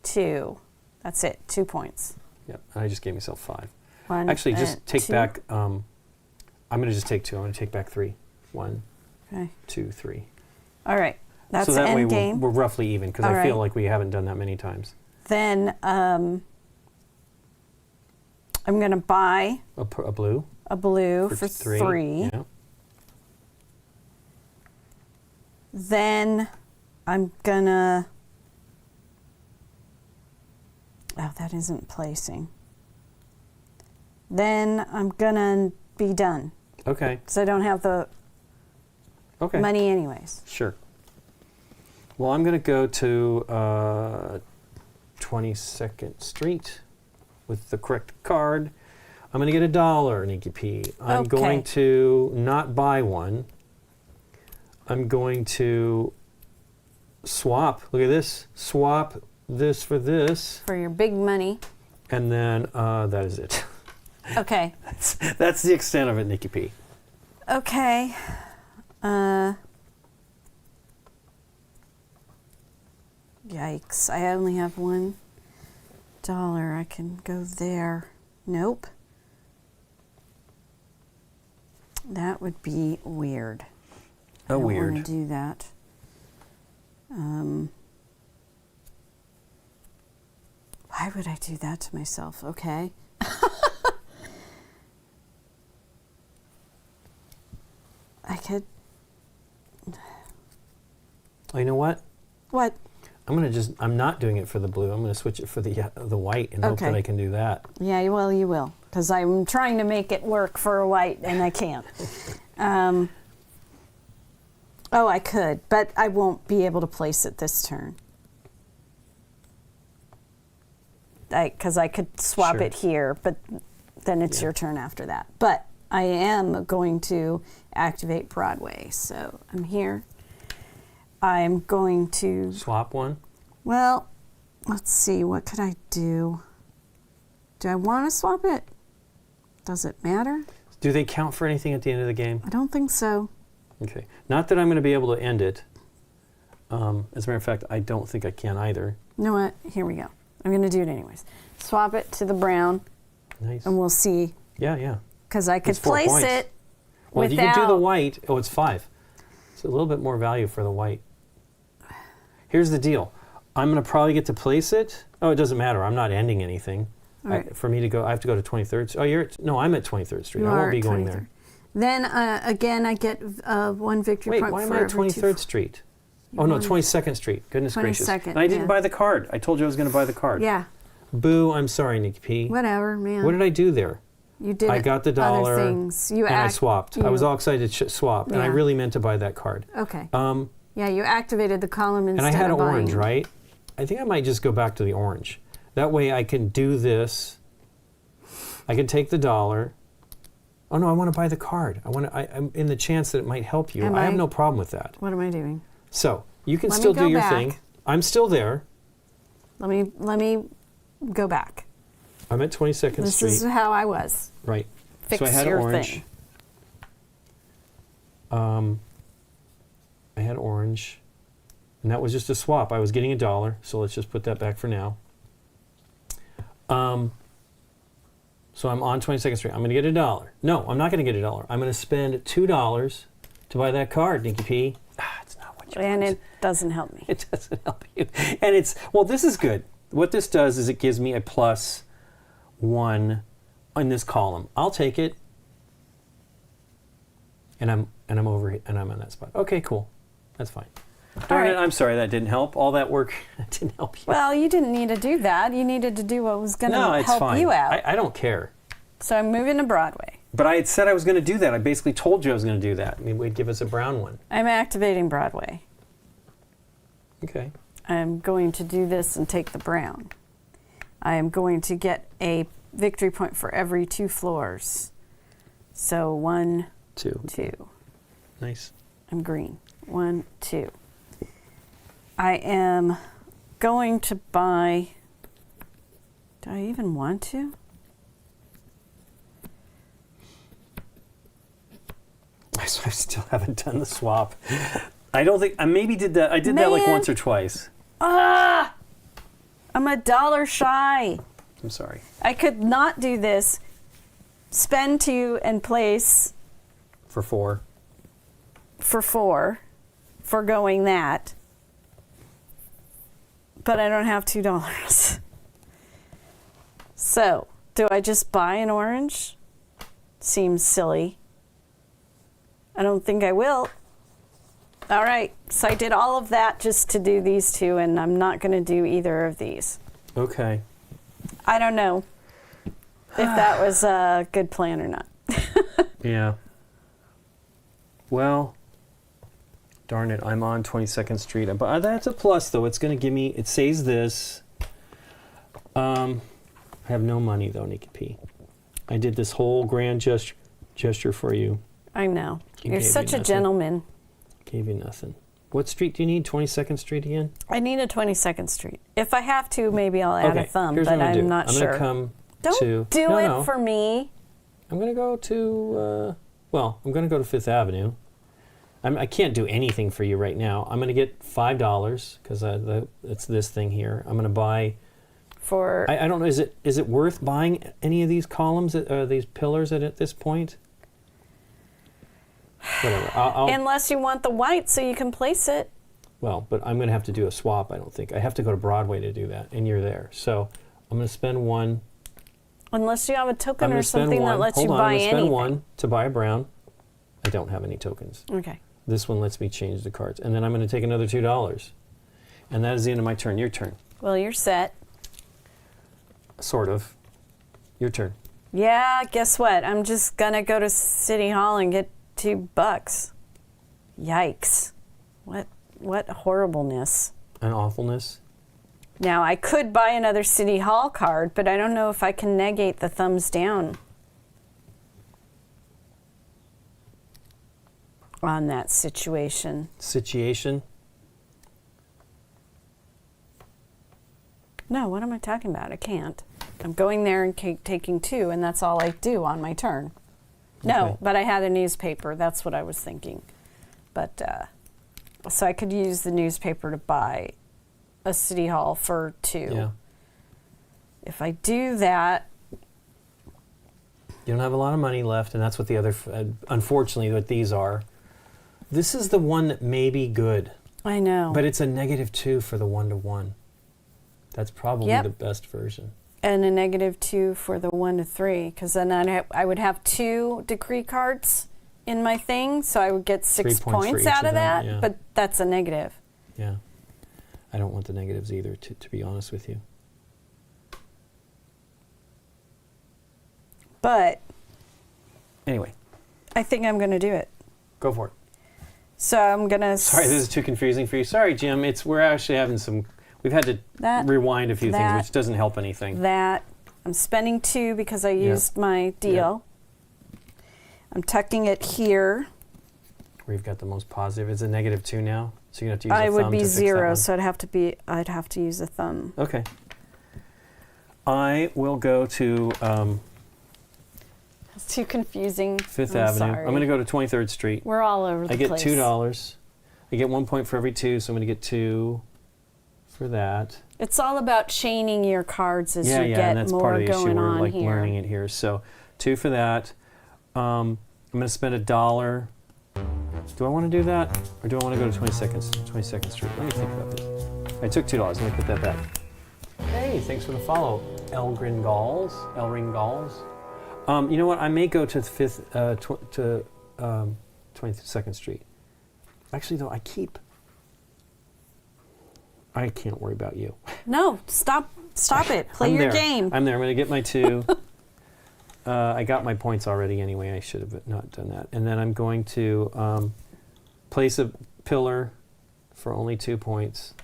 2. That's it. 2 points. Yep. And I just gave myself 5. 1. Actually, just take 2. back. I'm going to just take 2. I'm going to take back 3. 1, Okay. 2, 3. All right. That's so that end way game. we're roughly even because All I feel right. like we haven't done that many times. Then I'm going to buy A blue a blue for 3. Yeah. Then I'm going to... Oh, that isn't placing. Then I'm going to be done Okay. because I don't have the Okay. money anyways. Sure. Well, I'm going to go to 22nd Street with the correct card. I'm going to get $1, Nikki P. I'm Okay. going to not buy one. I'm going to swap. Look at this. Swap this for this. For your big money. And then that is it. Okay. That's the extent of it, Nikki P. Okay. Yikes. I only have $1. I can go there. Nope. That would be weird. Oh, I don't weird. want to do that. Why would I do that to myself? Okay. I could. Oh, you know what? What? I'm not doing it for the blue. I'm gonna switch it for the white and hope Okay. that I can do that. Yeah, well, you will. Because I'm trying to make it work for a white, and I can't. Oh, I could, but I won't be able to place it this turn. Because I could swap Sure. it here, but then it's Yeah. your turn after that. But I am going to activate Broadway. So I'm here. I'm going to, Swap one. well, let's see, what could I do? Do I want to swap it? Does it matter? Do they count for anything at the end of the game? I don't think so. Okay. Not that I'm going to be able to end it. As a matter of fact, I don't think I can either. You know what? Here we go. I'm going to do it anyways. Swap it to the brown, Nice. and we'll see. Yeah, yeah. Because I could It's 4 place points. it Well, if you can without... do the white, oh, it's 5. It's a little bit more value for the white. Here's the deal. I'm going to probably get to place it. Oh, it doesn't matter. I'm not ending anything. Right. For me to go, I have to go to 23rd. Oh, no, I'm at 23rd Street. You I are won't be at going 23rd. there. Then, again, I get 1 victory Wait, point why am for I at every 23rd Street? Oh, no, 22nd Street. Goodness gracious. 22nd, And I didn't yeah. buy the card. I told you I was going to buy the card. Yeah, Boo, I'm sorry, Nikki P. whatever, man. What did I do there? You did I got the dollar other things. You and I swapped. I was all excited to swap, and I Yeah. really meant to buy that card. Okay. Um, Yeah, you activated the column and instead I had of an orange, buying. right? I think I might just go back to the orange. That way I can do this. I can take the dollar. Oh no, I want to buy the card. I'm in the chance that it might help you. Am I have I? no problem with that. What am I doing? So you can Let me still go do your back. thing. I'm still there. Let me go back. I'm at 22nd This Street. is how I was. Right. Fix so I had your orange. thing. I had orange. And that was just a swap. I was getting a dollar, so let's just put that back for now. So I'm on 22nd Street. I'm going to get a dollar. No, I'm not going to get a dollar. I'm going to spend $2 to buy that card, Nikki P. It's not what you And want. it doesn't help me. It doesn't help you. And it's, well, this is good. What this does is it gives me a +1 in this column. I'll take it. And I'm over here, and I'm on that spot. Okay, cool. That's fine. Darn it, right. I'm sorry that didn't help. All that work didn't help you. Well, you didn't need to do that. You needed to do what was going to No, it's help fine. you out. I don't care. So I'm moving to Broadway. But I had said I was going to do that. I basically told you I was going to do that. I mean, we'd give us a brown one. I'm activating Broadway. Okay. I'm going to do this and take the brown. I am going to get a victory point for every 2 floors. So 1, 2. 2. Nice. I'm green. 1, 2. I am going to buy. Do I even want to? I still haven't done the swap. I don't think I maybe did that. I did that like Man. once or twice. Ah! I'm $1 shy. I'm sorry. I could not do this. Spend 2 and place For 4. for 4, foregoing that. But I don't have $2. So, do I just buy an orange? Seems silly. I don't think I will. All right, so I did all of that just to do these 2, and I'm not going to do either of these. Okay. I don't know if that was a good plan or not. Yeah. Well, darn it, I'm on 22nd Street. But that's a plus, though. It's going to give me, it says this. I have no money, though, Nikki P. I did this whole grand gesture for you. I know. You You're gave me such a nothing. gentleman. Gave you nothing. What street do you need? 22nd Street again? I need a 22nd Street. If I have to, maybe I'll add a thumb, here's but what I'm gonna do. not I'm sure. going to come Don't to... do no, it no. for me. I'm going to go to... I'm going to go to 5th Avenue. I can't do anything for you right now. I'm going to get $5 because it's this thing here. I'm going to buy... For I don't know. Is it worth buying any of these columns, these pillars at this point? Whatever. I'll Unless you want the white so you can place it. well, but I'm going to have to do a swap, I don't think. I have to go to Broadway to do that, and you're there. So I'm going to spend one. Unless you have a I'm token going or to spend something one. that lets Hold you on, buy I'm going to spend anything. one to buy a brown. I don't have any tokens. Okay. This one lets me change the cards. And then I'm going to take another $2. And that is the end of my turn. Your turn. Well, you're set. Sort of. Your turn. Yeah, guess what? I'm just gonna go to City Hall and get $2. Yikes. What horribleness. An awfulness. Now, I could buy another City Hall card, but I don't know if I can negate the thumbs down on that situation. Situation. No, what am I talking about? I can't. I'm going there and taking 2, and that's all I do on my turn. No, Okay. but I had a newspaper. That's what I was thinking. But, so I could use the newspaper to buy a City Hall for 2. Yeah. If I do that, You don't have a lot of money left, and that's what the other, unfortunately, what these are. This is the one that may be good, I know. but it's a -2 for the 1-to-1. That's probably Yep. the best version. And a -2 for the 1 to 3, because then I would have 2 decree cards in my thing, so I would get 6 3 points for points each out of of them, that, yeah. but that's a negative. Yeah. I don't want the negatives either, to be honest with you. But Anyway, I think I'm going to do it. go for it. So I'm going to... Sorry, this is too confusing for you. Sorry, Jim. We're actually having some... We've had to That- rewind a few that- things, which doesn't help anything. that. I'm spending 2 because I used my deal. I'm tucking it here. Where you've got the most positive. It's a -2 now, so you're going to have to use a I thumb would be to fix that 0, one. so I'd have to use a thumb. Okay. I will go to It's too confusing. Fifth I'm Avenue. sorry. I'm going to go to 23rd Street. We're all over the I get place. $2. I get 1 point for every 2, so I'm going to get 2 for that. It's all about chaining your cards as you and get that's more part of the issue. going We're on like here. learning it here. So 2 for that. I'm going to spend $1. Do I want to do that, or do I want to go to 22nd Street? Let me think about this. I took $2. Let me put that back. Hey, thanks for the follow, Elring Galls. You know what? I may go to 22nd Street. Actually, though, I can't worry about you. No, stop it. Play I'm your there. game. I'm there. I'm going to get my 2. I got my points already anyway. I should have not done that. And then I'm going to place a pillar for only 2 points.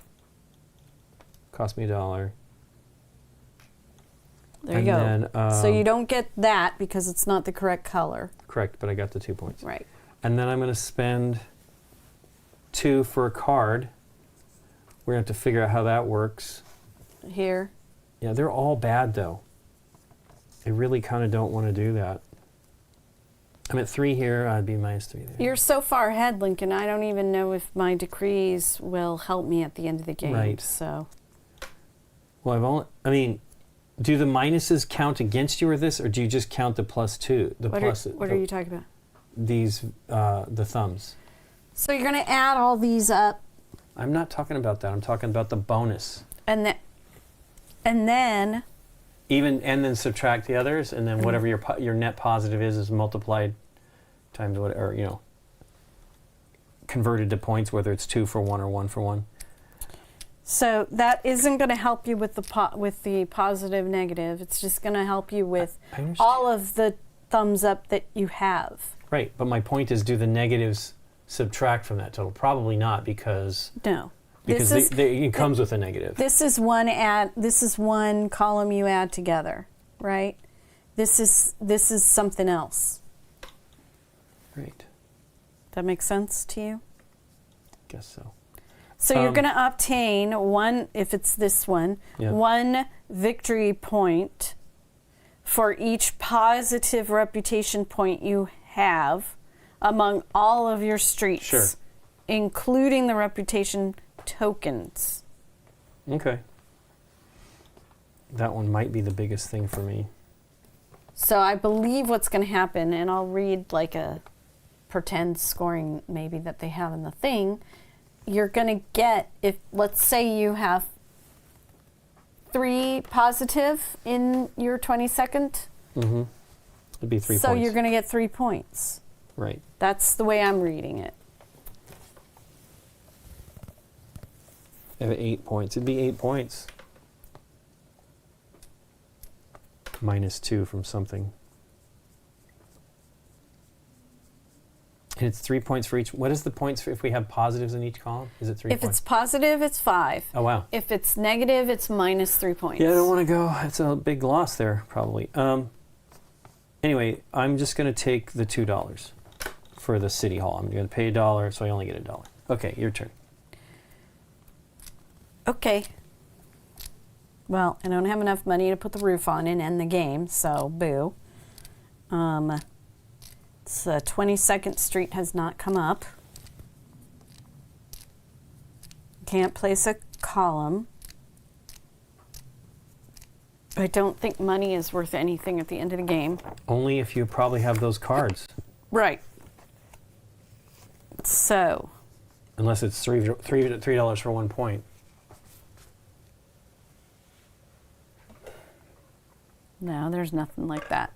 Cost me $1. There you And go. then, So you don't get that because it's not the correct color. Correct, but I got the 2 points. Right. And then I'm going to spend 2 for a card. We're going to have to figure out how that works. Here. Yeah, they're all bad, though. I really kind of don't want to do that. I'm at 3 here. I'd be -3 there. You're so far ahead, Lincoln. I don't even know if my decrees will help me at the end of the game. Right. So Well, do the minuses count against you or this, or do you just count the +2? what are you talking about? These, the thumbs. So you're going to add all these up, I'm not talking about that. I'm talking about the bonus. and then And then subtract the others, and then whatever your net positive is multiplied times what, or converted to points, whether it's 2 for 1 or 1 for 1. So that isn't going to help you with the positive negative. It's just going to help you with I understand. all of the thumbs up that you have. Right, but my point is, do the negatives subtract from that total? Probably not, because No. it comes with a negative. This is one column you add together, right? This is something else. Right, That makes sense to you? guess so. So you're going to obtain one, if it's this one, Yeah. 1 victory point for each positive reputation point you have among all of your streets, Sure. including the reputation tokens. Okay. That one might be the biggest thing for me. So I believe what's going to happen, and I'll read like a pretend scoring maybe that they have in the thing, you're going to get, if let's say you have 3 positive in your 22nd. Mm-hmm. It'd be 3 points. So you're going to get 3 points. Right. That's the way I'm reading it. I have 8 points. It'd be 8 points. -2 from something. And it's 3 points for each. What is the points for if we have positives in each column? Is it 3 If points? it's positive, it's 5. Oh, wow. If it's negative, it's -3 points. Yeah, I don't want to go. It's a big loss there, probably. Anyway, I'm just going to take the $2 for the city hall. I'm going to pay $1, so I only get $1. Okay, your turn. Okay. Well, I don't have enough money to put the roof on and end the game, so boo. It's 22nd Street has not come up. Can't place a column. I don't think money is worth anything at the end of the game. Only if you probably have those cards. Right. So. Unless it's $3 for 1 point. No, there's nothing like that.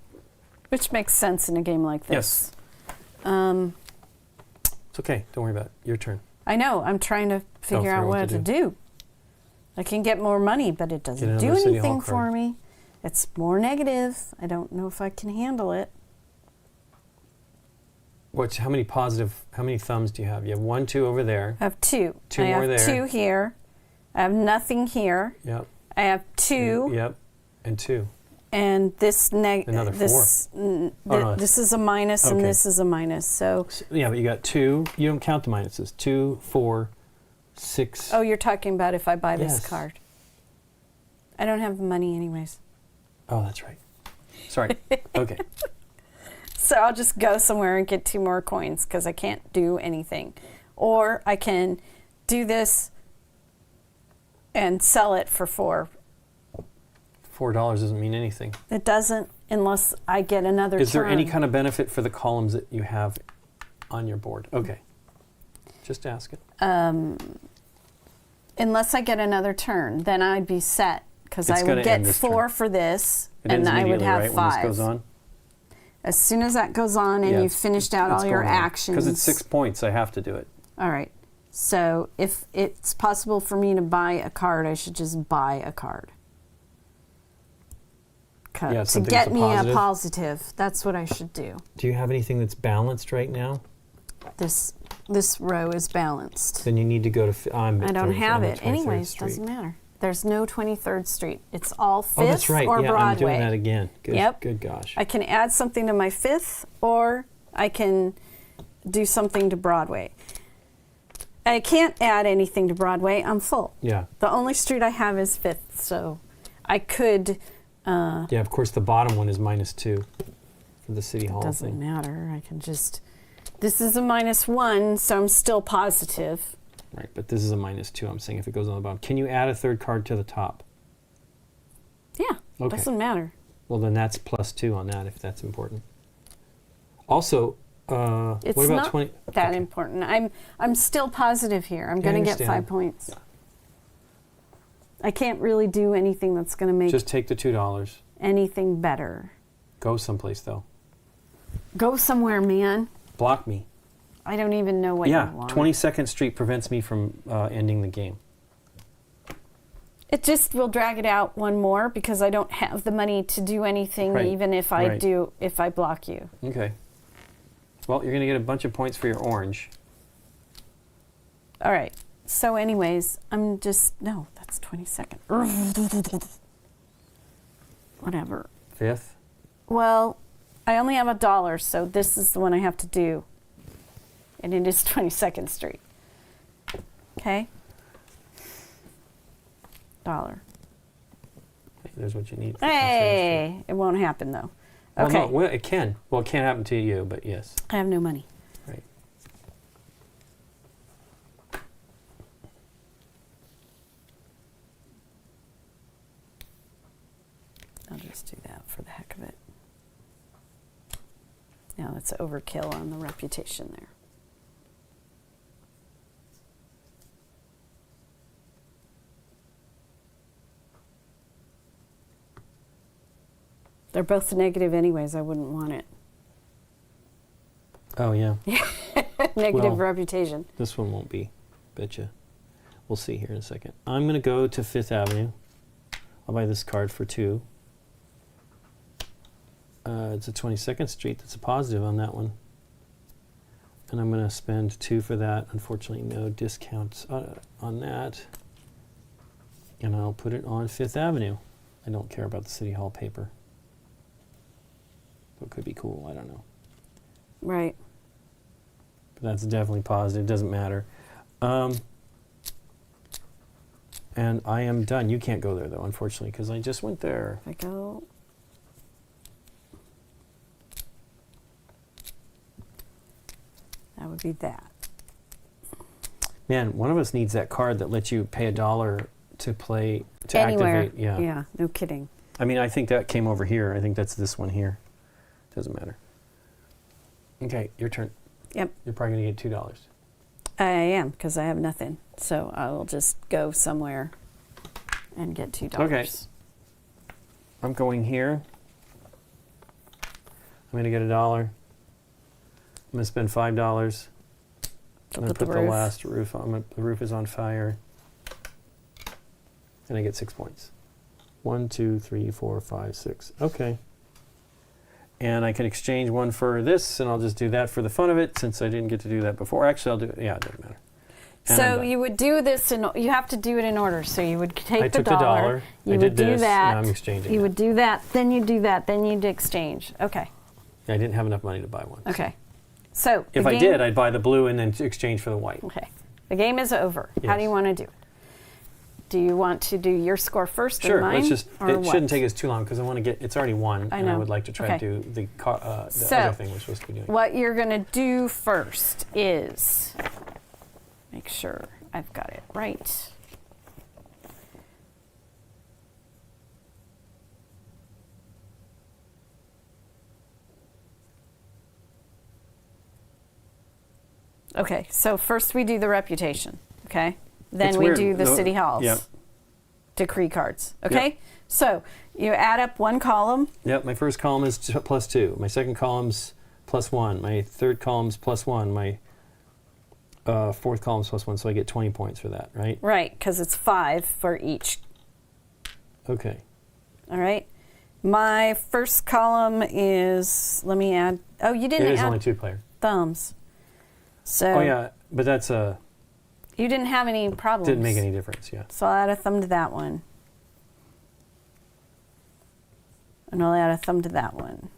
Which makes sense in a game like this. Yes. It's okay. Don't worry about it. Your turn. I know. I'm trying to figure out what to do. I can get more money, but it doesn't do anything for me. It's more negative. I don't know if I can handle it. How many thumbs do you have? You have 1, 2 over there. I have 2. 2 more there. I have 2 here. I have nothing here. Yep. I have 2. Yep. And 2. And this Another 4. This is a minus, and this is a minus. So yeah, but you got 2. You don't count the minuses. 2, 4, 6. Oh, you're talking about if I buy this Yes. card. I don't have the money anyways. Oh, that's right. Sorry. Okay. So I'll just go somewhere and get 2 more coins because I can't do anything. Or I can do this and sell it for 4. $4 doesn't mean anything. It doesn't unless I get another turn. Is there any kind of benefit for the columns that you have on your board? Okay. Just ask it. Unless I get another turn, then I'd be set because I would get 4 for this, and I would have 5. When this goes on? As soon as that goes on and you've finished out all your actions. Because it's 6 points, I have to do it. All right. So if it's possible for me to buy a card, I should just buy a card. Yeah, to get me a positive. That's what I should do. Do you have anything that's balanced right now? This row is balanced. Then you need to go to... I don't have it. Anyways, doesn't matter. There's no 23rd Street. It's all 5th that's right. or Yeah, Broadway. I'm doing that again. Good, Yep. Good gosh. I can add something to my 5th, or I can do something to Broadway. I can't add anything to Broadway. I'm full. Yeah. The only street I have is 5th, so I could... yeah, of course, the bottom one is -2 for the City Hall thing. Doesn't matter. I can just... This is a -1, so I'm still positive. Right, but this is a -2. I'm saying if it goes on the bottom. Can you add a 3rd card to the top? Yeah, Okay. doesn't matter. Well, then that's +2 on that if that's important. Also, It's what about not 20? that okay. important. I'm still positive here. I'm going to get 5 points. Yeah. I can't really do anything that's going to make Just take the $2. anything better. Go someplace, though. Go somewhere, man. Block me. I don't even know what you want. 22nd Street prevents me from ending the game. It just will drag it out one more because I don't have the money to do anything, Right, even if I right. if I block you. Okay. Well, you're going to get a bunch of points for your orange. All right. So anyways, I'm just... No, that's 22nd. Whatever. 5th? Well, I only have $1, so this is the one I have to do. And it is 22nd Street. Okay? $1. Okay, there's what you need. for Hey! It won't happen, though. Well, Okay. no, well, it can. Well, it can't happen to you, but yes. I have no money. Right. I'll just do that for the heck of it. Now let's that's overkill on the reputation there. They're both negative anyways. I wouldn't want it. Oh, yeah. Negative Well, reputation. This one won't be. Betcha. We'll see here in a second. I'm going to go to 5th Avenue. I'll buy this card for 2. It's a 22nd Street. That's a positive on that one. And I'm going to spend 2 for that. Unfortunately, no discounts on that. And I'll put it on 5th Avenue. I don't care about the City Hall paper. It could be cool. I don't know. Right. But that's definitely positive. Doesn't matter. And I am done. You can't go there, though, unfortunately, because I just went there. If I go... That would be that. Man, one of us needs that card that lets you pay $1 to play, to Anywhere. activate. Yeah. Yeah, no kidding. I mean, I think that came over here. I think that's this one here. Doesn't matter. Okay, your turn. Yep. You're probably going to get $2. I am, because I have nothing. So I will just go somewhere and get $2. Okay. I'm going here. I'm going to get $1. I'm going to spend $5. I'm going to put the last roof on. The roof is on fire. And I get 6 points. 1, 2, 3, 4, 5, 6. Okay. And I can exchange one for this, and I'll just do that for the fun of it, since I didn't get to do that before. Actually, I'll do it. Yeah, it doesn't matter. And So you would do this, and you have to do it in order. So you would take I the took the dollar. dollar. You I would did do this, that. and I'm exchanging You it. would do that. Then you do that. Then you'd exchange. Okay. I didn't have enough money to buy one. Okay. So If the I game- did, I'd buy the blue and then exchange for the white. Okay. The game is over. How Yes. do you want to do it? Do you want to do your score first Sure, and mine? let's just. or It what? shouldn't take us too long because I want to get. It's already 1, I and I know. would like to try to Okay. do the other So, thing we're supposed to be doing. What you're going to do first is make sure I've got it right. Okay, so first we do the reputation, okay? Then It's we weird. do the No- city halls. Yep. Decree cards, okay? So you add up one column. Yep. My first column is +2. My second column's +1. My third column's +1. My fourth column's +1. So I get 20 points for that, right? Right, because it's 5 for each. Okay. All right. My first column is, let me add, oh, you It didn't is add only 2 player. thumbs. So Oh yeah, but that's you didn't have any problems. didn't make any difference. Yeah. So I'll add a thumb to that one. And I'll add a thumb to that one.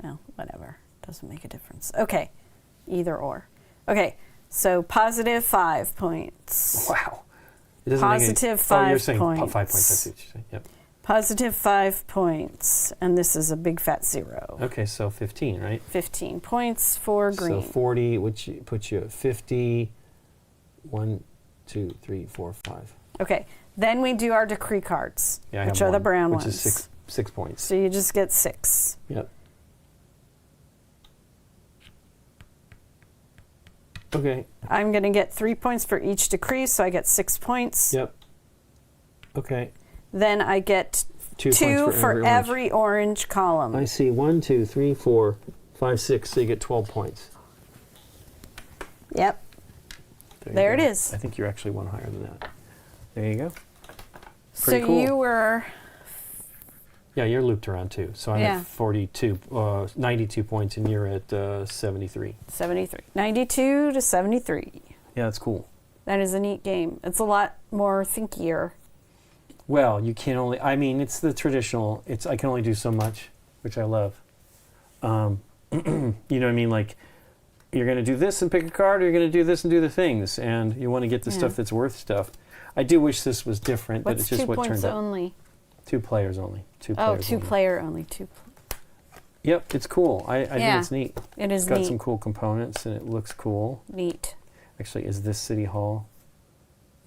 Well, whatever. Doesn't make a difference. Okay. Either or. Okay. So positive 5 points. Wow. It doesn't make Positive any, 5 Oh, you're saying points. 5 points. I see what you're saying. Yep. Positive 5 points. And this is a big fat 0. Okay, so 15, right? 15 points for green. So 40, which puts you at 50. 1, 2, 3, 4, 5. Okay. Then we do our decree cards, Yeah, I which have are the one, brown which ones. is 6 points. So you just get 6. Yep. Okay. I'm going to get 3 points for each decree, so I get 6 points. Yep. Okay. Then I get 2 2 points for orange. every orange column. I see 1, 2, 3, 4, 5, 6. So you get 12 points. Yep. you There go. it is. I think you're actually one higher than that. There you go. So Pretty cool. you were, Yeah, you're looped around too. So I'm Yeah. at 42, 92 points, and you're at 73. 73. 92 to 73. Yeah, that's cool. That is a neat game. It's a lot more thinkier. Well, you can only. I mean, it's the traditional. I can only do so much, which I love. You know what I mean? Like, you're going to do this and pick a card, or you're going to do this and do the things, and you want to get the Yeah. stuff that's worth stuff. I do wish this was different, but What's it's just 2 what points turned out. only? 2 players only. 2 Oh, players 2 only. player only. 2. Yep, it's cool. I think Yeah. it's neat. It is It's got neat. some cool components, and it looks cool. Neat. Actually, is this City Hall?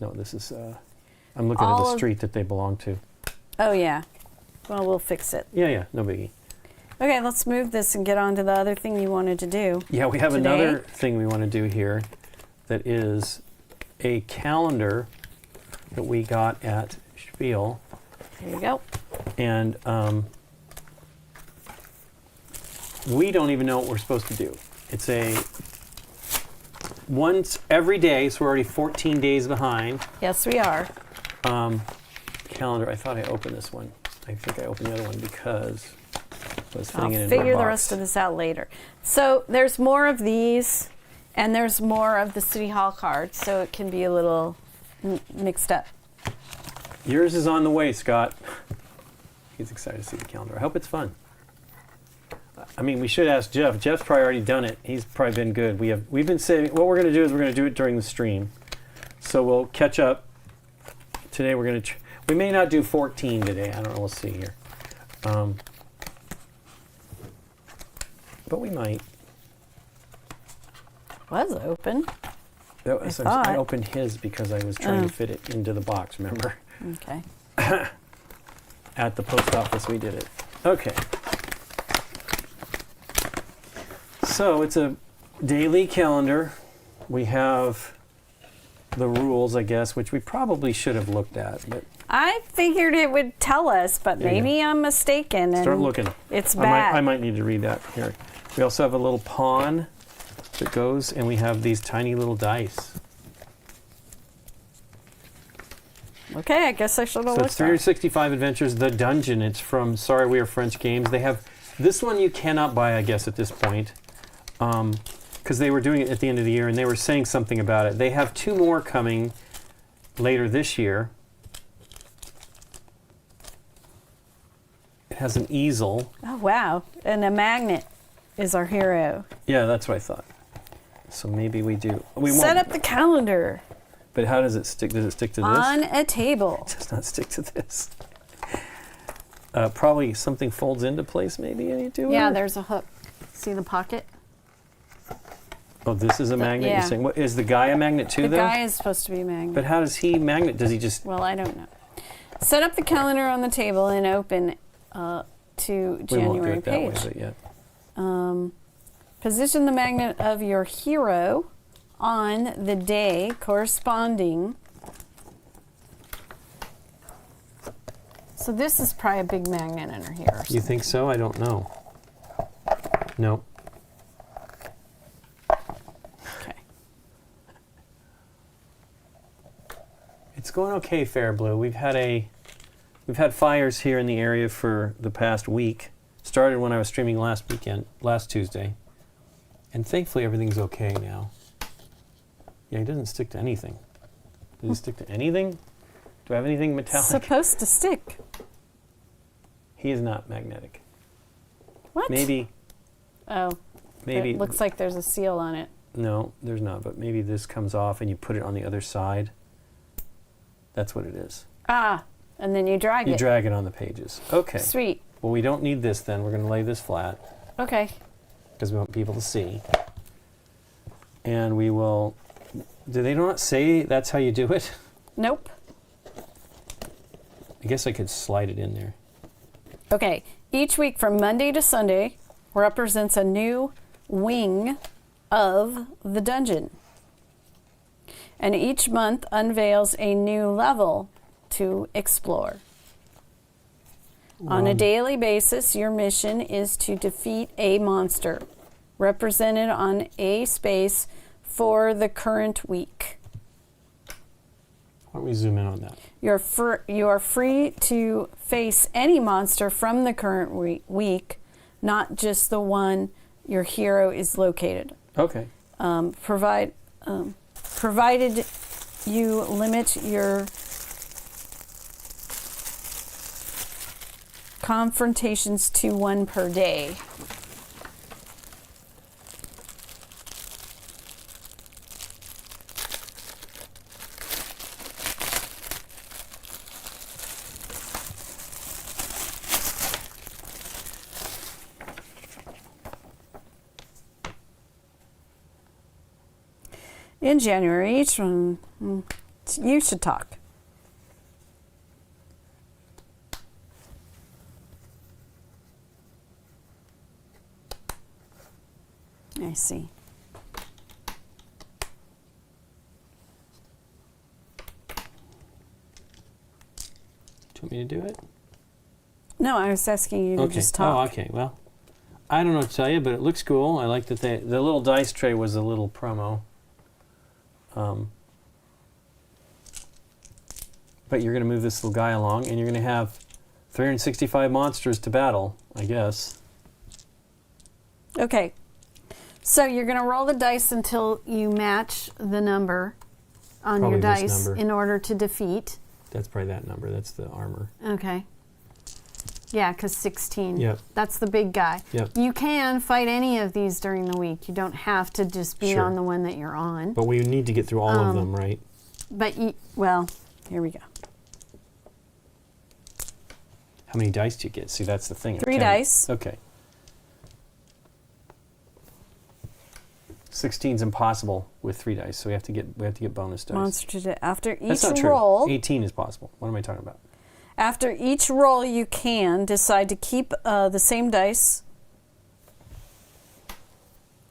No, this is. I'm looking at All the of- street that they belong to. Oh, yeah. Well, we'll fix it. Yeah, no biggie. Okay, let's move this and get on to the other thing you wanted to do. Yeah, we have today. another thing we want to do here that is a calendar that we got at Spiel. There you go. And we don't even know what we're supposed to do. It's a once every day, so we're already 14 days behind. Yes, we are. Calendar. I thought I opened this one. I think I opened the other one because I was I'll fitting it in figure my the box. rest of this out later. So there's more of these, and there's more of the City Hall cards, so it can be a little mixed up. Yours is on the way, Scott. He's excited to see the calendar. I hope it's fun. I mean, we should ask Jeff. Jeff's probably already done it. He's probably been good. We've been saving. What we're going to do is we're going to do it during the stream, so we'll catch up. Today we're going to. We may not do 14 today. I don't know. We'll see here. But we might. Was open. I opened his because I was trying to fit it into the box. Remember? Okay. At the post office, we did it. Okay. So it's a daily calendar. We have the rules, I guess, which we probably should have looked at. But I figured it would tell us, but Yeah, maybe I'm mistaken. And start looking. It's I bad. might need to read that here. We also have a little pawn that goes, and we have these tiny little dice. Okay, I guess I should have So looked it's 365 Adventures, The Dungeon. It's from Sorry We Are French Games. They have this one you cannot buy, I guess, at this point, because they were doing it at the end of the year, and they were saying something about it. They have 2 more coming later this year. It has an easel. Oh, wow. And a magnet is our hero. Yeah, that's what I thought. So maybe we do. We Set won't. up the calendar But how does it stick? Does it stick to this? on a table. It does not stick to this. Probably something folds into place, maybe, and you do it? Yeah, there's a hook. See the pocket? Oh, this is a magnet? yeah. You're saying, what, is the guy a magnet too, The though? guy is supposed to be a magnet. But how does he magnet? Does he just... Well, I don't know. Set up the calendar on the table and open to We won't do January it that page. way, but yeah. Position the magnet of your hero on the day corresponding. So this is probably a big magnet in her here. You think so? I don't know. No. Okay. It's going okay, Fair Blue. We've had fires here in the area for the past week. Started when I was streaming last Tuesday. And thankfully everything's okay now. Yeah, he doesn't stick to anything. Does he stick to anything? Do I have anything metallic? Supposed to stick. He is not magnetic. What? Maybe, Oh. maybe. It looks like there's a seal on it. No, there's not. But maybe this comes off and you put it on the other side. That's what it is. Ah, and then you drag You it. drag it on the pages. Okay. Sweet. Well, we don't need this then. We're going to lay this flat Okay. because we want people to see. And we will... Do they not say that's how you do it? Nope. I guess I could slide it in there. Okay. Each week from Monday to Sunday represents a new wing of the dungeon. And each month unveils a new level to explore. On a daily basis, your mission is to defeat a monster represented on a space for the current week. Why don't we zoom in on that? You are free to face any monster from the current week, not just the one your hero is located. Okay. Provided you limit your confrontations to 1 per day. In January, each one, you should talk. I see. Do you want me to do it? No, I was asking you to just talk. Oh, okay. Well, I don't know what to tell you, but it looks cool. I like that the little dice tray was a little promo. But you're going to move this little guy along, and you're going to have 365 monsters to battle, I guess. Okay. So you're going to roll the dice until you match the number on Probably your this dice number. in order to defeat. That's probably that number. That's the armor. Okay. Yeah, because 16. Yep. That's the big guy. Yep. You can fight any of these during the week. You don't have to just be Sure. on the one that you're on. But we need to get through all of them, right? But, well, here we go. How many dice do you get? See, that's the thing. 3 Okay. dice. Okay. 16's impossible with 3 dice, so we have to get bonus dice. Monster after That's each not true. roll. 18 is possible. What am I talking about? After each roll, you can decide to keep the same dice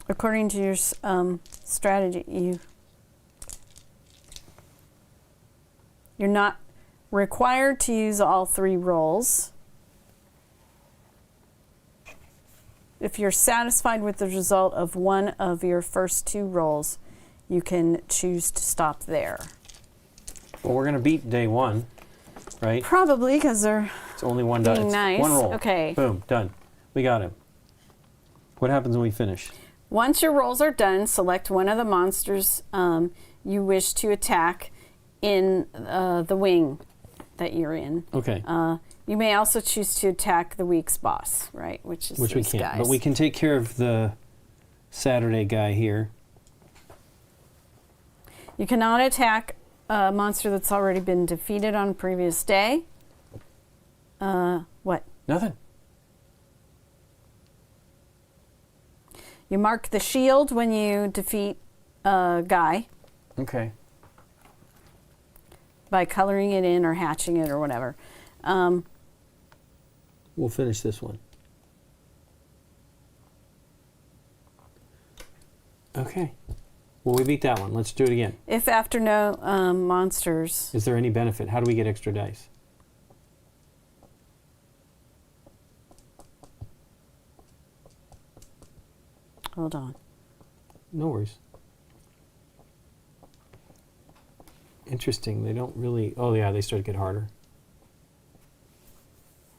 according to your strategy. You're not required to use all 3 rolls. If you're satisfied with the result of one of your first 2 rolls, you can choose to stop there. Well, we're going to beat day 1, right? Probably because they're It's only one die. being It's nice. one roll. Okay. Boom, done. We got him. What happens when we finish? Once your rolls are done, select one of the monsters you wish to attack in the wing that you're in. Okay. You may also choose to attack the week's boss, right? Which Which we these can't. guys. But we can take care of the Saturday guy here. You cannot attack a monster that's already been defeated on a previous day. What? Nothing. You mark the shield when you defeat a guy Okay. by coloring it in or hatching it or whatever. We'll finish this one. Okay. Well, we beat that one. Let's do it again. If after no monsters... Is there any benefit? How do we get extra dice? Hold on. No worries. Interesting. They don't really... Oh, yeah, they start to get harder.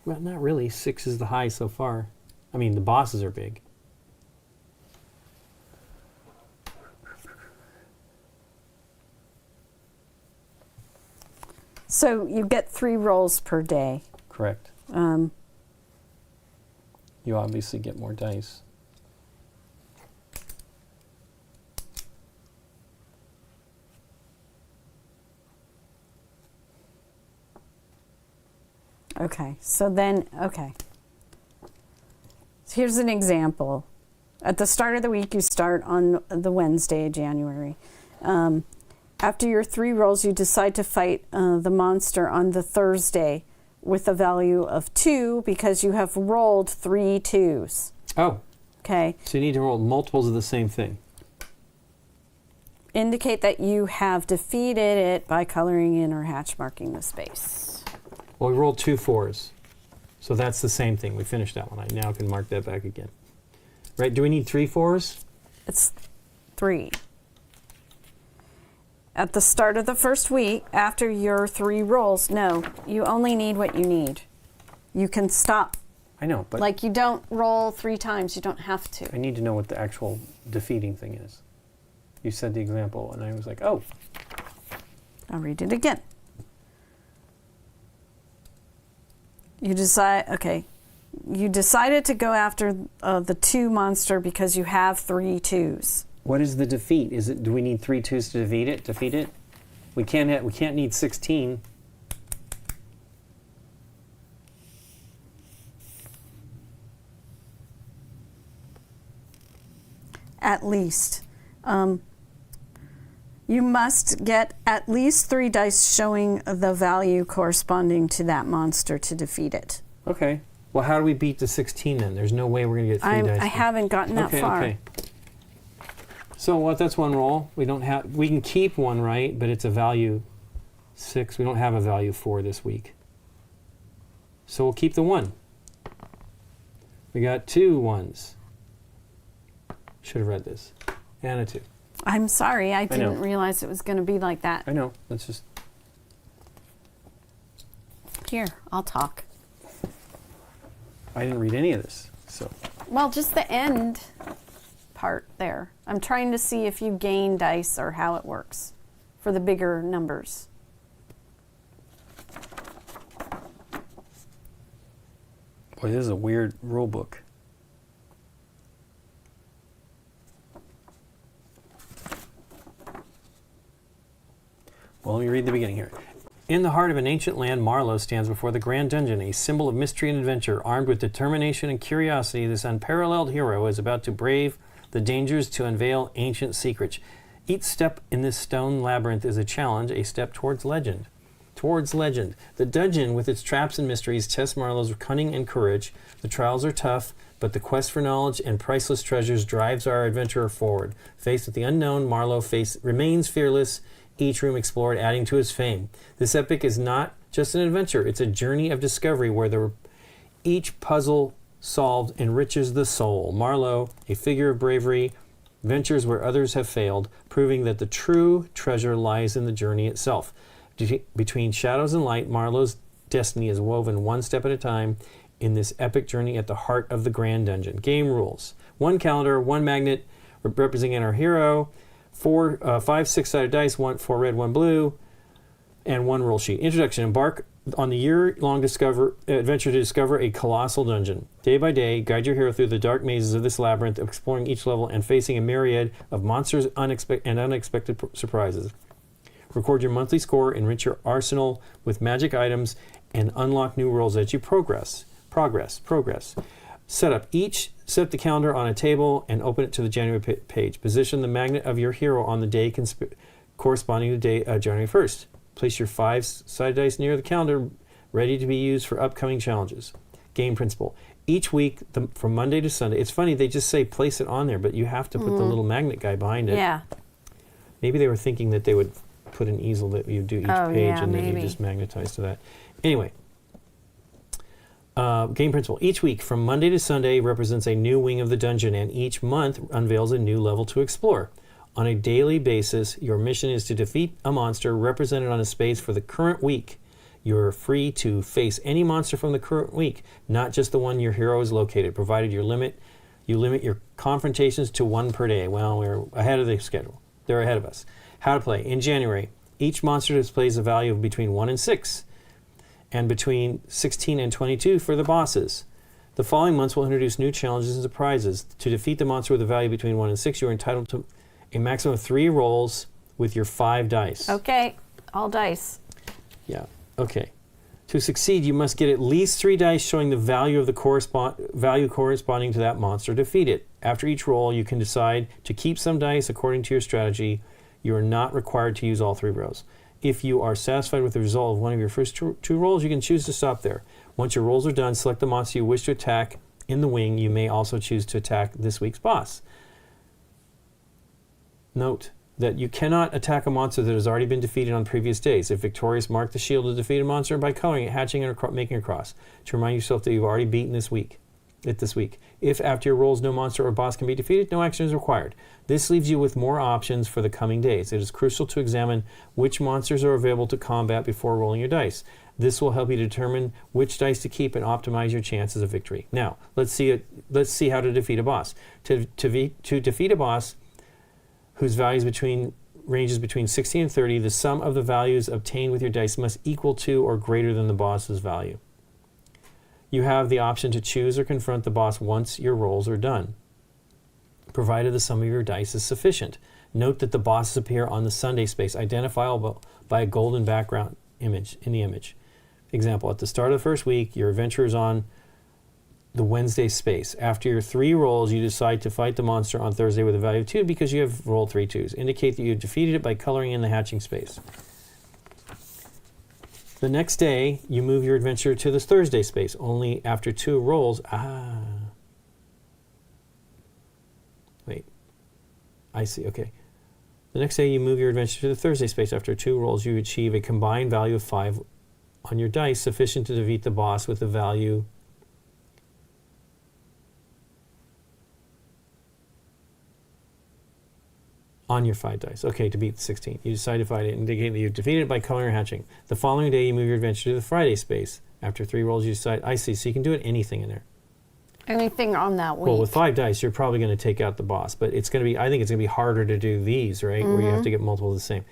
Well, not really. 6 is the high so far. I mean, the bosses are big. So you get 3 rolls per day. Correct. You obviously get more dice. Okay, so then, okay. So here's an example. At the start of the week, you start on the Wednesday of January. After your 3 rolls, you decide to fight the monster on the Thursday with a value of 2 because you have rolled 3 2s. Oh, Okay. so you need to roll multiples of the same thing. Indicate that you have defeated it by coloring in or hatch marking the space. Well, we rolled 2 4s. So that's the same thing. We finished that one. I now can mark that back again. Right? Do we need 3 4s? It's 3. At the start of the first week, after your 3 rolls, no, you only need what you need. You can stop. I know, but Like, you don't roll 3 times. You don't have to. I need to know what the actual defeating thing is. You said the example, and I was like, oh. I'll read it again. You decide, okay. You decided to go after the 2 monster because you have 3 2s. What is the defeat? Is it? Do we need 3 2s to defeat it? Defeat it? We can't need 16. At least. You must get at least 3 dice showing the value corresponding to that monster to defeat it. Okay. Well, how do we beat the 16 then? There's no way we're going to get 3 dice. I haven't gotten that okay, far. Okay. So what? That's one roll. We don't have. We can keep one, right? But it's a value 6. We don't have a value 4 this week. So we'll keep the 1. We got 2 1s. Should have read this. And a 2. I'm sorry, I know. didn't realize it was going to be like that. I know. That's just. Here, I'll talk. I didn't read any of this. So. Well, just the end part there. I'm trying to see if you gain dice or how it works for the bigger numbers. Boy, this is a weird rule book. Well, let me read the beginning here. In the heart of an ancient land, Marlowe stands before the Grand Dungeon, a symbol of mystery and adventure. Armed with determination and curiosity, this unparalleled hero is about to brave the dangers to unveil ancient secrets. Each step in this stone labyrinth is a challenge, a step towards legend. Towards legend. The dungeon, with its traps and mysteries, tests Marlowe's cunning and courage. The trials are tough, but the quest for knowledge and priceless treasures drives our adventurer forward. Faced with the unknown, Marlowe remains fearless, each room explored adding to his fame. This epic is not just an adventure, it's a journey of discovery where each puzzle solved enriches the soul. Marlowe, a figure of bravery, ventures where others have failed, proving that the true treasure lies in the journey itself. Between shadows and light, Marlowe's destiny is woven one step at a time in this epic journey at the heart of the Grand Dungeon. Game rules. 1 calendar, 1 magnet representing our hero, 5 6-sided dice, 4 red, 1 blue, and 1 rule sheet. Introduction. Embark on the year-long adventure to discover a colossal dungeon. Day by day, guide your hero through the dark mazes of this labyrinth, exploring each level and facing a myriad of monsters and unexpected surprises. Record your monthly score, enrich your arsenal with magic items, and unlock new worlds as you progress. Set the calendar on a table and open it to the January page. Position the magnet of your hero on the day corresponding to January 1st. Place your 5-sided dice near the calendar, ready to be used for upcoming challenges. Game principle. Each week, from Monday to Sunday, it's funny, they just say place it on there, but you have to put the little magnet guy behind it. Yeah. Maybe they were thinking that they would put an easel that you do each page and then you maybe. just magnetize to that. Anyway. Game principle. Each week, from Monday to Sunday, represents a new wing of the dungeon, and each month unveils a new level to explore. On a daily basis, your mission is to defeat a monster represented on a space for the current week. You're free to face any monster from the current week, not just the one your hero is located, provided you limit your confrontations to 1 per day. Well, we're ahead of the schedule. They're ahead of us. How to play. In January, each monster displays a value of between 1 and 6. And between 16 and 22 for the bosses. The following months will introduce new challenges and surprises. To defeat the monster with a value between 1 and 6, you are entitled to a maximum of 3 rolls with your 5 dice. Okay, all dice. Yeah, okay. To succeed, you must get at least 3 dice showing the value of the value corresponding to that monster. Defeat it. After each roll, you can decide to keep some dice according to your strategy. You are not required to use all 3 rows. If you are satisfied with the result of one of your first 2 rolls, you can choose to stop there. Once your rolls are done, select the monster you wish to attack in the wing. You may also choose to attack this week's boss. Note that you cannot attack a monster that has already been defeated on previous days. If victorious, mark the shield to defeat a monster by coloring it, hatching, or making a cross to remind yourself that you've already beaten this week. If after your rolls no monster or boss can be defeated, no action is required. This leaves you with more options for the coming days. It is crucial to examine which monsters are available to combat before rolling your dice. This will help you determine which dice to keep and optimize your chances of victory. Now, let's see how to defeat a boss. To defeat a boss whose values ranges between 16 and 30, the sum of the values obtained with your dice must equal to or greater than the boss's value. You have the option to choose or confront the boss once your rolls are done, provided the sum of your dice is sufficient. Note that the bosses appear on the Sunday space, identifiable by a golden background image in the image. Example, at the start of the first week, your adventure is on the Wednesday space. After your 3 rolls, you decide to fight the monster on Thursday with a value of 2 because you have rolled 3 2s. Indicate that you defeated it by coloring in the hatching space. The next day, you move your adventure to the Thursday space. Only after 2 rolls. I see. Okay. The next day, you move your adventure to the Thursday space. After 2 rolls, you achieve a combined value of 5 on your dice, sufficient to defeat the boss with a value on your 5 dice. Okay, to beat the 16. You decide to fight it, indicate that you've defeated it by culling or hatching. The following day, you move your adventure to the Friday space. After 3 rolls, you decide. I see. So you can do it anything in there. Anything on that week. Well, with 5 dice, you're probably going to take out the boss, but it's going to be. I think it's going to be harder to do these, right? Where you have to get multiple of the same.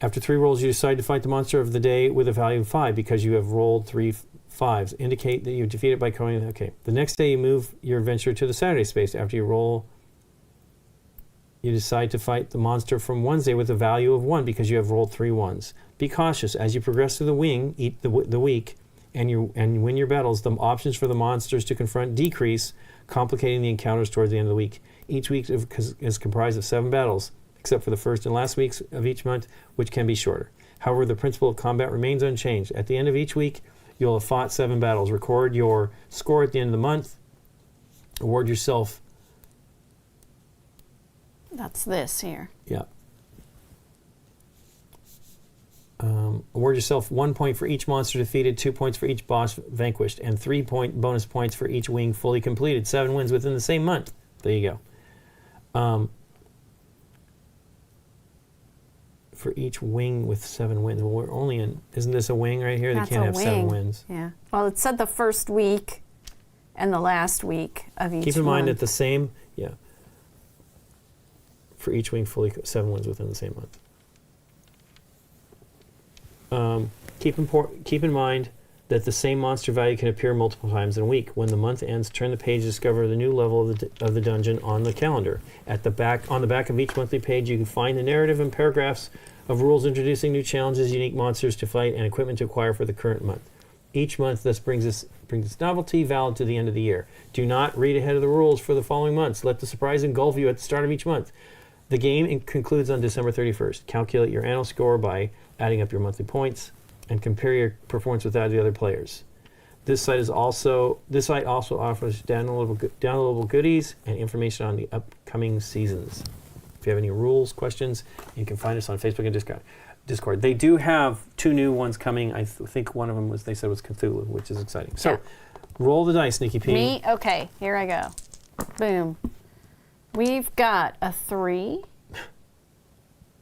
After 3 rolls, you decide to fight the monster of the day with a value of 5 because you have rolled 3 5s. Indicate that you defeat it by culling. Okay. The next day, you move your adventure to the Saturday space. After you roll. You decide to fight the monster from Wednesday with a value of 1 because you have rolled 3 1s. Be cautious as you progress through the week, and win your battles. The options for the monsters to confront decrease, complicating the encounters towards the end of the week. Each week is comprised of 7 battles, except for the first and last weeks of each month, which can be shorter. However, the principle of combat remains unchanged. At the end of each week, you'll have fought 7 battles. Record your score at the end of the month. Award yourself. That's this here. Yeah. Award yourself 1 point for each monster defeated, 2 points for each boss vanquished, and 3 bonus points for each wing fully completed. 7 wins within the same month. There you go. For each wing with 7 wins. Well, we're only in. Isn't this a wing right here? That's they can't have wing. 7 wins. Yeah. Well, it said the first week and the last week of each. Keep in mind that the same. Yeah. For each wing, fully 7 wins within the same month. Keep in mind that the same monster value can appear multiple times in a week. When the month ends, turn the page to discover the new level of the dungeon on the calendar. On the back of each monthly page, you can find the narrative and paragraphs of rules introducing new challenges, unique monsters to fight, and equipment to acquire for the current month. Each month, thus brings this novelty valid to the end of the year. Do not read ahead of the rules for the following months. Let the surprise engulf you at the start of each month. The game concludes on December 31st. Calculate your annual score by adding up your monthly points and compare your performance with that of the other players. This site also offers downloadable goodies and information on the upcoming seasons. If you have any rules, questions, you can find us on Facebook and Discord. They do have 2 new ones coming. I think one of them they said was Cthulhu, which is exciting. So, roll the dice, Nikki P. Me? Okay, here I go. Boom. We've got a 3.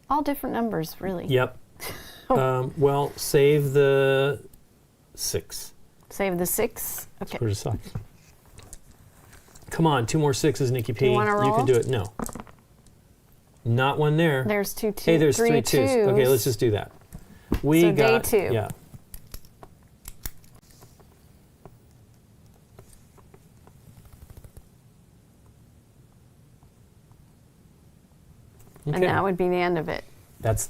All different numbers, really. Yep. Well, save the 6. Save the 6? Okay. Put it aside. Come on, 2 more 6s, Nikki P. You wanna roll? You can do it. No. Not one there. There's 2 2s. Hey, there's 3 2s. Okay, let's just do that. So day 2. Yeah. Okay. And that would be the end of it. But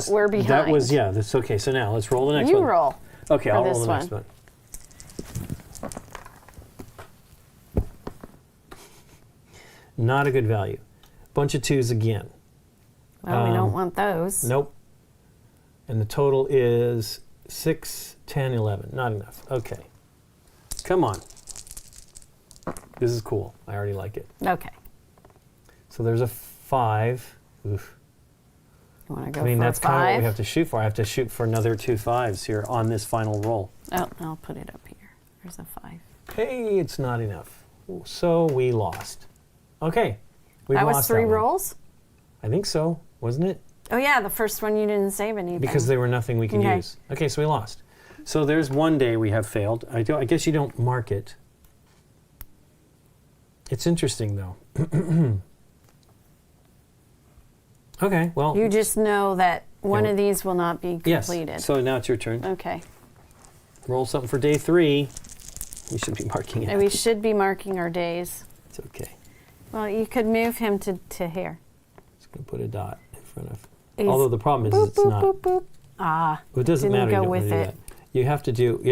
we're behind. That was, yeah, that's okay. So now let's roll the next You one. roll. Okay, I'll this roll the next one. one. Not a good value. Bunch of 2s again. Well, we don't want those. Nope. And the total is 6, 10, 11. Not enough. Okay. Come on. This is cool. I already like it. Okay. So there's a 5. Oof. You want to go I mean, for that's a 5? kind of what we have to shoot for. I have to shoot for another 2 5s here on this final roll. Oh, I'll put it up here. There's a 5. Hey, it's not enough. So we lost. Okay. We That lost was 3 that one. rolls? I think so, wasn't it? Oh, yeah, the first one you didn't save anything. Because they were nothing we can Okay. use. Okay, so we lost. So there's one day we have failed. I guess you don't mark it. It's interesting, though. Okay, well. You just know that one of these will not be completed. Yes, so now it's your turn. Okay. Roll something for day 3. We should be marking it. And we should be marking our days. It's okay. Well, you could move him to here. Just going to put a dot in front of. He's Although the problem is boop, it's boop, not. boop, boop. Ah, Well, it doesn't didn't matter. go You don't with want to do it. that. You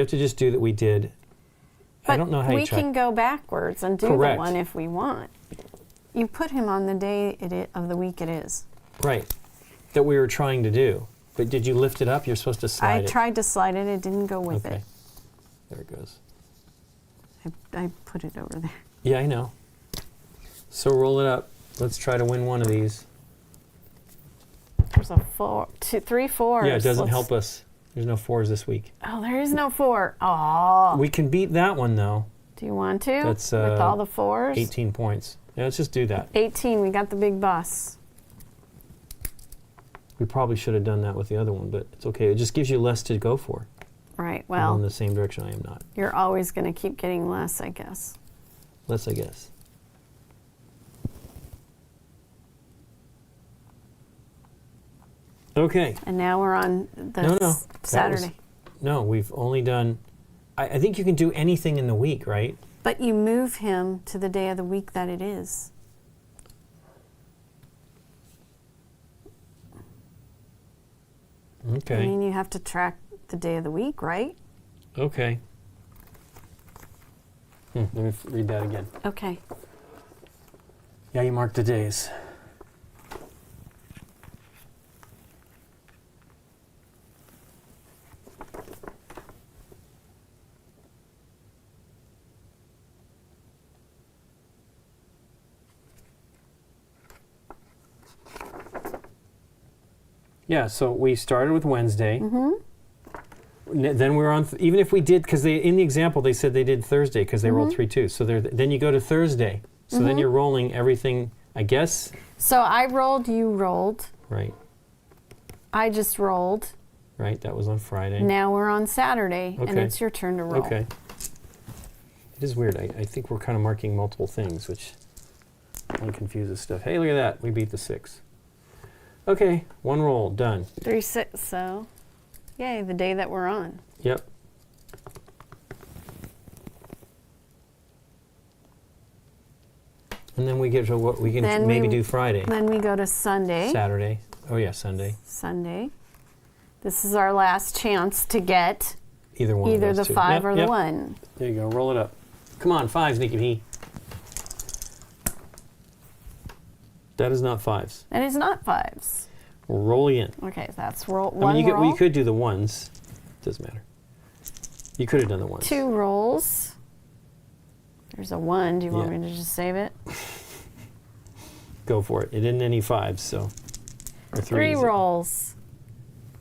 have to just do that we did. But I don't know how we you try. can go backwards and do Correct. the one if we want. You put him on the day of the week it is. Right. That we were trying to do. But did you lift it up? You're supposed to slide I it. tried to slide it. It didn't go with Okay. it. There it goes. I put it over there. Yeah, I know. So roll it up. Let's try to win one of these. There's a 3 fours. Yeah, it doesn't help us. There's no 4s this week. Oh, there is no 4. Oh. We can beat that one, though. Do you want to? That's with all the 4s? 18 points. Yeah, let's just do that. 18. We got the big bus. We probably should have done that with the other one, but it's okay. It just gives you less to go for. Right. I'm Well, in the same direction I am not. you're always going to keep getting less, I guess. Less, I guess. Okay. And now we're on the No. Saturday. No, we've only done... I think you can do anything in the week, right? But you move him to the day of the week that it is. Okay. I mean, you have to track the day of the week, right? Okay. Let me read that again. Okay. Yeah, you mark the days. Yeah, so we started with Wednesday. Then we were on, even if we did, because in the example they said they did Thursday because they rolled 3 2s. So then you go to Thursday. So then you're rolling everything, I guess. So I rolled, you rolled. Right, I just rolled. right. That was on Friday. Now we're on Saturday, and Okay. it's your turn to roll. Okay. It is weird. I think we're kind of marking multiple things, which only confuses stuff. Hey, look at that. We beat the 6. Okay, 1 roll, done. 3 6. So, yay! The day that we're on. Yep. And then we get to what we can Then maybe we- do Friday, Then we go to Sunday. Saturday. Oh yeah, Sunday. Sunday. This is our last chance to get Either one. either of the those two. 5 Yep, or yep. the 1. There you go. Roll it up. Come on, 5s, Nikki P. That is not 5s. And it's not 5s. We're rolling in. Okay, that's roll. I mean, roll. you could do the 1s. Doesn't matter. You could have done the 1s. 2 rolls. There's a 1. Do you want Yeah. me to just save it? Go for it. It isn't any 5s, so. Or 3 3s. rolls.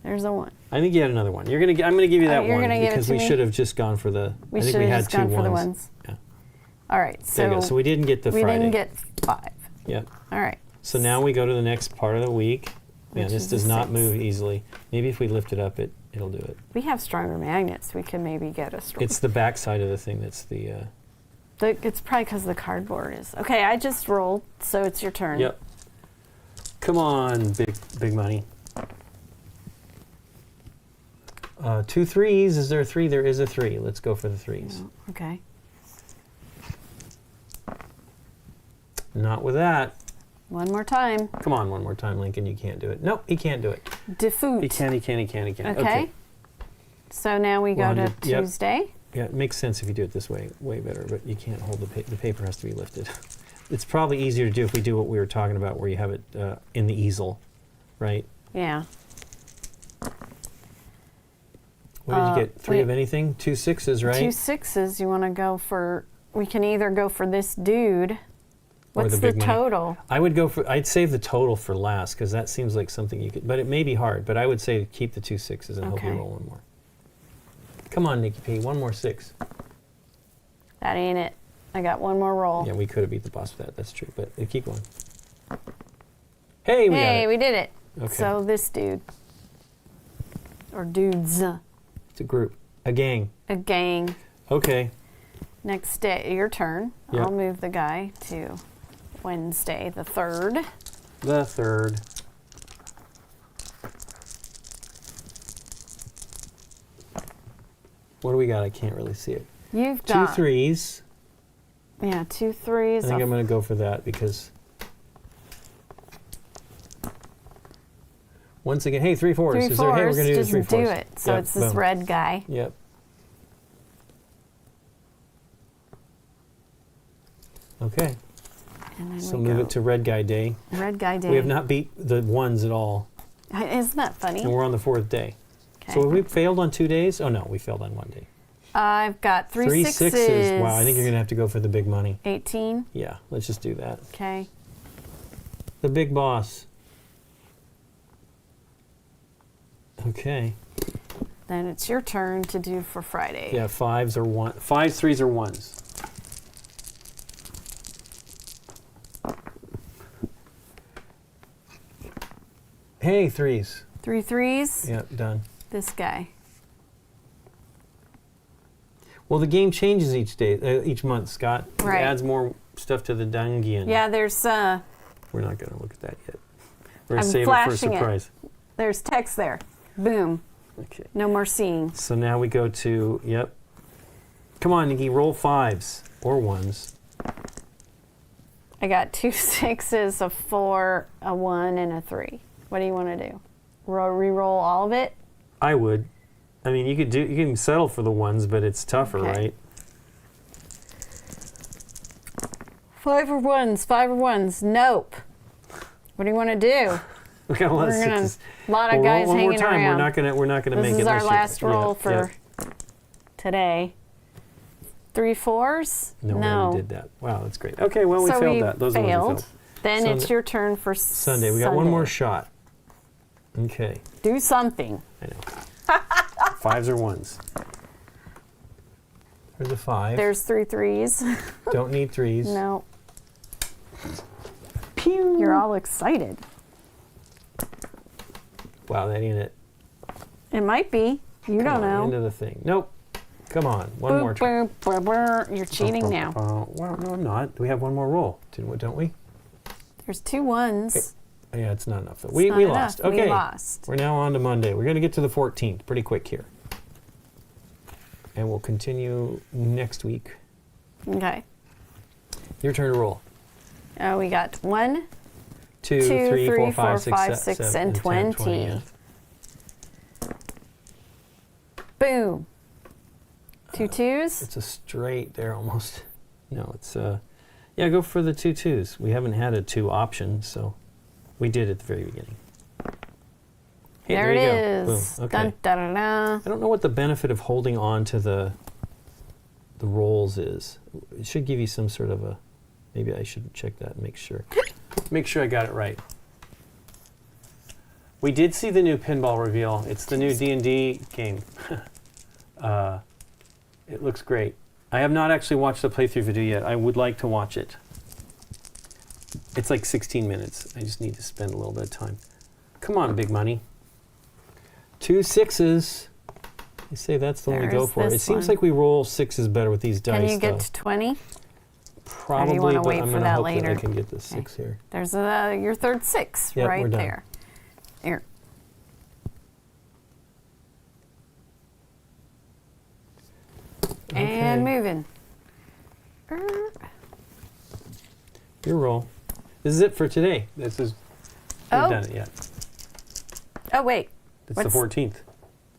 There's a 1. I think you had another one. I'm going to give you that you're one gonna give it because to we me? should have just gone for the. We I think should we have had just 2 gone for the ones. ones. Yeah. All right, There you go. so So we didn't get the we Friday. didn't get 5. Yep. All right. So now we go to the next part of the week. Yeah, Which this is does the not 6th. move easily. Maybe if we lift it up, it'll do it. We have stronger magnets. We could maybe get a stronger. It's the back side of the thing that's the. It's probably because the cardboard is. Okay, I just rolled, so it's your turn. Yep. Come on, big money. 2 3s. Is there a 3? There is a 3. Let's go for the 3s. No, okay. Not with that. One more time. Come on, one more time, Lincoln. You can't do it. Nope, he can't do it. Defoot. He can. Okay. So now we go to 100, yep. Tuesday. Yeah, it makes sense if you do it this way, way better, but you can't hold the paper has to be lifted. It's probably easier to do if we do what we were talking about, where you have it in the easel, right? Yeah. What did you get? 3 of wait. anything? 2 6s, right? 2 6s. You want to go for? We can either go for this dude. Or What's the the big money. total? I would go for. I'd save the total for last because that seems like something you could. But it may be hard. But I would say keep the 2 6s and hope you Okay. roll one more. Come on, Nikki P. One more 6. That ain't it. I got one more roll. Yeah, we could have beat the boss with that. That's true. But keep going. Hey, we got Hey, it. we did it. Okay. So this dude, or dudes, It's a group, a gang. a gang. Okay. Next day, your turn. Yep. I'll move the guy to Wednesday, the 3rd. The 3rd. What do we got? I can't really see it. You've 2 got 3s. Yeah, 2 I 3s. think I'm going to go for that because once again, hey, 3 4s. 3 Is there, hey, we're fours. going to do Just 3 4s. do it. So Yep, it's this boom. red guy. Yep. Okay. And then So we move go it to red guy day. red guy day. We have not beat the 1s at all, Isn't that funny? and we're on the 4th day. Okay. So have we failed on 2 days? Oh no, we failed on 1 day. I've got 3 3 6s. Wow, I think you're going to have to go for the big money. 18. Yeah, let's just do that. Okay. the big boss. Okay. Then it's your turn to do for Friday. Yeah, 5s or 1s. 5s, 3s, or 1s. Hey, 3s. 3 threes. Yep, done. This guy. Well, the game changes each month, Scott. Right. It adds more stuff to the dungeon. Yeah, there's We're not going to look at that yet. We're going I'm to save it for a flashing it. surprise. there's text there. Boom. Okay. No more seeing. So now we go to, yep. Come on, Nikki, roll 5s or 1s. I got 2 6s, a 4, a 1, and a 3. What do you want to do? Re-roll all of it? I would. I mean, you can settle for the 1s, but it's tougher, Okay. right? 5 or 1s, 5 or 1s. Nope. What do you want to do? We got a lot of We're gonna, 6s. a lot of Well, guys roll one more hanging time. around. We're not gonna This make it. is our unless you- last roll yeah, for today. 3 4s? No, we No. already did that. Wow, that's great. Okay, well, we So failed we that. Those are the failed. ones we failed. Then Sunday- it's your turn for Sunday. We got one more shot. Okay, Do something. I know. 5s or 1s. There's a 5. There's 3 3s. Don't need 3s. No. Pew. You're all excited. Wow, that ain't it. It might be. You don't know. End of the thing. Nope. Come on, one Boop, more try. boop, boop, boop. You're cheating now. Well, no, I'm not. We have one more roll, don't we? There's 2 1s. Yeah, it's not enough. It's We not lost. enough. Okay. We lost. We're now on to Monday. We're going to get to the 14th pretty quick here. And we'll continue next week. Okay. Your turn to roll. We got 1, 2, 2, 3, 4, 5, 5, 6, 6, 7, and 10, 20. yeah. Boom. 2 2s. It's a straight there almost. No, it's yeah, go for the 2 2s. We haven't had a 2 option, so we did at the very beginning. Hey, There it you is. go. Boom. Okay. Dun, da, da, da. I don't know what the benefit of holding on to the rolls is. It should give you some sort of a. Maybe I should check that and make sure. Make sure I got it right. We did see the new pinball reveal. It's the new D&D game. It looks great. I have not actually watched the playthrough video yet. I would like to watch it. It's like 16 minutes. I just need to spend a little bit of time. Come on, big money. 2 6s. I say that's the one we go There's for. It this seems one. like we roll 6s better with these dice. Can you get though. to 20? Probably, wanna but wait I'm for going to that hope later? that I can get the 6 here. There's your third 6 Yep, we're right done. there. Here. And moving. Your roll. This is it for today. This is. We've Oh. done it yet. Oh, wait. It's What's- the 14th.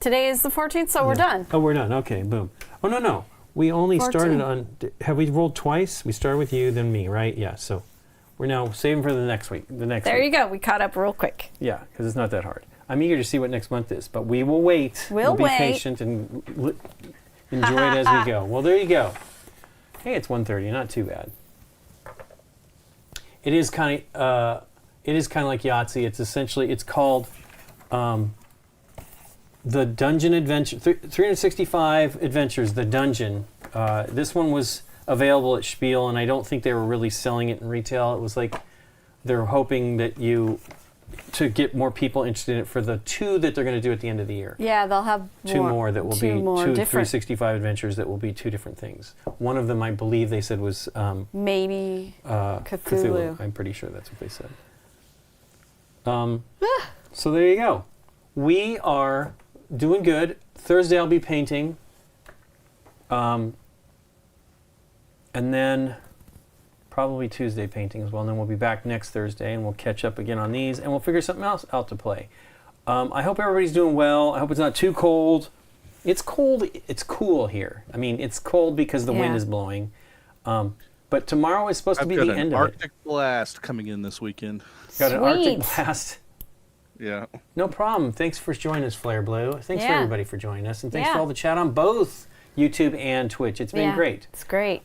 Today is the 14th, so we're done. Oh, we're done. Okay, boom. Oh, no. We only 14. started on. Have we rolled twice? We started with you, then me, right? Yeah. So we're now saving for the next week. There you go. We caught up real quick. Yeah, because it's not that hard. I'm eager to see what next month is, but we will wait. We'll be wait. patient and enjoy it as we go. Well, there you go. Hey, it's 1:30. Not too bad. It is kind of like Yahtzee. It's essentially called the Dungeon Adventure 365 Adventures. The Dungeon. This one was available at Spiel, and I don't think they were really selling it in retail. It was like they're hoping that to get more people interested in it for the 2 that they're going to do at the end of the year. Yeah, they'll have 2 more that will be 2 different. 365 adventures that will be 2 different things. One of them, I believe they said was Maybe Cthulhu. I'm pretty sure that's what they said. So there you go. We are doing good. Thursday I'll be painting. And then probably Tuesday painting as well. And then we'll be back next Thursday and we'll catch up again on these and we'll figure something else out to play. I hope everybody's doing well. I hope it's not too cold. It's cold. It's cool here. I mean, it's cold because the wind Yeah. is blowing. But tomorrow is supposed to I've be got the an end of it. Arctic blast coming in this weekend. Got an Arctic Sweet. blast. Yeah. No problem. Thanks for joining us, Flare Blue. Thanks for Yeah. everybody for joining us. And thanks for Yeah. all the chat on both YouTube and Twitch. It's been Yeah, great. It's great.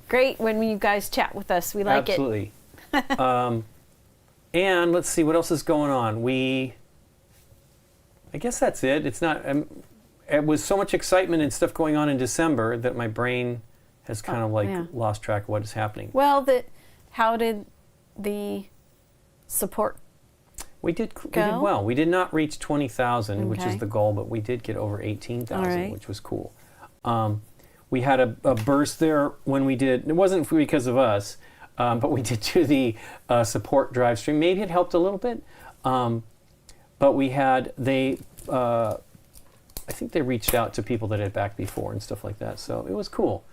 Great when you guys chat with us. We like Absolutely. And let's see what else is going on. I guess that's it. It's not. It was so much excitement and stuff going on in December that my brain has kind of lost track of what is happening. Well, how did the support We did go? well. We did not reach 20,000, which is Okay. the goal, but we did get over 18,000, All right. which was cool. We had a burst there when we did. It wasn't because of us, but we did do the support drive stream. Maybe it helped a little bit, but we had I think they reached out to people that had backed before and stuff like that. So it was cool.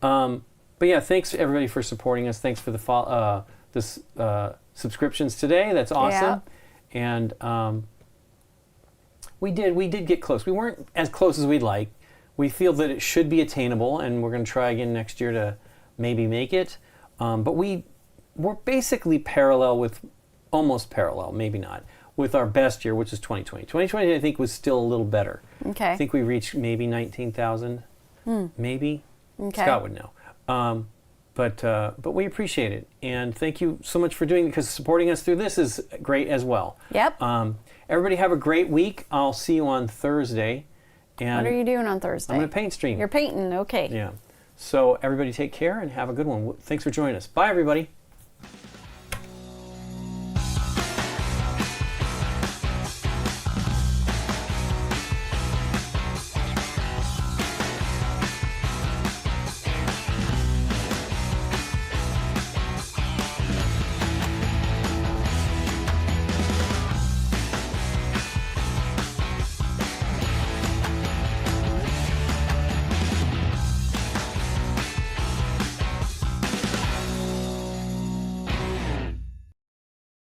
But yeah, thanks to everybody for supporting us. Thanks for the subscriptions today. That's awesome. And we did get close. We weren't as close as we'd like. We feel that it should be attainable, and we're going to try again next year to maybe make it. But we're basically almost parallel, maybe not, with our best year, which is 2020. 2020, I think, was still a little better. Okay. I think we reached maybe 19,000, maybe. Okay. Scott would know. But we appreciate it, and thank you so much for doing it, because supporting us through this is great as well. Yep. Everybody have a great week. I'll see you on Thursday. And What are you doing on Thursday? I'm going to paint stream. You're painting, okay. Yeah. So everybody take care and have a good one. Thanks for joining us. Bye, everybody.